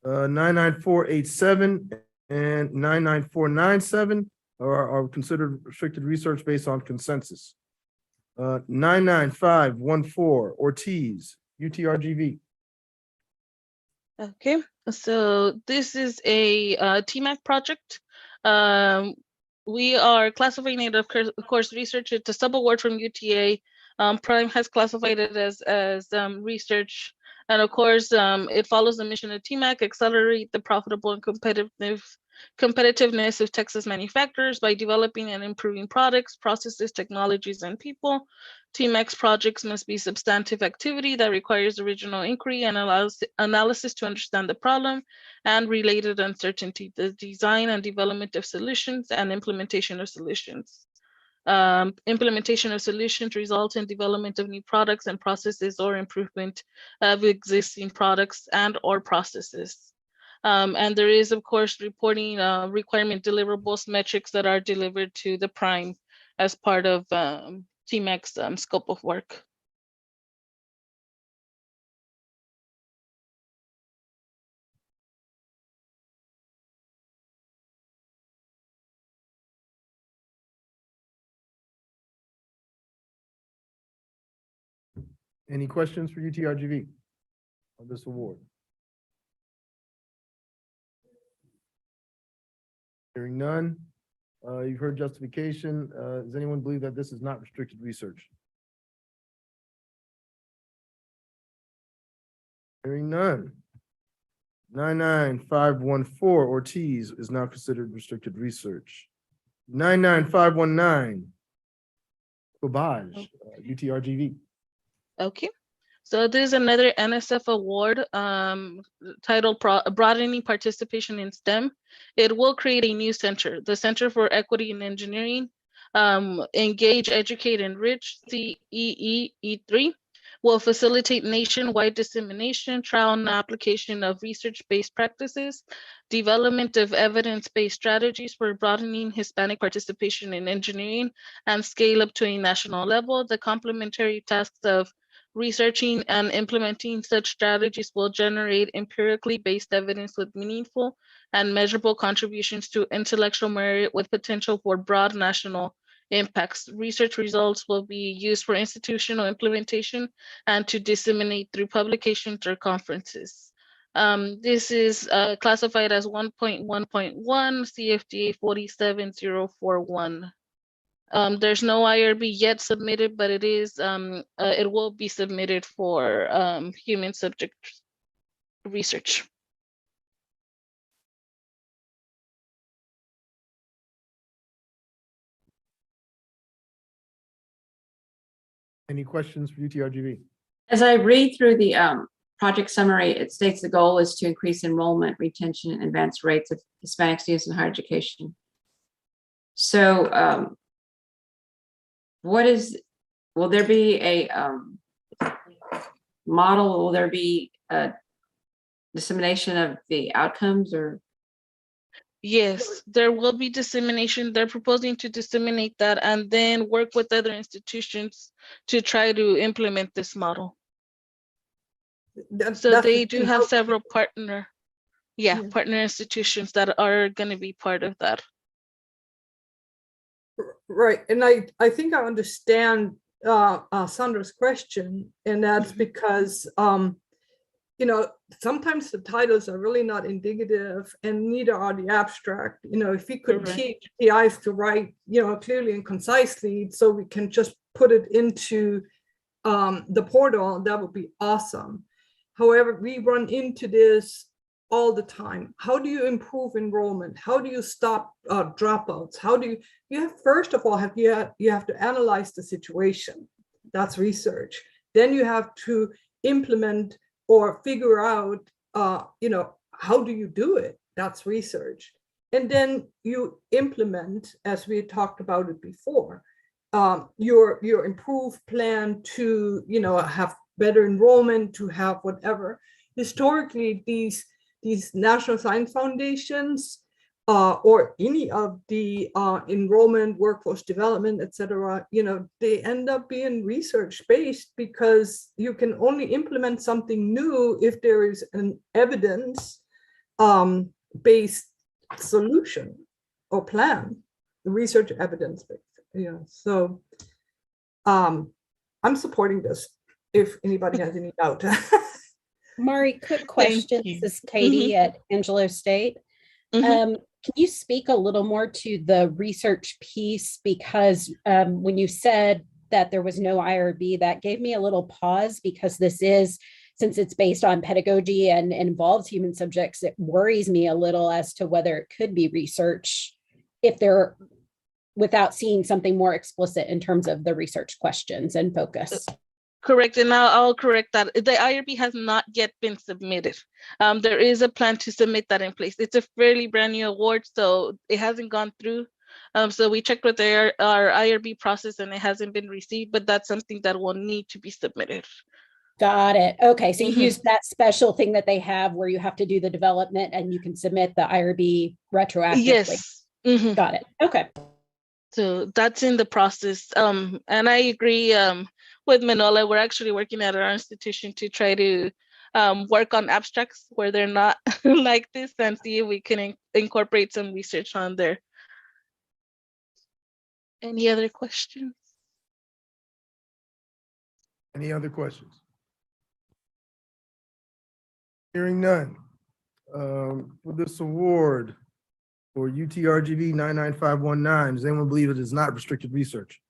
99487 and 99497 are considered restricted research based on consensus. 99514 Ortiz, UTRGV. Okay, so this is a TMAC project. We are classifying it, of course, research. It's a sub-award from UTA. Prime has classified it as research. And of course, it follows the mission of TMAC, accelerate the profitable and competitiveness of Texas manufacturers by developing and improving products, processes, technologies, and people. TMAC's projects must be substantive activity that requires original inquiry and allows analysis to understand the problem and related uncertainty, the design and development of solutions and implementation of solutions. Implementation of solutions result in development of new products and processes or improvement of existing products and or processes. And there is, of course, reporting requirement deliverables metrics that are delivered to the prime as part of TMAC's scope of work. Any questions for UTRGV on this award? Hearing none. You've heard justification. Does anyone believe that this is not restricted research? Hearing none. 99514 Ortiz is now considered restricted research. 99519 Babaj, UTRGV. Okay, so there's another NSF award titled Broadening Participation in STEM. It will create a new center, the Center for Equity in Engineering. Engage, Educate, Enrich, CEE3, will facilitate nationwide dissemination, trial and application of research-based practices, development of evidence-based strategies for broadening Hispanic participation in engineering, and scale up to a national level. The complementary tasks of researching and implementing such strategies will generate empirically based evidence with meaningful and measurable contributions to intellectual merit with potential for broad national impacts. Research results will be used for institutional implementation and to disseminate through publications or conferences. This is classified as 1.1.1 CFDA 47041 There's no IRB yet submitted, but it will be submitted for human subject research. Any questions for UTRGV? As I read through the project summary, it states the goal is to increase enrollment, retention, and advance rates of Hispanic students in higher education. So will there be a model? Will there be a dissemination of the outcomes or? Yes, there will be dissemination. They're proposing to disseminate that and then work with other institutions to try to implement this model. So they do have several partner institutions that are going to be part of that. Right, and I think I understand Sandra's question, and that's because sometimes the titles are really not indicative, and neither are the abstract. If we could teach PIs to write clearly and concisely, so we can just put it into the portal, that would be awesome. However, we run into this all the time. How do you improve enrollment? How do you stop dropouts? How do you have, first of all, you have to analyze the situation. That's research. Then you have to implement or figure out, how do you do it? That's research. And then you implement, as we talked about it before, your improved plan to, have better enrollment, to have whatever. Historically, these national science foundations or any of the enrollment, workforce development, etc., they end up being research-based, because you can only implement something new if there is an evidence-based solution or plan, research evidence-based. So I'm supporting this, if anybody has any doubt. Mari, quick question. This is Katie at Angelo State. Can you speak a little more to the research piece? Because when you said that there was no IRB, that gave me a little pause, because since it's based on pedagogy and involves human subjects, it worries me a little as to whether it could be research without seeing something more explicit in terms of the research questions and focus. Correct, and I'll correct that. The IRB has not yet been submitted. There is a plan to submit that in place. It's a fairly brand new award, so it hasn't gone through. So we checked with our IRB process, and it hasn't been received, but that's something that will need to be submitted. Got it. Okay, so you use that special thing that they have where you have to do the development and you can submit the IRB retroactively. Yes. Got it. Okay. So that's in the process. And I agree with Manola. We're actually working at our institution to try to work on abstracts where they're not like this, and see if we can incorporate some research on there. Any other questions? Any other questions? Hearing none. For this award for UTRGV 99519, does anyone believe it is not restricted research?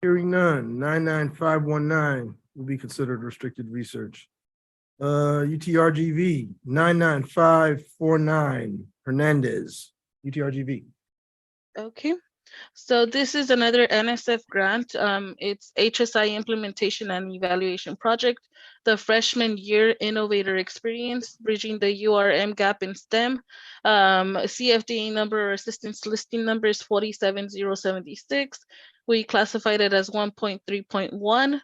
Hearing none, 99519 will be considered restricted research. UTRGV 99549, Hernandez, UTRGV. Okay, so this is another NSF grant. It's HSI Implementation and Evaluation Project, the Freshman Year Innovator Experience, Bridging the URM Gap in STEM. CFDA number or assistance listing number is 47076. We classified it as 1.3.1.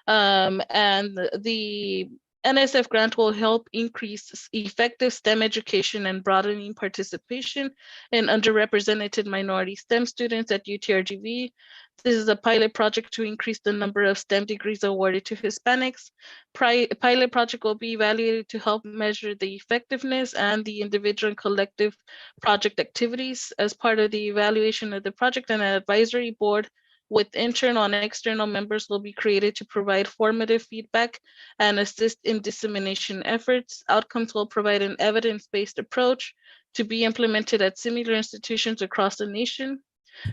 And the NSF grant will help increase effective STEM education and broadening participation in underrepresented minority STEM students at UTRGV. This is a pilot project to increase the number of STEM degrees awarded to Hispanics. Pilot project will be evaluated to help measure the effectiveness and the individual and collective project activities. As part of the evaluation of the project, an advisory board with internal and external members will be created to provide formative feedback and assist in dissemination efforts. Outcomes will provide an evidence-based approach to be implemented at similar institutions across the nation.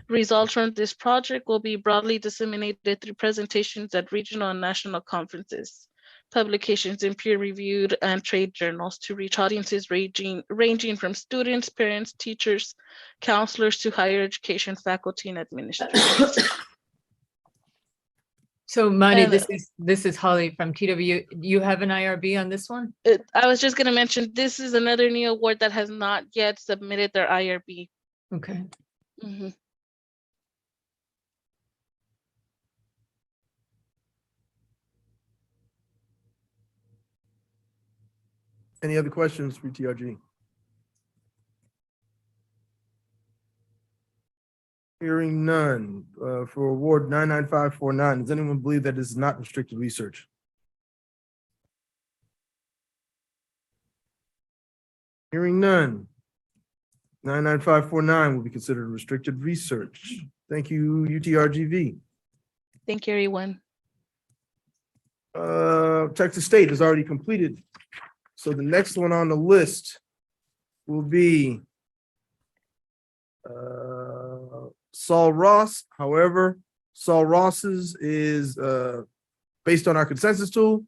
Results from this project will be broadly disseminated through presentations at regional and national conferences, publications in peer-reviewed and trade journals to reach audiences ranging from students, parents, teachers, counselors to higher education faculty and administrators. So Marty, And, this is Holly from TW. You have an IRB on this one? I was just going to mention, this is another new award that has not yet submitted their IRB. Okay. Mhm. Any other questions for TRG? Hearing none, for award 99549, does anyone believe that this is not restricted research? Hearing none. 99549 will be considered restricted research. Thank you, UTRGV. Thank you, everyone. Texas State is already completed. So the next one on the list will be Saul Ross. However, Saul Ross's is based on our consensus tool,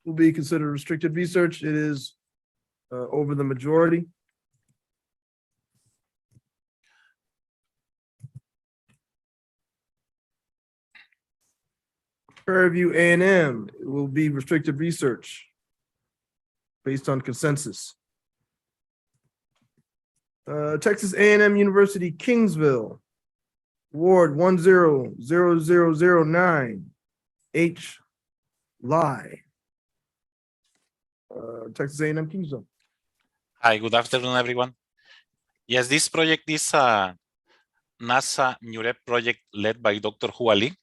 will be considered restricted research. It is over the majority. Fairview A&M will be restricted research based on consensus. Texas A&M University Kingsville, Award 100009, H. Lai. Texas A&M Kingsville. Hi, good afternoon, everyone. Yes, this project is a NASA NUREP project led by Dr. Huali.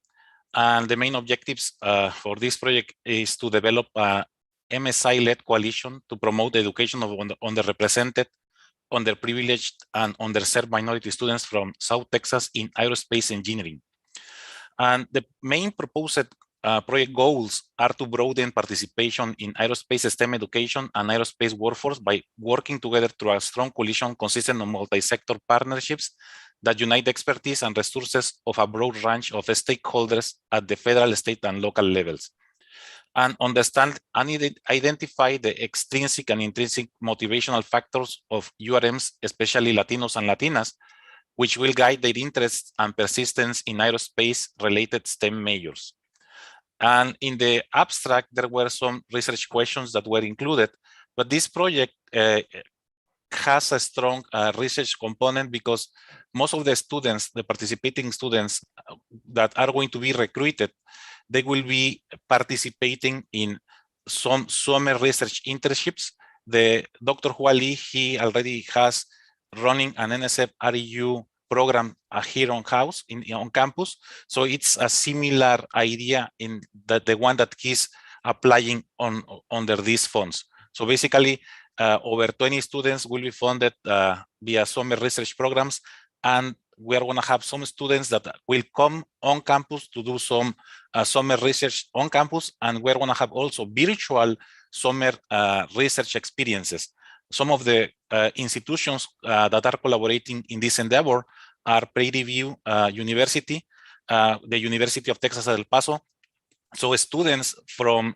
And the main objectives for this project is to develop a MSI-led coalition to promote the education of underrepresented, underprivileged, and underserved minority students from South Texas in aerospace engineering. And the main proposed project goals are to broaden participation in aerospace STEM education and aerospace workforce by working together through a strong coalition consisting of multi-sector partnerships that unite expertise and resources of a broad range of stakeholders at the federal, state, and local levels, and understand and identify the extrinsic and intrinsic motivational factors of URMs, especially Latinos and Latinas, which will guide their interests and persistence in aerospace-related STEM majors. And in the abstract, there were some research questions that were included, but this project has a strong research component because most of the students, the participating students that are going to be recruited, they will be participating in some summer research internships. The Dr. Huali, he already has running an NSF REU program here on campus. So it's a similar idea in that the one that he's applying under these funds. So basically, over 20 students will be funded via summer research programs, and we are going to have some students that will come on campus to do some summer research on campus, and we're going to have also virtual summer research experiences. Some of the institutions that are collaborating in this endeavor are Prairie View University, the University of Texas at El Paso. So students from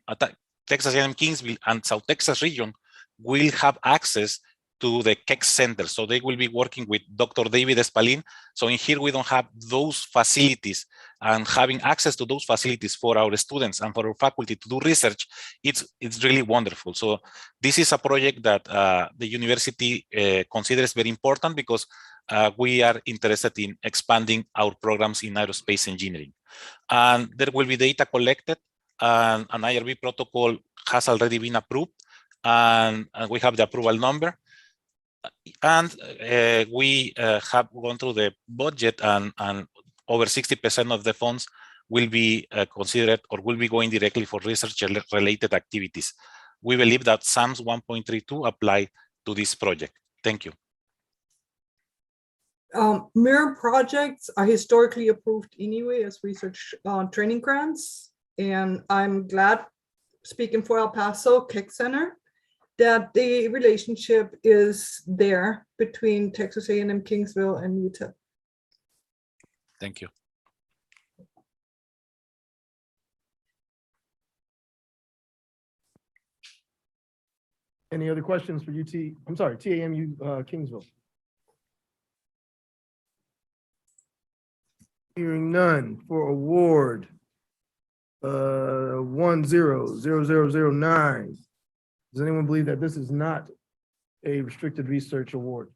Texas A&M Kingsville and South Texas region will have access to the KEX Center. So they will be working with Dr. David Espalin. So in here, we don't have those facilities, and having access to those facilities for our students and for our faculty to do research, it's really wonderful. So this is a project that the university considers very important because we are interested in expanding our programs in aerospace engineering. And there will be data collected, and an IRB protocol has already been approved, and we have the approval number. And we have gone through the budget, and over 60% of the funds will be considered or will be going directly for research-related activities. We believe that SAMS 1.32 apply to this project. Thank you. Mirror projects are historically approved anyway as research training grants. And I'm glad, speaking for El Paso Keck Center, that the relationship is there between Texas A&M Kingsville and UTEP. Thank you. Any other questions for TAMU Kingsville? Hearing none for award 100009. Does anyone believe that this is not a restricted research award?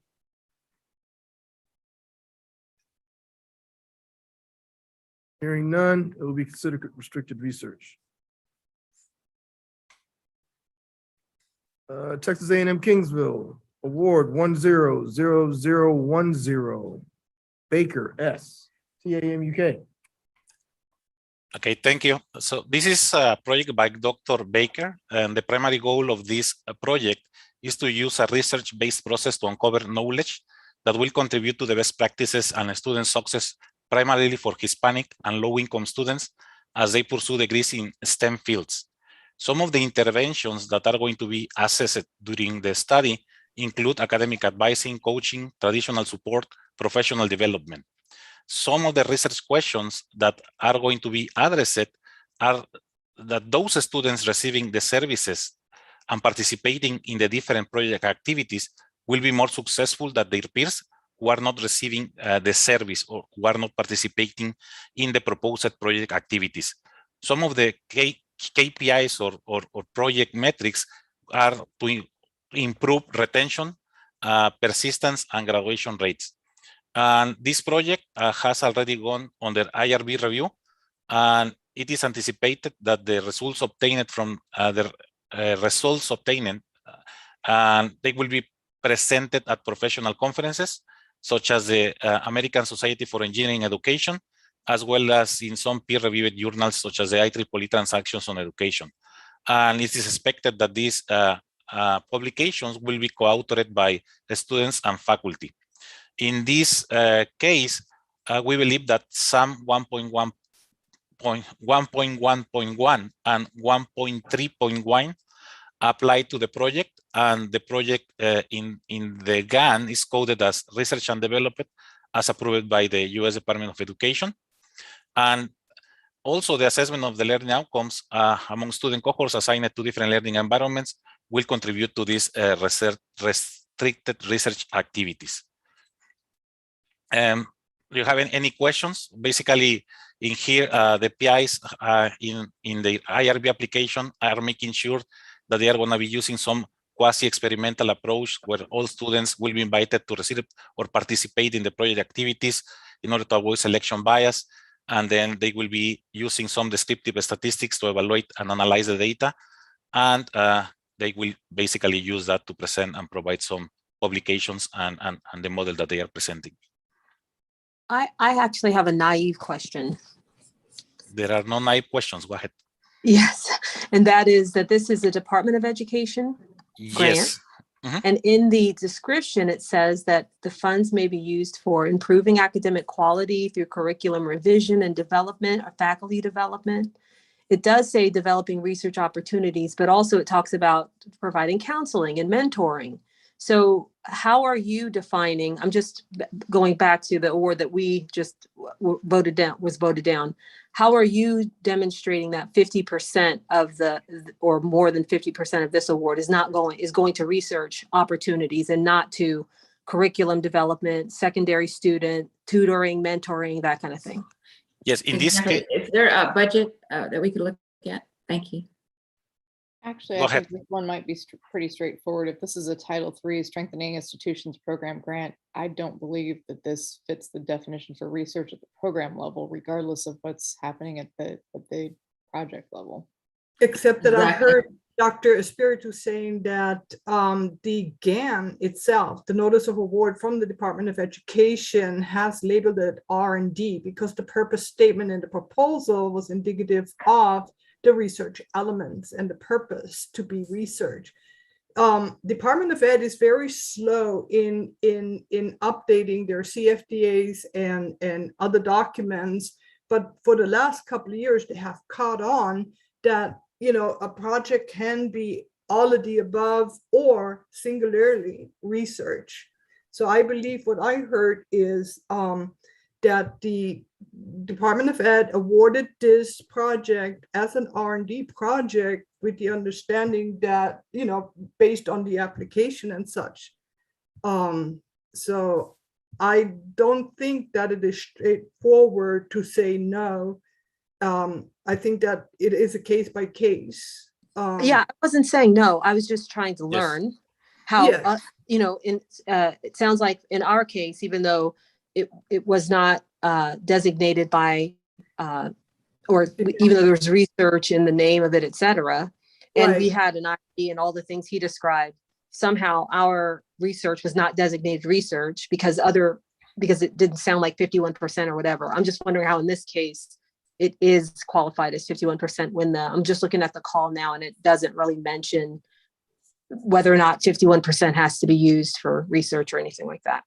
Hearing none, it will be considered restricted research. Texas A&M Kingsville, award 100010. Baker S, TAM UK. Okay, thank you. So this is a project by Dr. Baker, and the primary goal of this project is to use a research-based process to uncover knowledge that will contribute to the best practices and student success, primarily for Hispanic and low-income students as they pursue degrees in STEM fields. Some of the interventions that are going to be assessed during the study include academic advising, coaching, traditional support, professional development. Some of the research questions that are going to be addressed are that those students receiving the services and participating in the different project activities will be more successful than their peers who are not receiving the service or who are not participating in the proposed project activities. Some of the KPIs or project metrics are to improve retention, persistence, and graduation rates. And this project has already gone under IRB review, and it is anticipated that the results obtained from and they will be presented at professional conferences such as the American Society for Engineering Education, as well as in some peer-reviewed journals such as the IEEE Transactions on Education. And it is expected that these publications will be co-authored by students and faculty. In this case, we believe that SAM 1.1.1 and 1.3.1 apply to the project, and the project in the GAN is coded as Research and Development as approved by the U.S. Department of Education. And also the assessment of the learning outcomes among student cohorts assigned to different learning environments will contribute to these restricted research activities. Do you have any questions? Basically, in here, the PIs in the IRB application are making sure that they are going to be using some quasi-experimental approach where all students will be invited to receive or participate in the project activities in order to avoid selection bias. And then they will be using some descriptive statistics to evaluate and analyze the data. And they will basically use that to present and provide some publications and the model that they are presenting. I actually have a naive question. There are no naive questions. Go ahead. Yes, and that is that this is a Department of Education grant. Yes. Mm-hmm. And in the description, it says that the funds may be used for improving academic quality through curriculum revision and development or faculty development. It does say developing research opportunities, but also it talks about providing counseling and mentoring. So how are you defining, I'm just going back to the award that we just voted down. How are you demonstrating that 50% of or more than 50% of this award is going to research opportunities and not to curriculum development, secondary student, tutoring, mentoring, that kind of thing? Yes, in this case. Is there a budget that we could look at? Thank you. Actually, I think this one might be pretty straightforward. If this is a Title III Strengthening Institutions Program grant, I don't believe that this fits the definition for research at the program level, regardless of what's happening at the project level. Except that I heard Dr. Espiritu saying that the GAN itself, the Notice of Award from the Department of Education, has labeled it R&D because the purpose statement in the proposal was indicative of the research elements and the purpose to be research. Department of Ed is very slow in updating their CFDAs and other documents. But for the last couple of years, they have caught on that, you know, a project can be all of the above or singularly research. So I believe what I heard is that the Department of Ed awarded this project as an R&D project with the understanding that, you know, based on the application and such. So I don't think that it is straightforward to say no. I think that it is a case by case. Yeah, I wasn't saying no. I was just trying to learn how, Yes. you know, it sounds like in our case, even though it was not designated by, or even though there was research in the name of it, et cetera, and we had an ID and all the things he described, somehow our research was not designated research because it didn't sound like 51% or whatever. I'm just wondering how in this case it is qualified as 51% when I'm just looking at the call now and it doesn't really mention whether or not 51% has to be used for research or anything like that.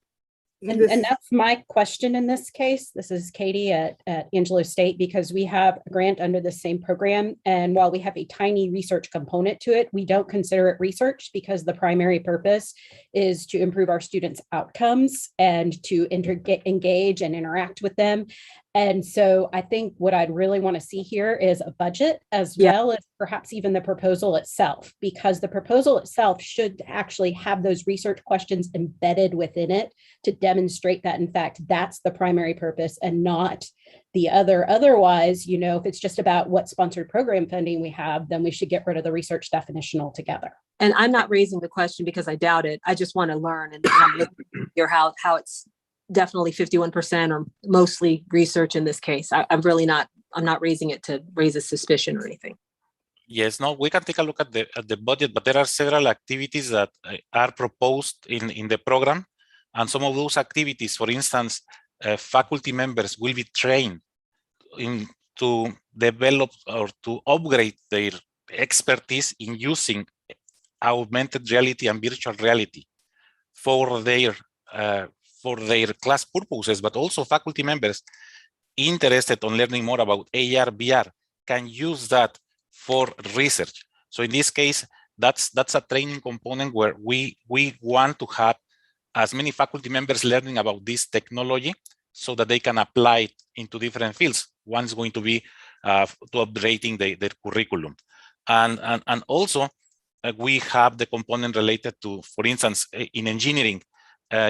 And that's my question in this case. This is Katie at Angelo State, because we have a grant under the same program. And while we have a tiny research component to it, we don't consider it research because the primary purpose is to improve our students' outcomes and to engage and interact with them. And so I think what I'd really want to see here is a budget as well as perhaps even the proposal itself, because the proposal itself should actually have those research questions embedded within it to demonstrate that, in fact, that's the primary purpose and not the other. Otherwise, you know, if it's just about what sponsored program funding we have, then we should get rid of the research definition altogether. And I'm not raising the question because I doubt it. I just want to learn and I'm looking to hear how it's definitely 51% or mostly research in this case. I'm not raising it to raise a suspicion or anything. Yes, no, we can take a look at the budget, but there are several activities that are proposed in the program. And some of those activities, for instance, faculty members will be trained to develop or to upgrade their expertise in using augmented reality and virtual reality for their class purposes, but also faculty members interested in learning more about AR, VR can use that for research. So in this case, that's a training component where we want to have as many faculty members learning about this technology so that they can apply it into different fields. One is going to be to updating their curriculum. And also we have the component related to, for instance, in engineering,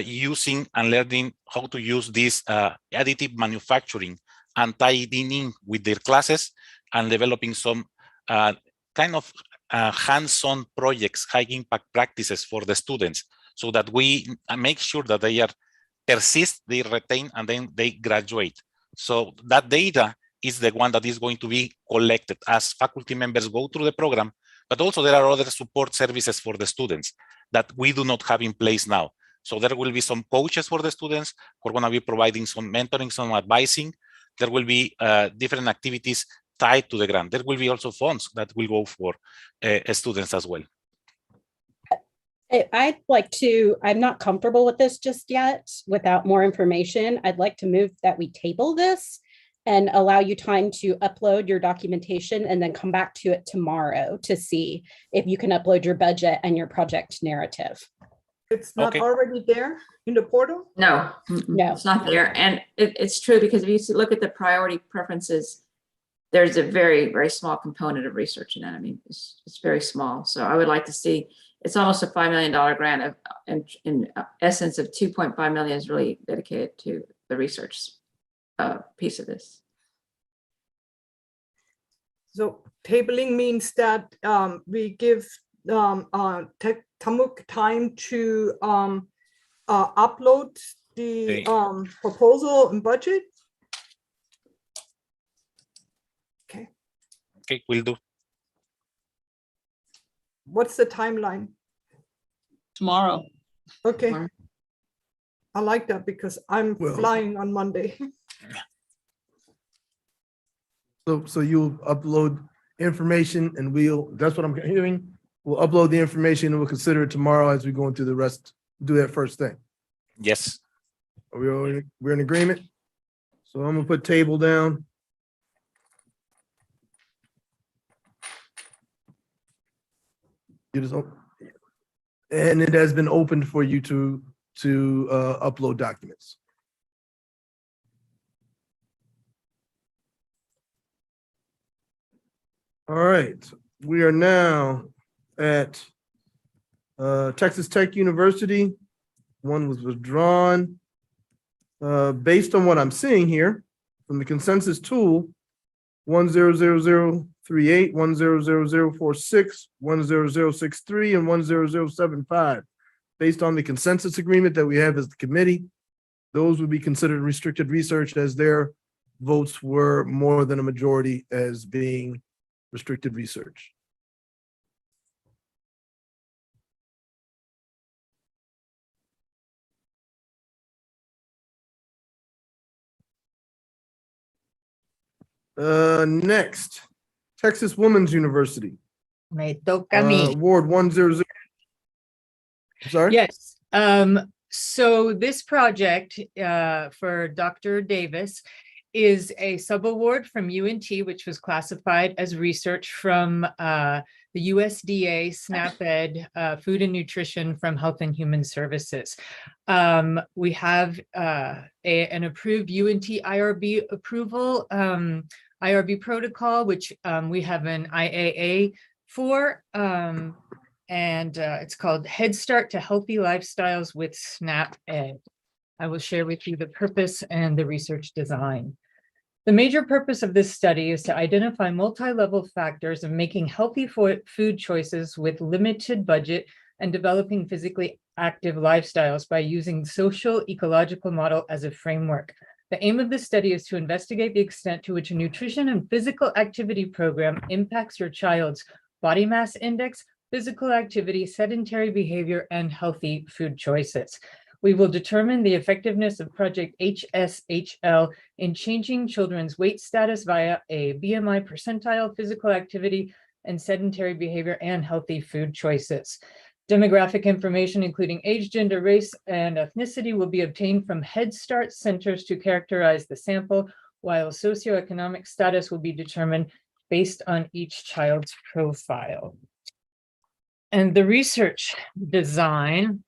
using and learning how to use this additive manufacturing and tie it in with their classes and developing some kind of hands-on projects, high impact practices for the students so that we make sure that they persist, they retain, and then they graduate. So that data is the one that is going to be collected as faculty members go through the program, but also there are other support services for the students that we do not have in place now. So there will be some coaches for the students who are going to be providing some mentoring, some advising. There will be different activities tied to the grant. There will be also funds that will go for students as well. I'm not comfortable with this just yet without more information. I'd like to move that we table this and allow you time to upload your documentation and then come back to it tomorrow to see if you can upload your budget and your project narrative. It's not already there in the portal? No, no, it's not there. And it's true because if you look at the priority preferences, there's a very, very small component of research in that. I mean, it's very small. So I would like to see, it's almost a $5 million grant. In essence of 2.5 million is really dedicated to the research piece of this. So tabling means that we give TAMUC time to upload the proposal and budget. Okay, will do. What's the timeline? Tomorrow. Okay. I like that because I'm flying on Monday. So you'll upload information and that's what I'm hearing. We'll upload the information and we'll consider it tomorrow as we go into the rest, do that first thing. Yes. Are we all, we're in agreement? So I'm gonna put table down. And it has been opened for you to upload documents. All right, we are now at Texas Tech University. One was withdrawn. Based on what I'm seeing here from the consensus tool, 100038, 100046, 10063, and 10075. Based on the consensus agreement that we have as the committee, those would be considered restricted research as their votes were more than a majority as being restricted research. Next, Texas Women's University. Me toca a mí. Award 100. Sorry? Yes. So this project for Dr. Davis is a subaward from UNT, which was classified as research from the USDA SNAP-Ed Food and Nutrition from Health and Human Services. We have an approved UNT IRB approval, IRB protocol, which we have an IAA for. And it's called Head Start to Healthy Lifestyles with SNAP-Ed. I will share with you the purpose and the research design. The major purpose of this study is to identify multi-level factors of making healthy food choices with limited budget and developing physically active lifestyles by using social ecological model as a framework. The aim of this study is to investigate the extent to which a nutrition and physical activity program impacts your child's body mass index, physical activity, sedentary behavior, and healthy food choices. We will determine the effectiveness of Project HSHL in changing children's weight status via a BMI percentile, physical activity, and sedentary behavior, and healthy food choices. Demographic information, including age, gender, race, and ethnicity, will be obtained from Head Start centers to characterize the sample, while socioeconomic status will be determined based on each child's profile. And the research design,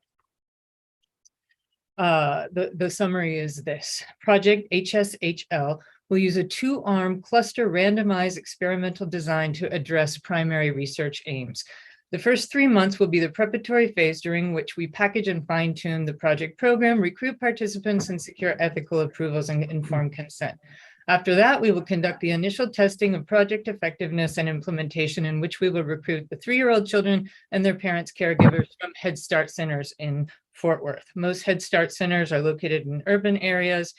the summary is this. Project HSHL will use a two-arm cluster randomized experimental design to address primary research aims. The first 3 months will be the preparatory phase during which we package and fine-tune the project program, recruit participants, and secure ethical approvals and informed consent. After that, we will conduct the initial testing of project effectiveness and implementation, in which we will recruit the 3-year-old children and their parents, caregivers from Head Start centers in Fort Worth. Most Head Start centers are located in urban areas,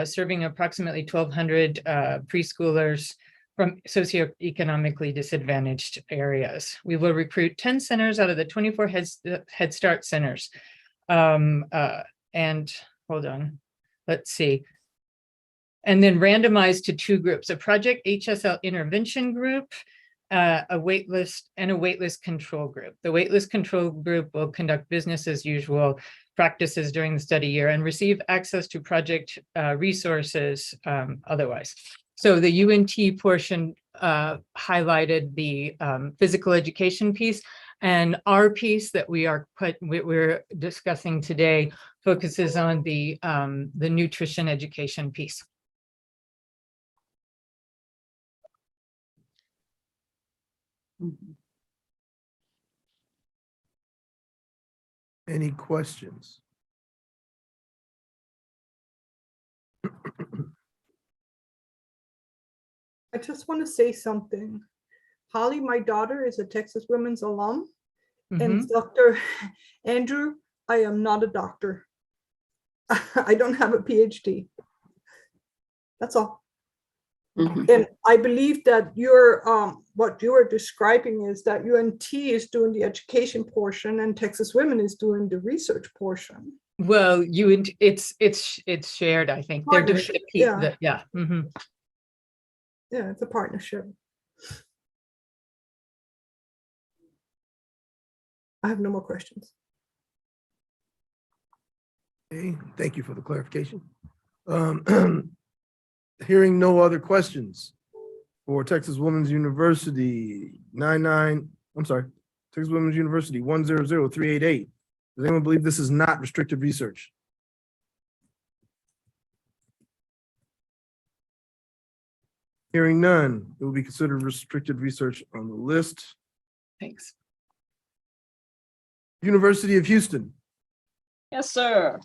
serving approximately 1,200 preschoolers from socioeconomically disadvantaged areas. We will recruit 10 centers out of the 24 Head Start centers. And hold on, let's see. And then randomized to 2 groups, a Project HSL intervention group, a waitlist, and a waitlist control group. The waitlist control group will conduct business as usual practices during the study year and receive access to project resources otherwise. So the UNT portion highlighted the physical education piece, and our piece that we're discussing today focuses on the nutrition education piece. Any questions? I just want to say something. Holly, my daughter, is a Texas Women's alum. And Dr. Andrew, I am not a doctor. I don't have a PhD. That's all. And I believe that what you are describing is that UNT is doing the education portion and Texas Women is doing the research portion. Well, it's shared, I think. They're doing Partnership, yeah. Yeah, it's a partnership. I have no more questions. Okay, thank you for the clarification. Hearing no other questions for Texas Women's University Texas Women's University 100388. Does anyone believe this is not restricted research? Hearing none, it will be considered restricted research on the list. Thanks. University of Houston, Yes, sir.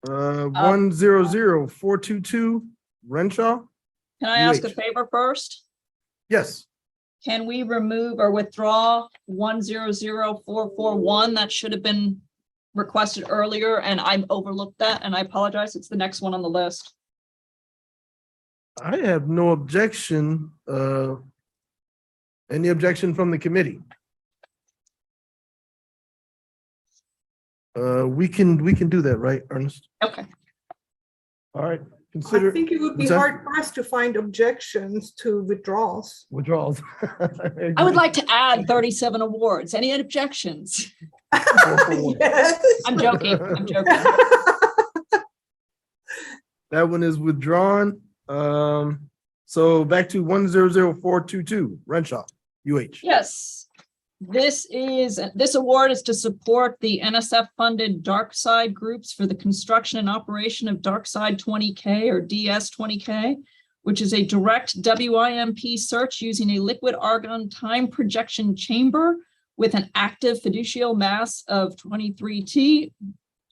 100422 Renshaw. Can I ask a UH. favor first? Yes, Can we remove or withdraw 100441? That should have been requested earlier and I overlooked that and I apologize. It's the next one on the list. I have no objection. Any objection from the committee? We can do that, right, Ernest? Okay. All right, I consider. think it would be what's that? hard pressed to find objections to withdrawals. Withdrawals. I would like to add 37 awards. Any objections? Yes. I'm joking. I'm joking. That one is withdrawn. So back to 100422 Renshaw, UH. Yes. This award is to support the NSF funded dark side groups for the construction and operation of dark side 20K or DS 20K, which is a direct WIMP search using a liquid argon time projection chamber with an active fiducial mass of 23T.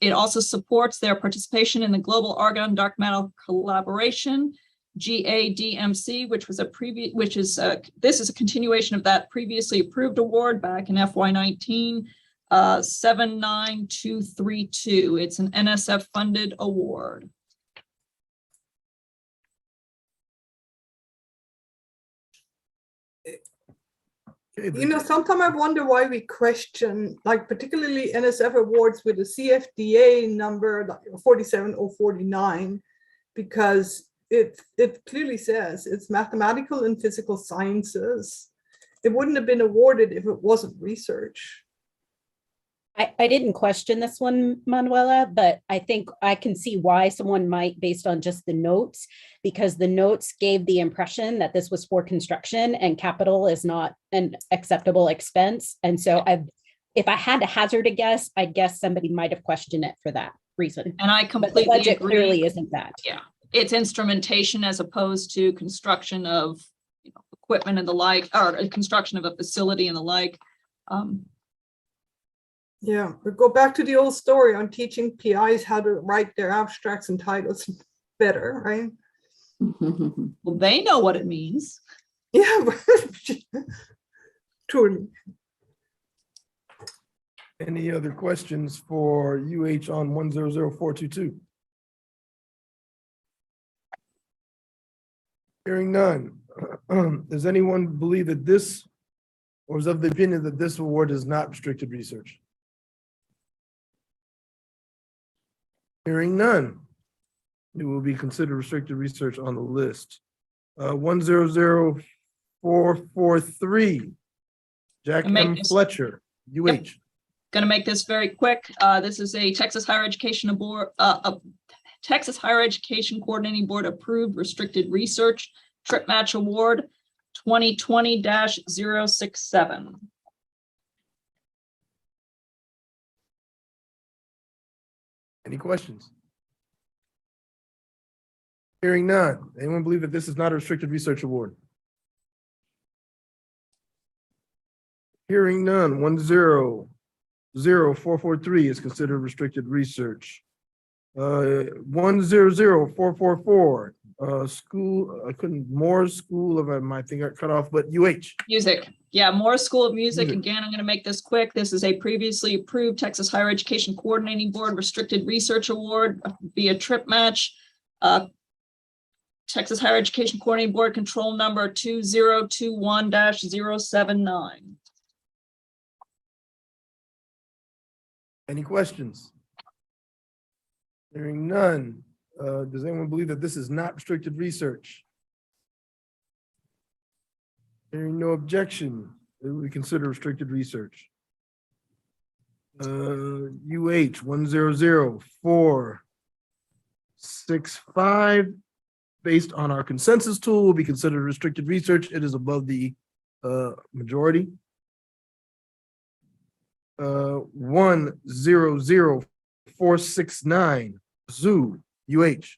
It also supports their participation in the Global Argon Dark Matter Collaboration, GADMC, this is a continuation of that previously approved award back in FY19, 79232. It's an NSF funded award. You know, sometimes I wonder why we question, like particularly NSF awards with a CFDA number like 47049, because it clearly says it's mathematical and physical sciences. It wouldn't have been awarded if it wasn't research. I didn't question this one, Manuela, but I think I can see why someone might based on just the notes, because the notes gave the impression that this was for construction and capital is not an acceptable expense. And so if I had to hazard a guess, I'd guess somebody might have questioned it for that reason. And I completely but the budget agree. clearly isn't that. Yeah, it's instrumentation as opposed to construction of equipment and the like, or construction of a facility and the like. Yeah, we go back to the old story on teaching PIs how to write their abstracts and titles better, right? Well, they know what it means. Yeah, truly. Any other questions for UH on 100422? Hearing none. Does anyone believe that this, or is of the opinion that this award is not restricted research? Hearing none. It will be considered restricted research on the list. 100443. Jack M. Fletcher, UH. Yep. Going to make this very quick. This is a Texas Higher Education Board, Texas Higher Education Coordinating Board approved restricted research trip match award 2020-067. Any questions? Hearing none. Anyone believe that this is not a restricted research award? Hearing none. 100443 is considered restricted research. 100444 school, I couldn't, Moore's School of, my thing got cut off, but UH. Music. Yeah, Morris School of Music. Again, I'm going to make this quick. This is a previously approved Texas Higher Education Coordinating Board Restricted Research Award via trip match. Texas Higher Education Coordinating Board Control Number 2021-079. Any questions? Hearing none. Does anyone believe that this is not restricted research? Hearing no objection, it will be considered restricted research. UH 100465, based on our consensus tool, will be considered restricted research. It is above the majority. 100469, Zoo, UH.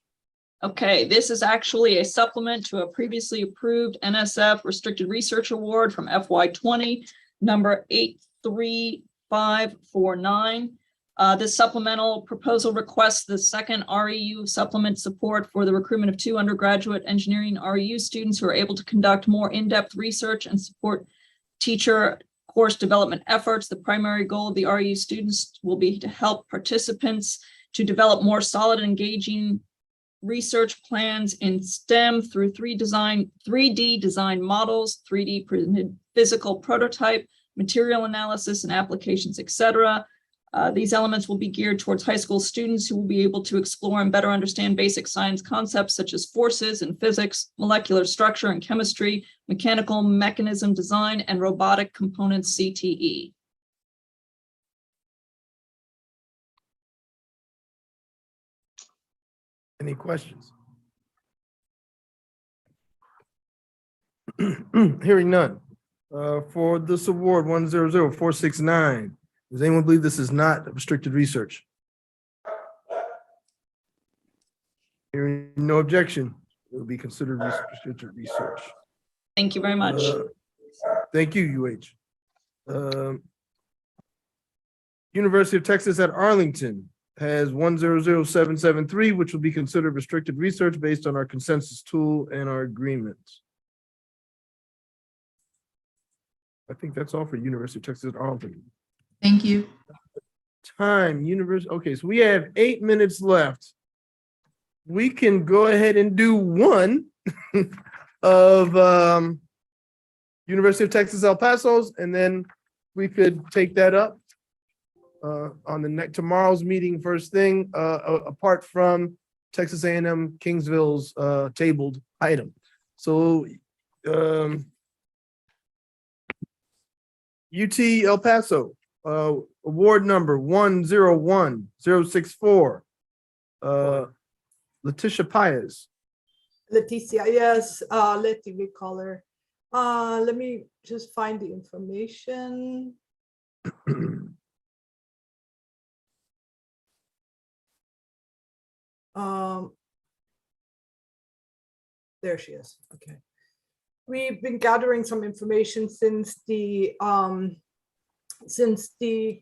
Okay, this is actually a supplement to a previously approved NSF Restricted Research Award from FY20, number 83549. This supplemental proposal requests the second REU supplement support for the recruitment of 2 undergraduate engineering REU students who are able to conduct more in-depth research and support teacher course development efforts. The primary goal of the REU students will be to help participants to develop more solid and engaging research plans in STEM through 3D design models, 3D printed physical prototype, material analysis and applications, etc. These elements will be geared towards high school students who will be able to explore and better understand basic science concepts such as forces and physics, molecular structure and chemistry, mechanical mechanism design, and robotic components CTE. Any questions? Hearing none. For this award 100469, does anyone believe this is not restricted research? Hearing no objection, it will be considered restricted research. Thank you very much. Thank you, UH. University of Texas at Arlington has 100773, which will be considered restricted research based on our consensus tool and our agreements. I think that's all for University of Texas at Arlington. Thank you. Okay, so we have 8 minutes left. We can go ahead and do one of University of Texas El Paso's, and then we could take that up on the tomorrow's meeting first thing, apart from Texas A&M Kingsville's tabled item. So UT El Paso, award number 101064. Letitia Paez. Leticia, yes, Letty, we call her. Let me just find the information. There she is. Okay. We've been gathering some information since the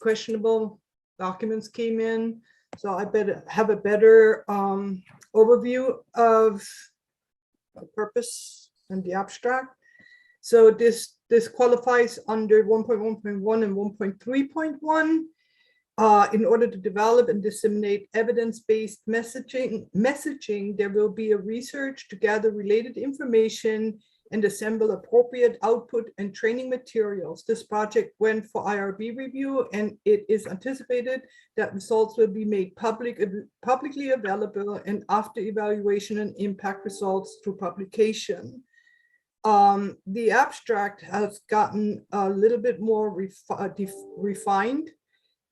questionable documents came in. So I better have a better overview of the purpose and the abstract. So this qualifies under 1.1.1 and 1.3.1. In order to develop and disseminate evidence-based messaging, there will be a research to gather related information and assemble appropriate output and training materials. This project went for IRB review, and it is anticipated that results will be made publicly available and after evaluation and impact results through publication. The abstract has gotten a little bit more refined.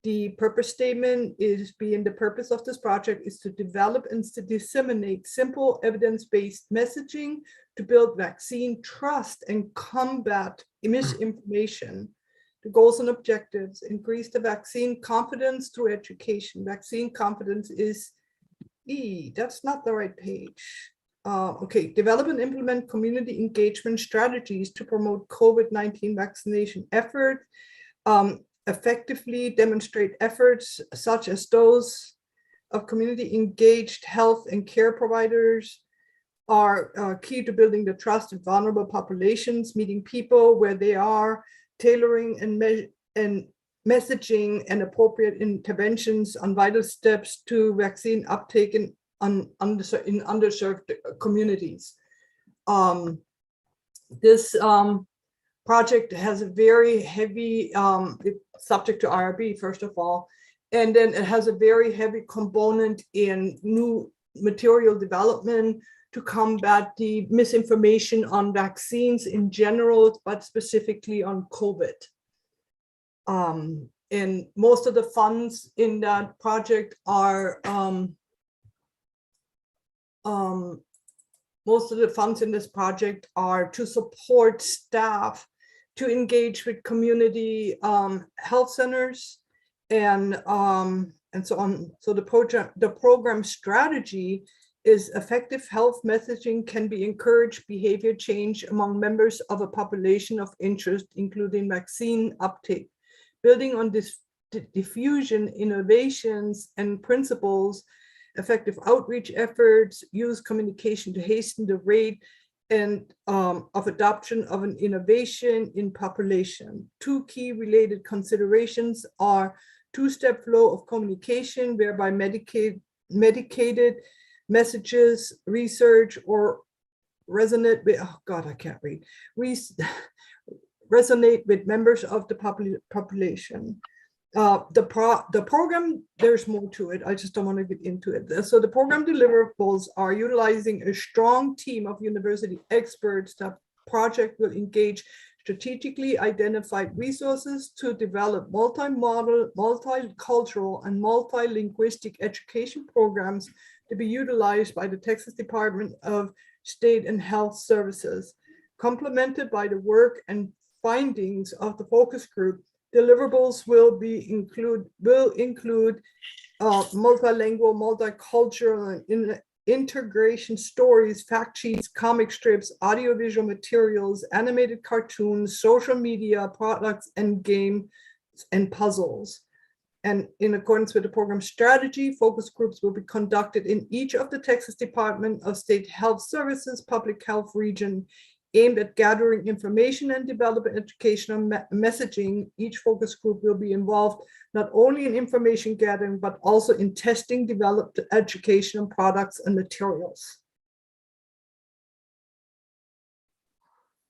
The purpose statement is the purpose of this project is to develop and to disseminate simple evidence-based messaging to build vaccine trust and combat misinformation. The goals and objectives: increase the vaccine confidence through education. Vaccine confidence is that's not the right page. Okay, develop and implement community engagement strategies to promote COVID-19 vaccination efforts. Effectively demonstrate efforts such as those of community engaged health and care providers are key to building the trust of vulnerable populations, meeting people where they are, tailoring and messaging and appropriate interventions on vital steps to vaccine uptake in underserved communities. This project has a very heavy subject to IRB, first of all, and then it has a very heavy component in new material development to combat the misinformation on vaccines in general, but specifically on COVID. and most of the funds in that project are most of the funds in this project are to support staff to engage with community health centers and so on. So the program strategy is effective health messaging can be encouraged behavior change among members of a population of interest, including vaccine uptake. Building on this diffusion, innovations, and principles, effective outreach efforts, use communication to hasten the rate and of adoption of an innovation in population. Two key related considerations are two-step flow of communication, whereby medicated messages, research, or resonate with, oh God, I can't read, resonate with members of the population. The program, there's more to it. I just don't want to get into it. So the program deliverables are utilizing a strong team of university experts. The project will engage strategically identified resources to develop multi-model, multicultural, and multilinguistic education programs to be utilized by the Texas Department of State and Health Services. Complemented by the work and findings of the focus group, deliverables will include multilingual, multicultural, and integration stories, fact sheets, comic strips, audiovisual materials, animated cartoons, social media products, and games and puzzles. And in accordance with the program strategy, focus groups will be conducted in each of the Texas Department of State Health Services public health region, aimed at gathering information and developing educational messaging. Each focus group will be involved not only in information gathering, but also in testing developed educational products and materials.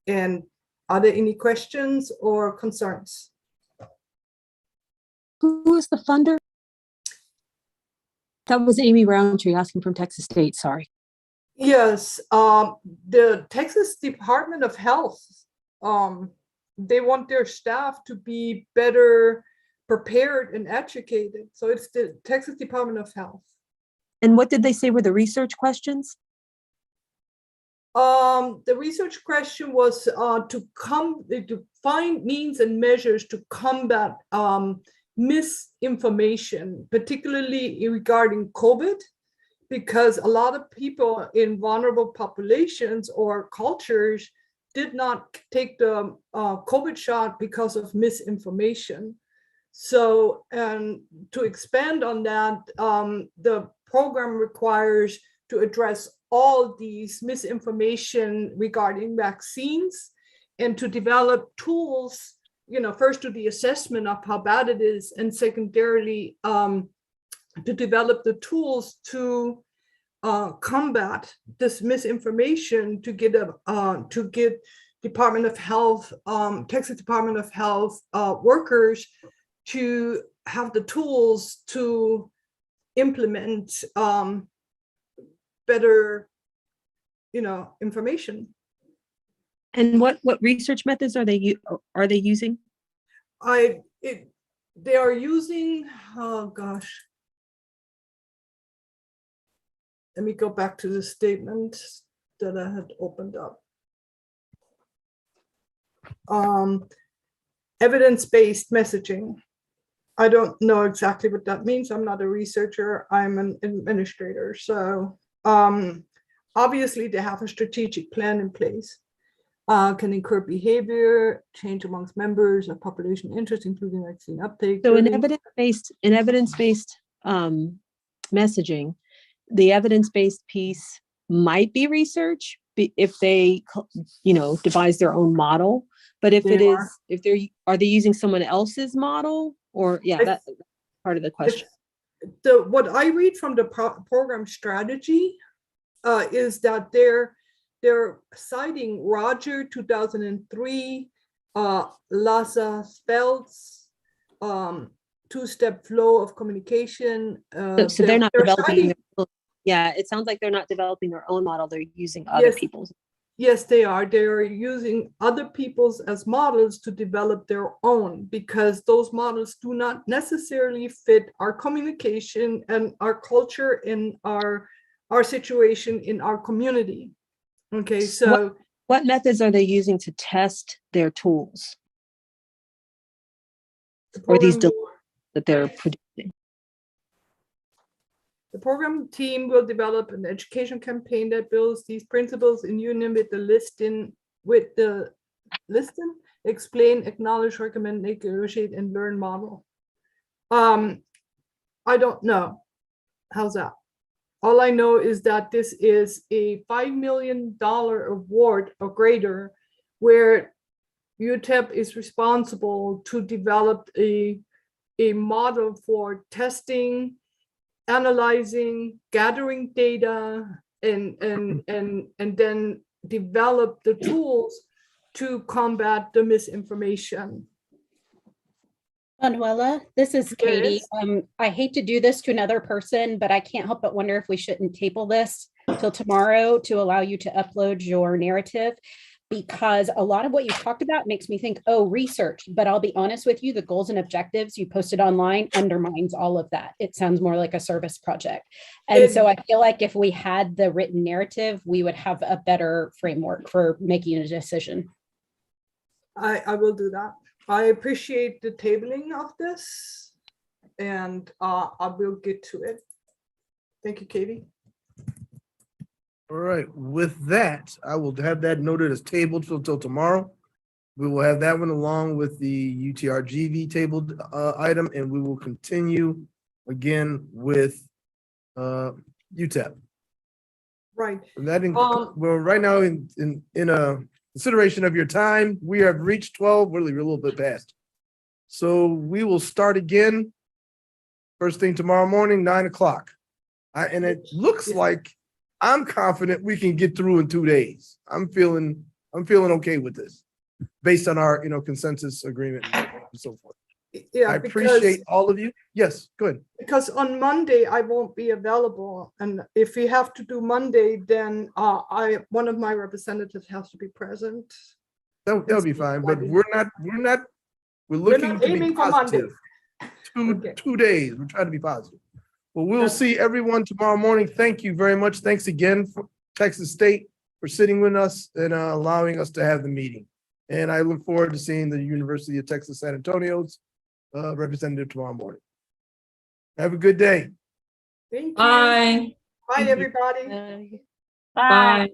And are there any questions or concerns? Who is the funder? That was Amy Roundtree asking from Texas State, sorry. Yes, the Texas Department of Health, they want their staff to be better prepared and educated. So it's the Texas Department of Health. And what did they say were the research questions? The research question was to find means and measures to combat misinformation, particularly regarding COVID, because a lot of people in vulnerable populations or cultures did not take the COVID shot because of misinformation. So, and to expand on that, the program requires to address all these misinformation regarding vaccines and to develop tools, first to the assessment of how bad it is, and secondarily, to develop the tools to combat this misinformation, to get Department of Health, Texas Department of Health workers to have the tools to implement better, information. And what research methods are they using? They are using, oh gosh. Let me go back to the statement that I had opened up. Evidence-based messaging. I don't know exactly what that means. I'm not a researcher. I'm an administrator. So obviously they have a strategic plan in place. Can encourage behavior change amongst members of population interest, including vaccine uptake. So in evidence-based messaging, the evidence-based piece might be research if they, devise their own model. But if are they using someone else's model, or that's part of the question. What I read from the program strategy is that they're citing Roger 2003, Lassa Speltz, two-step flow of communication. So they're not developing. It sounds like they're not developing their own model. They're using other people's. Yes, they are. They are using other people's as models to develop their own, because those models do not necessarily fit our communication and our culture and our situation in our community. Okay, so what methods are they using to test their tools? Or these that they're producing? The program team will develop an education campaign that builds these principles in union with the listen, explain, acknowledge, recommend, negotiate, and learn model. I don't know. How's that? All I know is that this is a $5 million award or greater, where UTEP is responsible to develop a model for testing, analyzing, gathering data, and then develop the tools to combat the misinformation. Manuela, this is Katie. Yes. I hate to do this to another person, but I can't help but wonder if we shouldn't table this till tomorrow to allow you to upload your narrative, because a lot of what you talked about makes me think, oh, research. But I'll be honest with you, the goals and objectives you posted online undermines all of that. It sounds more like a service project. And so I feel like if we had the written narrative, we would have a better framework for making a decision. I will do that. I appreciate the tabling of this, and I will get to it. Thank you, Katie. All right, with that, I will have that noted as tabled till tomorrow. We will have that one along with the UTRGV tabled item, and we will continue again with UTEP. Right. And that well, right now in consideration of your time, we have reached 12, really we're a little bit past. So we will start again first thing tomorrow morning, 9 o'clock. And it looks like I'm confident we can get through in 2 days. I'm feeling okay with this based on our consensus agreement and so forth. Yeah, I appreciate all of you. Yes, good. Because on Monday I won't be available, and if we have to do Monday, then one of my representatives has to be present. That'll be fine, but we're looking to be aiming for Monday. positive. Two days. We're trying to be positive. Well, we'll see everyone tomorrow morning. Thank you very much. Thanks again for Texas State for sitting with us and allowing us to have the meeting. And I look forward to seeing the University of Texas San Antonio's representative tomorrow morning. Have a good day. Thank you. Bye. Bye, everybody. Bye.